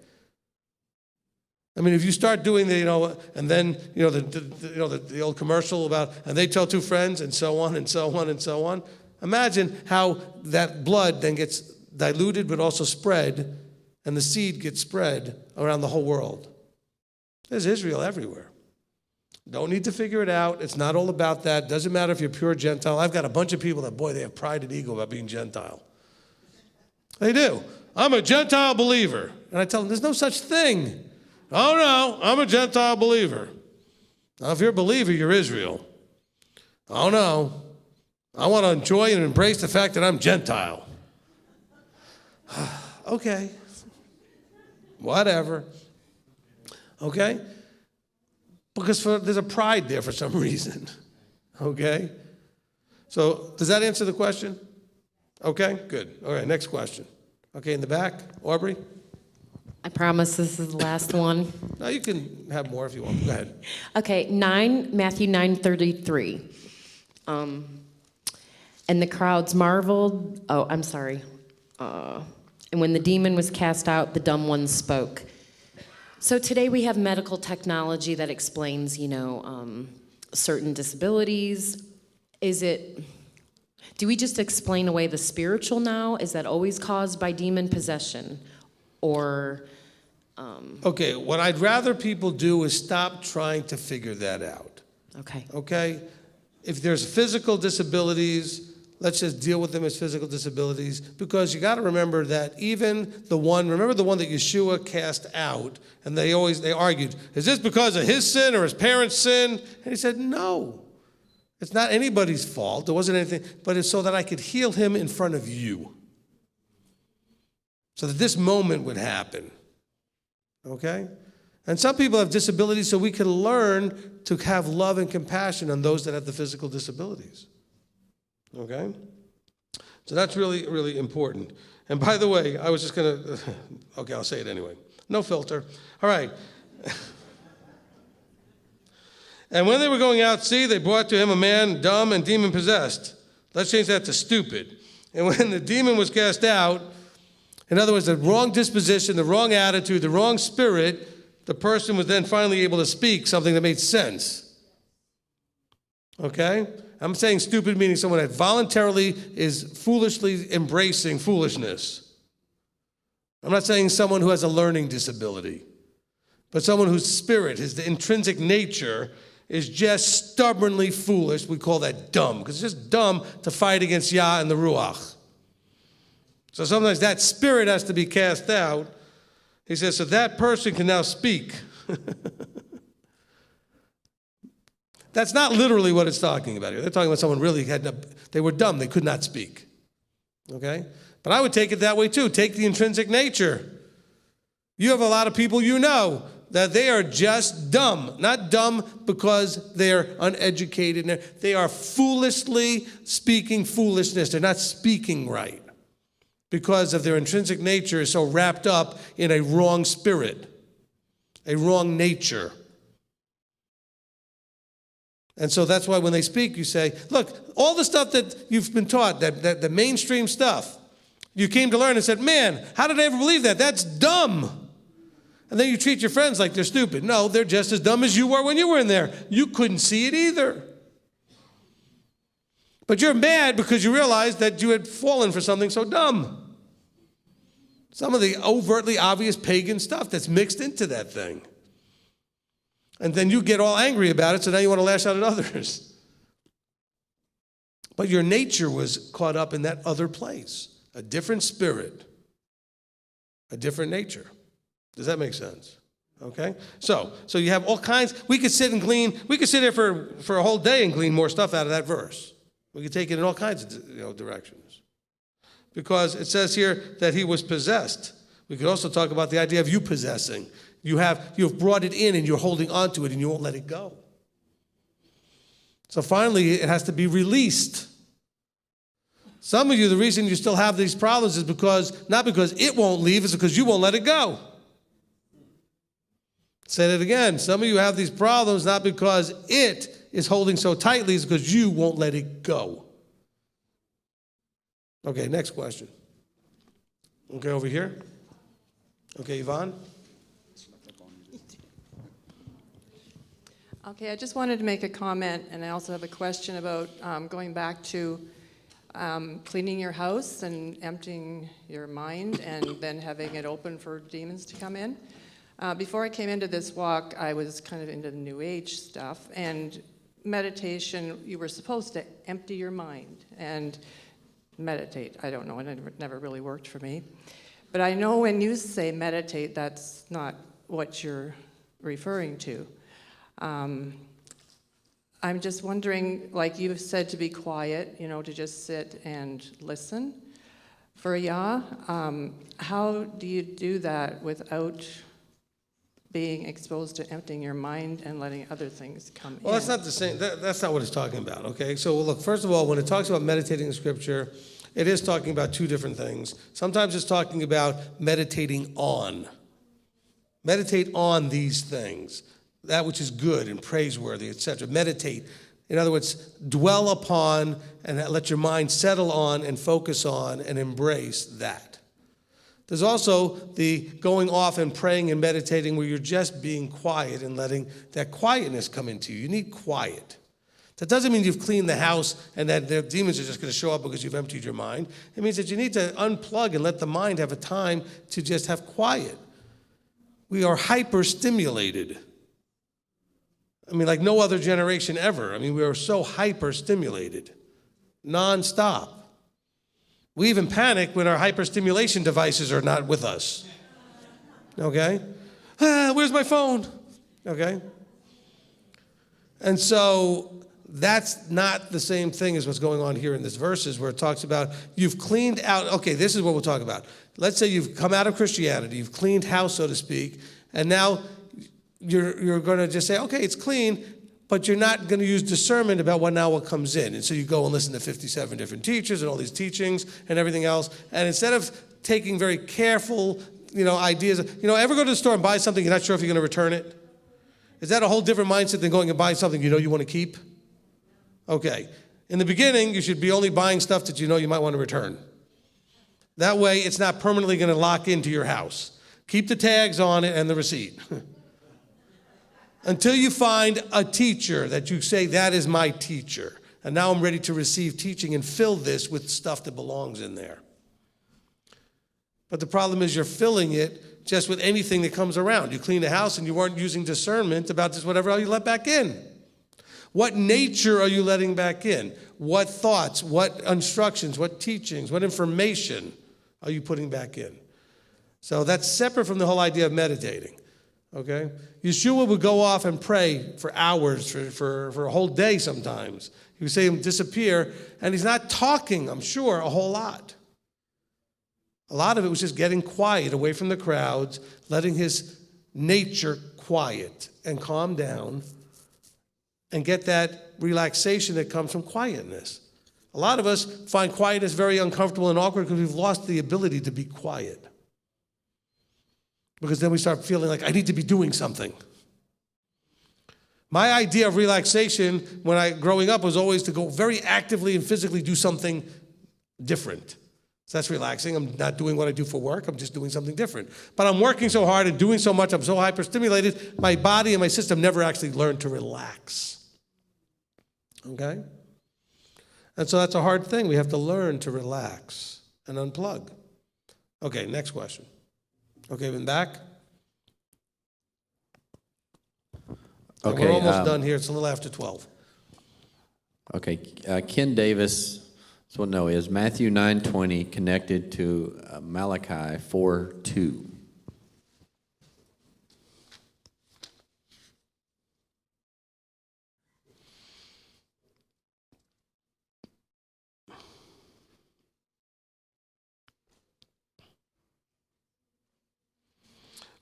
I mean, if you start doing and then, the old commercial about, and they tell 2 friends, and so on, and so on, and so on. Imagine how that blood then gets diluted, but also spread, and the seed gets spread around the whole world. There's Israel everywhere. Don't need to figure it out. It's not all about that. Doesn't matter if you're pure Gentile. I've got a bunch of people that, boy, they have pride and ego about being Gentile. They do. I'm a Gentile believer. And I tell them, there's no such thing. Oh, no, I'm a Gentile believer. Now, if you're a believer, you're Israel. Oh, no. I want to enjoy and embrace the fact that I'm Gentile. Okay. Whatever. Okay? Because there's a pride there for some reason. Okay? So, does that answer the question? Okay, good. All right, next question. Okay, in the back, Aubrey? I promise this is the last one. No, you can have more if you want. Go ahead. Okay, Matthew 9:33. And the crowds marveled. Oh, I'm sorry. And when the demon was cast out, the dumb one spoke. So today we have medical technology that explains, certain disabilities. Do we just explain away the spiritual now? Is that always caused by demon possession? Or... Okay, what I'd rather people do is stop trying to figure that out. Okay. Okay? If there's physical disabilities, let's just deal with them as physical disabilities, because you got to remember that even remember the one that Yeshua cast out, and they argued, is this because of his sin or his parents' sin? And he said, no. It's not anybody's fault. There wasn't anything, but it's so that I could heal him in front of you. so that this moment would happen. Okay? And some people have disabilities, so we can learn to have love and compassion on those that have the physical disabilities. Okay? So that's really, really important. And by the way, I was just going to, okay, I'll say it anyway. No filter. All right. And when they were going out, see, they brought to him a man dumb and demon-possessed. Let's change that to stupid. And when the demon was cast out, in other words, the wrong disposition, the wrong attitude, the wrong spirit, the person was then finally able to speak something that made sense. Okay? I'm saying stupid meaning someone that voluntarily is foolishly embracing foolishness. I'm not saying someone who has a learning disability, but someone whose spirit, his intrinsic nature, is just stubbornly foolish. We call that dumb, because it's just dumb to fight against Yah and the Ruach. So sometimes that spirit has to be cast out. He says, so that person can now speak. That's not literally what it's talking about here. They're talking about someone really they were dumb, they could not speak. Okay? But I would take it that way too. Take the intrinsic nature. You have a lot of people you know that they are just dumb. Not dumb because they're uneducated. They are foolishly speaking foolishness. They're not speaking right because of their intrinsic nature is so wrapped up in a wrong spirit, a wrong nature. And so that's why when they speak, you say, look, all the stuff that you've been taught, that the mainstream stuff, you came to learn and said, man, how did I ever believe that? That's dumb. And then you treat your friends like they're stupid. No, they're just as dumb as you were when you were in there. You couldn't see it either. But you're mad because you realized that you had fallen for something so dumb. Some of the overtly obvious pagan stuff that's mixed into that thing. And then you get all angry about it, so now you want to lash out at others. But your nature was caught up in that other place. A different spirit. A different nature. Does that make sense? Okay? So you have all kinds. We could sit and glean. We could sit here for a whole day and glean more stuff out of that verse. We could take it in all kinds of directions. Because it says here that he was possessed. We could also talk about the idea of you possessing. You've brought it in and you're holding on to it and you won't let it go. So finally, it has to be released. Some of you, the reason you still have these problems is not because it won't leave, it's because you won't let it go. Say that again. Some of you have these problems not because it is holding so tightly, it's because you won't let it go. Okay, next question. Okay, over here. Okay, Yvonne. Okay, I just wanted to make a comment, and I also have a question about going back to cleaning your house and emptying your mind and then having it open for demons to come in. Before I came into this walk, I was kind of into the New Age stuff, and meditation, you were supposed to empty your mind and meditate. I don't know, it never really worked for me. But I know when you say meditate, that's not what you're referring to. I'm just wondering, like you said, to be quiet, to just sit and listen for Yah. How do you do that without being exposed to emptying your mind and letting other things come in? Well, that's not the same. That's not what it's talking about, okay? So, look, first of all, when it talks about meditating in Scripture, it is talking about two different things. Sometimes it's talking about meditating on. Meditate on these things, that which is good and praiseworthy, etc. Meditate. In other words, dwell upon and let your mind settle on and focus on and embrace that. There's also the going off and praying and meditating where you're just being quiet and letting that quietness come into you. You need quiet. That doesn't mean you've cleaned the house and that the demons are just going to show up because you've emptied your mind. It means that you need to unplug and let the mind have a time to just have quiet. We are hyper-stimulated. I mean, like no other generation ever. I mean, we are so hyper-stimulated, nonstop. We even panic when our hyper-stimulation devices are not with us. Okay? Where's my phone? Okay? And so That's not the same thing as what's going on here in this verses where it talks about you've cleaned out. Okay, this is what we'll talk about. Let's say you've come out of Christianity, you've cleaned house, so to speak, and now you're going to just say, okay, it's clean, but you're not going to use discernment about what comes in. And so you go and listen to 57 different teachers and all these teachings and everything else. And instead of taking very careful, ideas, ever go to the store and buy something you're not sure if you're going to return it? Is that a whole different mindset than going and buying something you want to keep? Okay. In the beginning, you should be only buying stuff that you might want to return. That way, it's not permanently going to lock into your house. Keep the tags on it and the receipt. Until you find a teacher that you say, that is my teacher. And now I'm ready to receive teaching and fill this with stuff that belongs in there. But the problem is you're filling it just with anything that comes around. You clean the house and you weren't using discernment about just whatever else you let back in. What nature are you letting back in? What thoughts, what instructions, what teachings, what information are you putting back in? So that's separate from the whole idea of meditating, okay? Yeshua would go off and pray for hours, for a whole day sometimes. He would say him disappear, and he's not talking, I'm sure, a whole lot. A lot of it was just getting quiet, away from the crowds, letting his nature quiet and calm down, and get that relaxation that comes from quietness. A lot of us find quietness very uncomfortable and awkward because we've lost the ability to be quiet. Because then we start feeling like, I need to be doing something. My idea of relaxation growing up was always to go very actively and physically do something different. So that's relaxing. I'm not doing what I do for work. I'm just doing something different. But I'm working so hard and doing so much. I'm so hyperstimulated. My body and my system never actually learned to relax. Okay? And so that's a hard thing. We have to learn to relax and unplug. Okay, next question. Okay, been back? Okay, we're almost done here. It's a little after 12. Okay, Ken Davis, so no, is Matthew 9:20 connected to Malachi 4:2?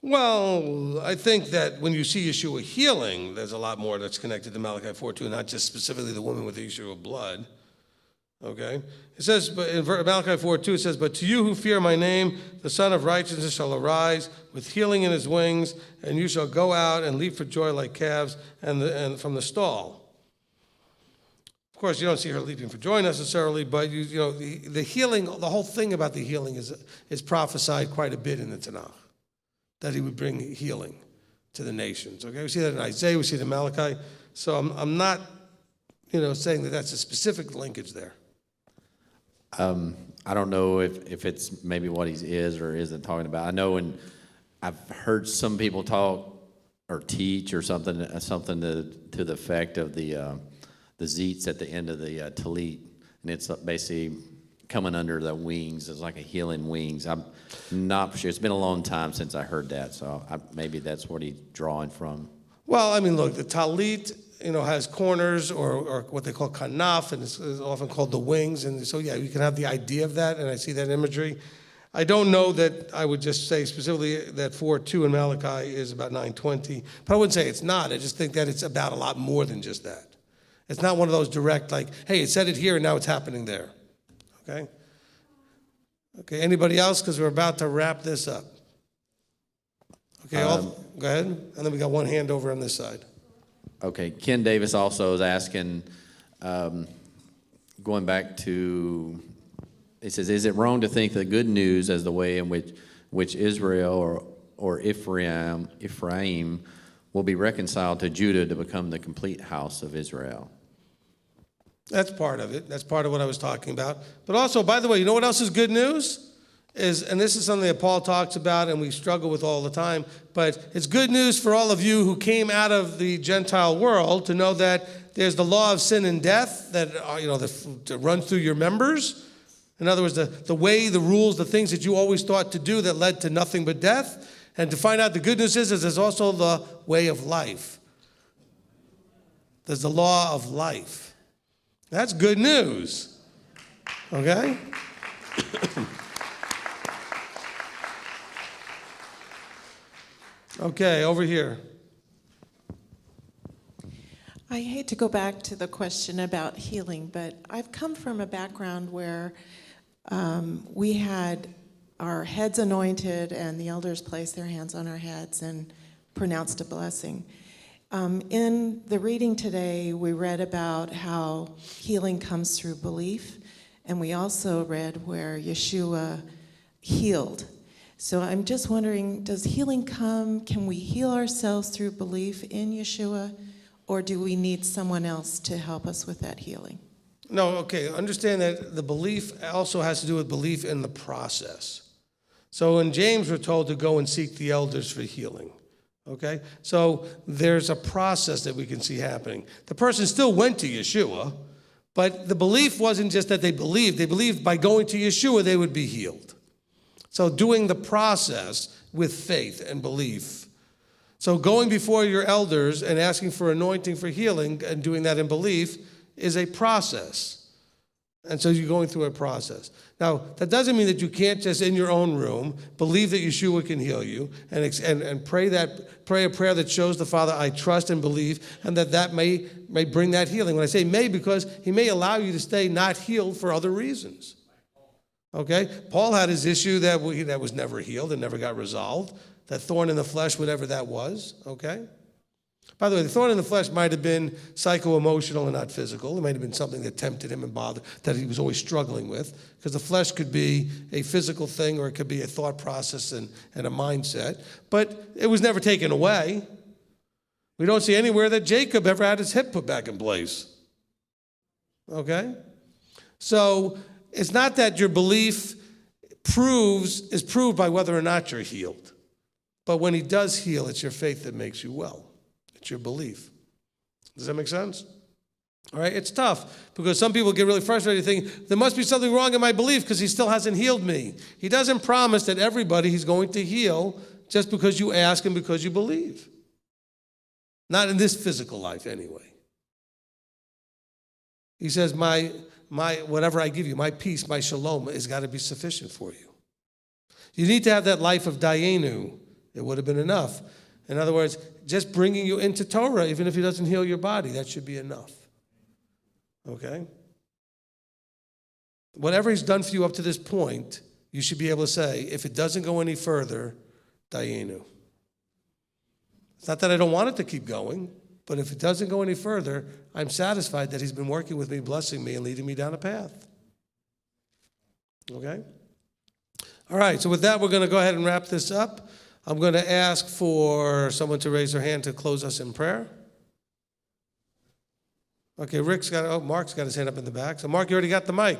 Well, I think that when you see Yeshua healing, there's a lot more that's connected to Malachi 4:2, not just specifically the woman with the issue of blood. Okay? It says, but in Malachi 4:2, it says, but to you who fear my name, the Son of Righteousness shall arise with healing in his wings, and you shall go out and leap for joy like calves and from the stall. Of course, you don't see her leaping for joy necessarily, but the healing, the whole thing about the healing is prophesied quite a bit in the Tanakh, that he would bring healing to the nations. Okay, we see that in Isaiah, we see it in Malachi. So I'm not, saying that that's a specific linkage there. I don't know if it's maybe what he is or isn't talking about. I know, and I've heard some people talk or teach or something to the effect of the zeets at the end of the talit, and it's basically coming under the wings. It's like a healing wings. I'm not sure. It's been a long time since I heard that, so maybe that's what he's drawing from. Well, I mean, look, the talit, has corners or what they call kanaf, and it's often called the wings. And so, yeah, you can have the idea of that, and I see that imagery. I don't know that I would just say specifically that 4:2 in Malachi is about 9:20, but I wouldn't say it's not. I just think that it's about a lot more than just that. It's not one of those direct, like, hey, it said it here and now it's happening there. Okay? Okay, anybody else? Because we're about to wrap this up. Okay, go ahead. And then we got one hand over on this side. Okay, Ken Davis also is asking, going back to, he says, is it wrong to think the good news as the way in which Israel or Ephraim will be reconciled to Judah to become the complete house of Israel? That's part of it. That's part of what I was talking about. But also, by the way, you know what else is good news? And this is something that Paul talks about and we struggle with all the time, but it's good news for all of you who came out of the Gentile world to know that there's the law of sin and death that that runs through your members. In other words, the way, the rules, the things that you always thought to do that led to nothing but death. And to find out the good news is there's also the way of life There's the law of life. That's good news. Okay? Okay, over here. I hate to go back to the question about healing, but I've come from a background where we had our heads anointed and the elders placed their hands on our heads and pronounced a blessing. In the reading today, we read about how healing comes through belief, and we also read where Yeshua healed. So I'm just wondering, does healing come, can we heal ourselves through belief in Yeshua, or do we need someone else to help us with that healing? No, okay, understand that the belief also has to do with belief in the process. So in James, we're told to go and seek the elders for healing. Okay? So there's a process that we can see happening. The person still went to Yeshua, but the belief wasn't just that they believed. They believed by going to Yeshua, they would be healed. So doing the process with faith and belief. So going before your elders and asking for anointing for healing and doing that in belief is a process. And so you're going through a process. Now, that doesn't mean that you can't just in your own room believe that Yeshua can heal you and pray a prayer that shows the Father, I trust and believe, and that may bring that healing. When I say may, because he may allow you to stay not healed for other reasons. Okay? Paul had his issue that was never healed and never got resolved, that thorn in the flesh, whatever that was. Okay? By the way, the thorn in the flesh might have been psycho-emotional and not physical. It might have been something that tempted him and bothered, that he was always struggling with. Because the flesh could be a physical thing or it could be a thought process and a mindset. But it was never taken away. We don't see anywhere that Jacob ever had his hip put back in place. Okay? So it's not that your belief is proved by whether or not you're healed. But when he does heal, it's your faith that makes you well. It's your belief. Does that make sense? All right, it's tough because some people get really frustrated thinking, there must be something wrong in my belief because he still hasn't healed me. He doesn't promise that everybody he's going to heal just because you ask and because you believe. Not in this physical life anyway. He says, my whatever I give you, my peace, my shalom has got to be sufficient for you. You need to have that life of dayenu. It would have been enough. In other words, just bringing you into Torah, even if he doesn't heal your body, that should be enough. Okay? Whatever he's done for you up to this point, you should be able to say, if it doesn't go any further, dayenu. It's not that I don't want it to keep going, but if it doesn't go any further, I'm satisfied that he's been working with me, blessing me, and leading me down a path. Okay? All right, so with that, we're going to go ahead and wrap this up. I'm going to ask for someone to raise their hand to close us in prayer. Okay, Mark's got his hand up in the back. So Mark, you already got the mic.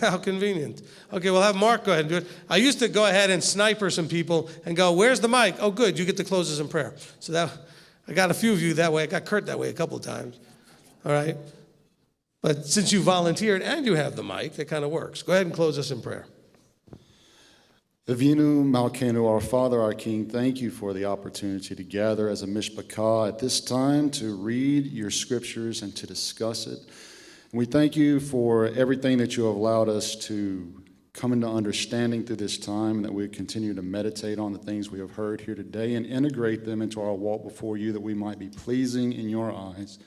How convenient. Okay, we'll have Mark go ahead and do it. I used to go ahead and sniper some people and go, where's the mic? Oh, good, you get to close us in prayer. So I got a few of you that way. I got Kurt that way a couple of times. All right? But since you volunteered and you have the mic, that kind of works. Go ahead and close us in prayer. Avinu Malkeinu, our Father, our King, thank you for the opportunity to gather as a mishpachah at this time to read your scriptures and to discuss it. And we thank you for everything that you have allowed us to come into understanding through this time, and that we continue to meditate on the things we have heard here today and integrate them into our walk before you, that we might be pleasing in your eyes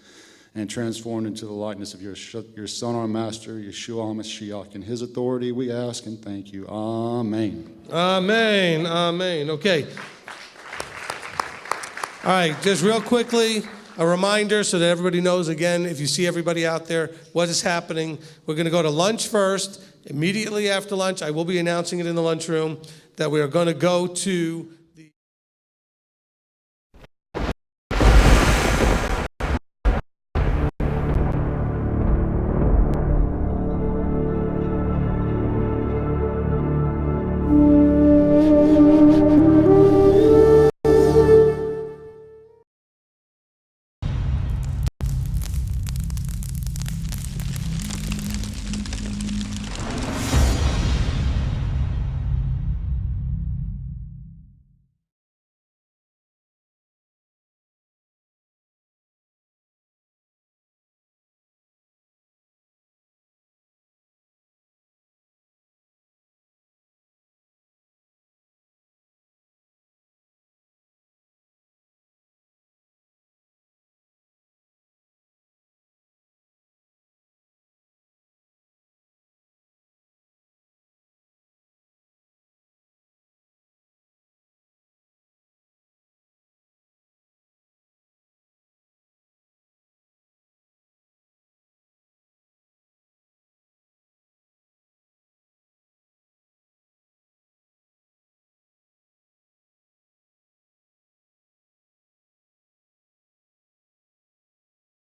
and transformed into the likeness of your Son, our Master, Yeshua HaMashiach. In his authority we ask and thank you. Amen. Amen. Amen. Okay. All right, just real quickly, a reminder so that everybody knows, again, if you see everybody out there, what is happening. We're going to go to lunch first. Immediately after lunch, I will be announcing it in the lunchroom, that we are going to go to